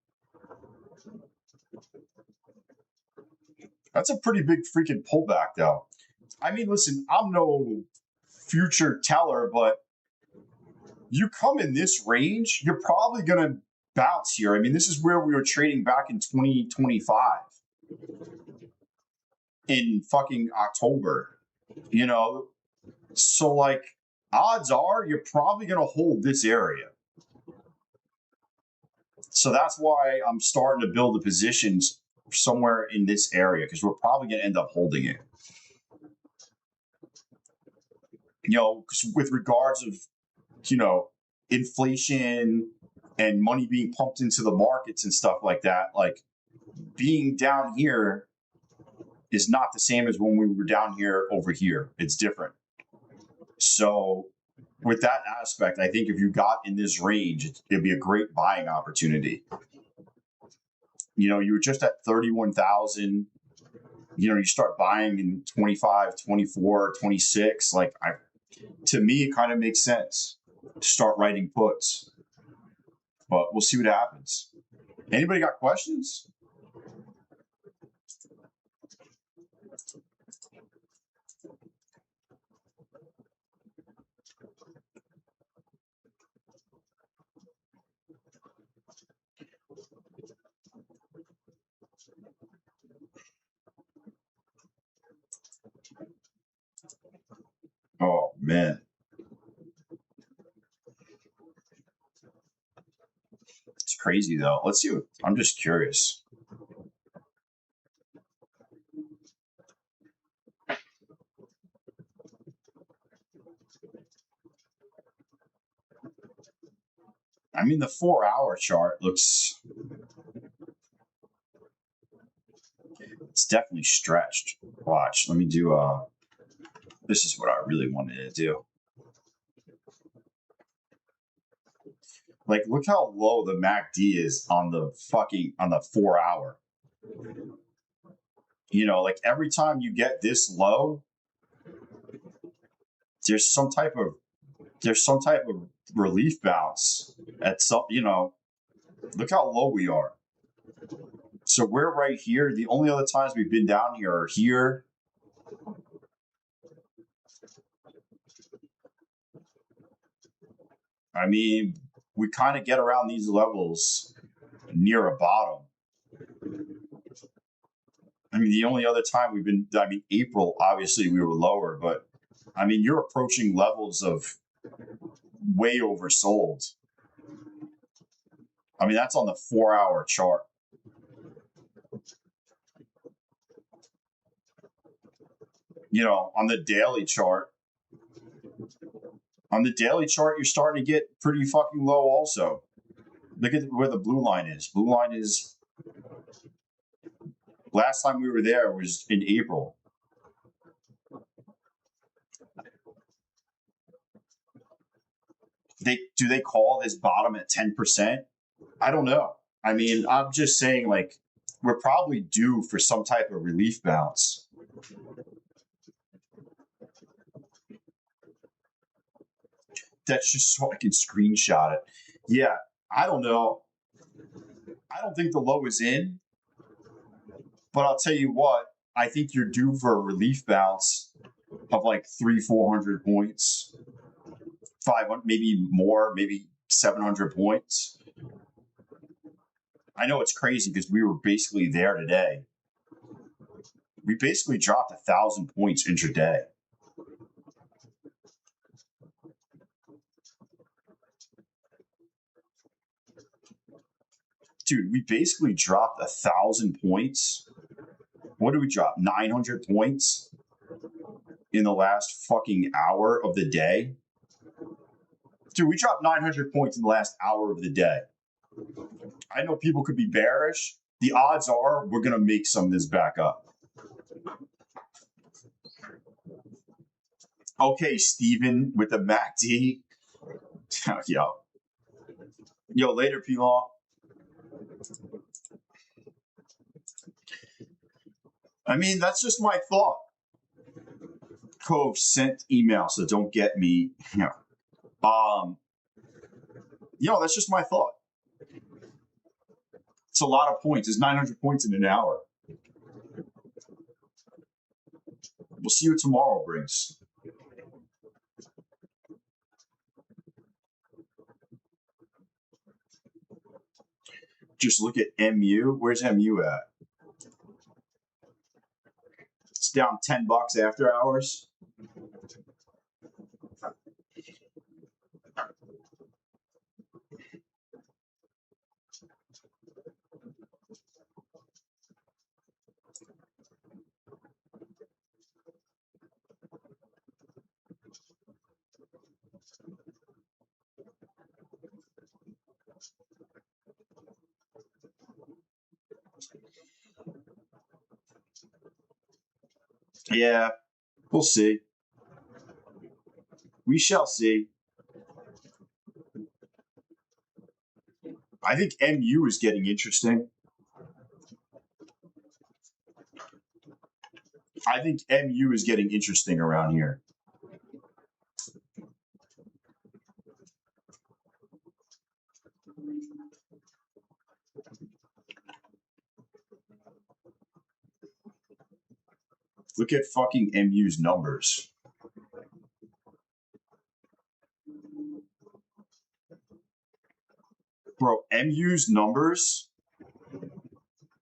That's a pretty big freaking pullback, though. I mean, listen, I'm no future teller, but you come in this range, you're probably going to bounce here. I mean, this is where we were trading back in 2025 in fucking October, you know? So, like, odds are you're probably going to hold this area. So that's why I'm starting to build the positions somewhere in this area, because we're probably going to end up holding it. You know, with regards of, you know, inflation and money being pumped into the markets and stuff like that, like being down here is not the same as when we were down here over here. It's different. So with that aspect, I think if you got in this range, it'd be a great buying opportunity. You know, you were just at 31,000, you know, you start buying in 25, 24, 26. Like, to me, it kind of makes sense to start writing puts, but we'll see what happens. Anybody got questions? Oh, man. It's crazy, though. Let's see what, I'm just curious. I mean, the 4-hour chart looks, it's definitely stretched. Watch, let me do, this is what I really wanted to do. Like, look how low the MACD is on the 4-hour. You know, like every time you get this low, there's some type of relief bounce at some, you know, look how low we are. So we're right here. The only other times we've been down here are here. I mean, we kind of get around these levels near a bottom. I mean, the only other time we've been, I mean, April, obviously we were lower, but I mean, you're approaching levels of way oversold. I mean, that's on the 4-hour chart. You know, on the daily chart, you're starting to get pretty fucking low also. Look at where the blue line is. Blue line is, last time we were there was in April. Do they call this bottom at 10%? I don't know. I mean, I'm just saying, like, we're probably due for some type of relief bounce. That's just so I can screenshot it. Yeah, I don't know. I don't think the low is in, but I'll tell you what, I think you're due for a relief bounce of like 300-400 points, 500, maybe more, maybe 700 points. I know it's crazy because we were basically there today. We basically dropped 1,000 points intraday. Dude, we basically dropped 1,000 points. What did we drop? 900 points in the last fucking hour of the day. Dude, we dropped 900 points in the last hour of the day. I know people could be bearish. The odds are we're going to make some of this back up. Okay, Steven with the MACD. Yo, later, P-Law. I mean, that's just my thought. Cove sent email, so don't get me. That's just my thought. It's a lot of points. It's 900 points in an hour. We'll see what tomorrow brings. Just look at MU. Where's MU at? It's down $10 after hours. Yeah, we'll see. We shall see. I think MU is getting interesting. I think MU is getting interesting around here. Look at fucking MU's numbers. Bro, MU's numbers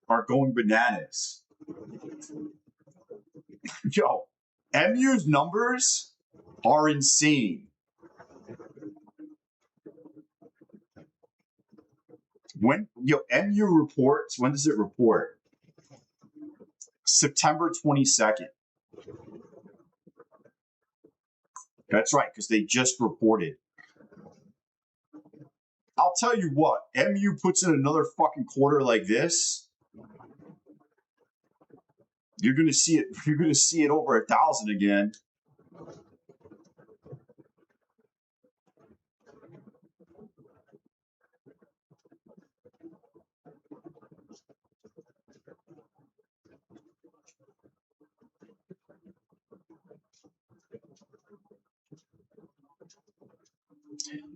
are going bananas. Yo, MU's numbers are insane. MU reports, when does it report? September 22nd. That's right, because they just reported. I'll tell you what, MU puts in another fucking quarter like this, you're gonna see it. You're gonna see it over 1,000 again.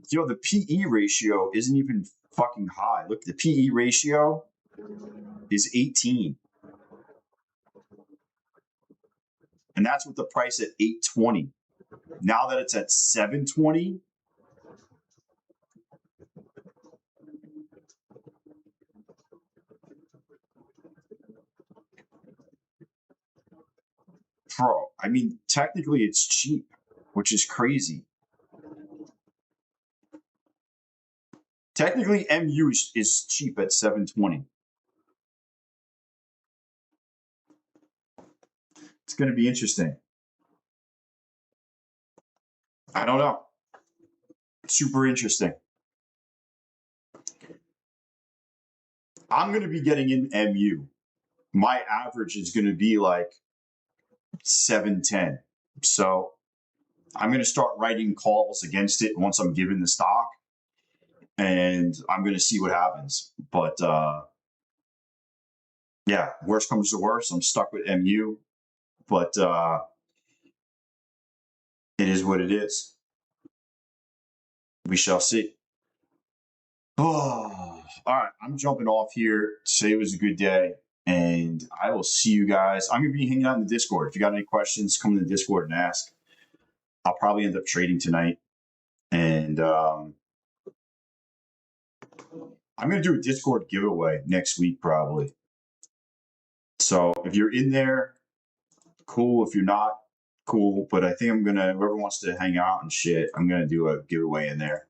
Yo, the PE ratio isn't even fucking high. Look, the PE ratio is 18. And that's with the price at 820. Now that it's at 720, bro, I mean, technically it's cheap, which is crazy. Technically, MU is cheap at 720. It's going to be interesting. I don't know. Super interesting. I'm going to be getting in MU. My average is going to be like 710. So I'm going to start writing calls against it once I'm given the stock. And I'm going to see what happens. But yeah, worst comes to worst, I'm stuck with MU. But it is what it is. We shall see. Oh, all right. I'm jumping off here. Today was a good day. And I will see you guys. I'm going to be hanging out in the Discord. If you got any questions, come in the Discord and ask. I'll probably end up trading tonight. And I'm going to do a Discord giveaway next week, probably. So if you're in there, cool. If you're not, cool. But I think I'm going to, whoever wants to hang out and shit, I'm going to do a giveaway in there.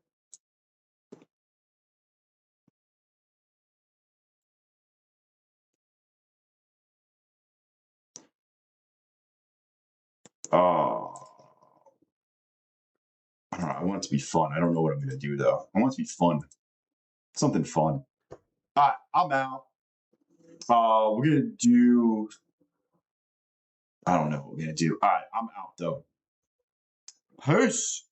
Oh, I don't know. I want it to be fun. I don't know what I'm going to do, though. I want it to be fun. Something fun. All right, I'm out. We're going to do, I don't know what we're going to do. All right, I'm out, though. Peace.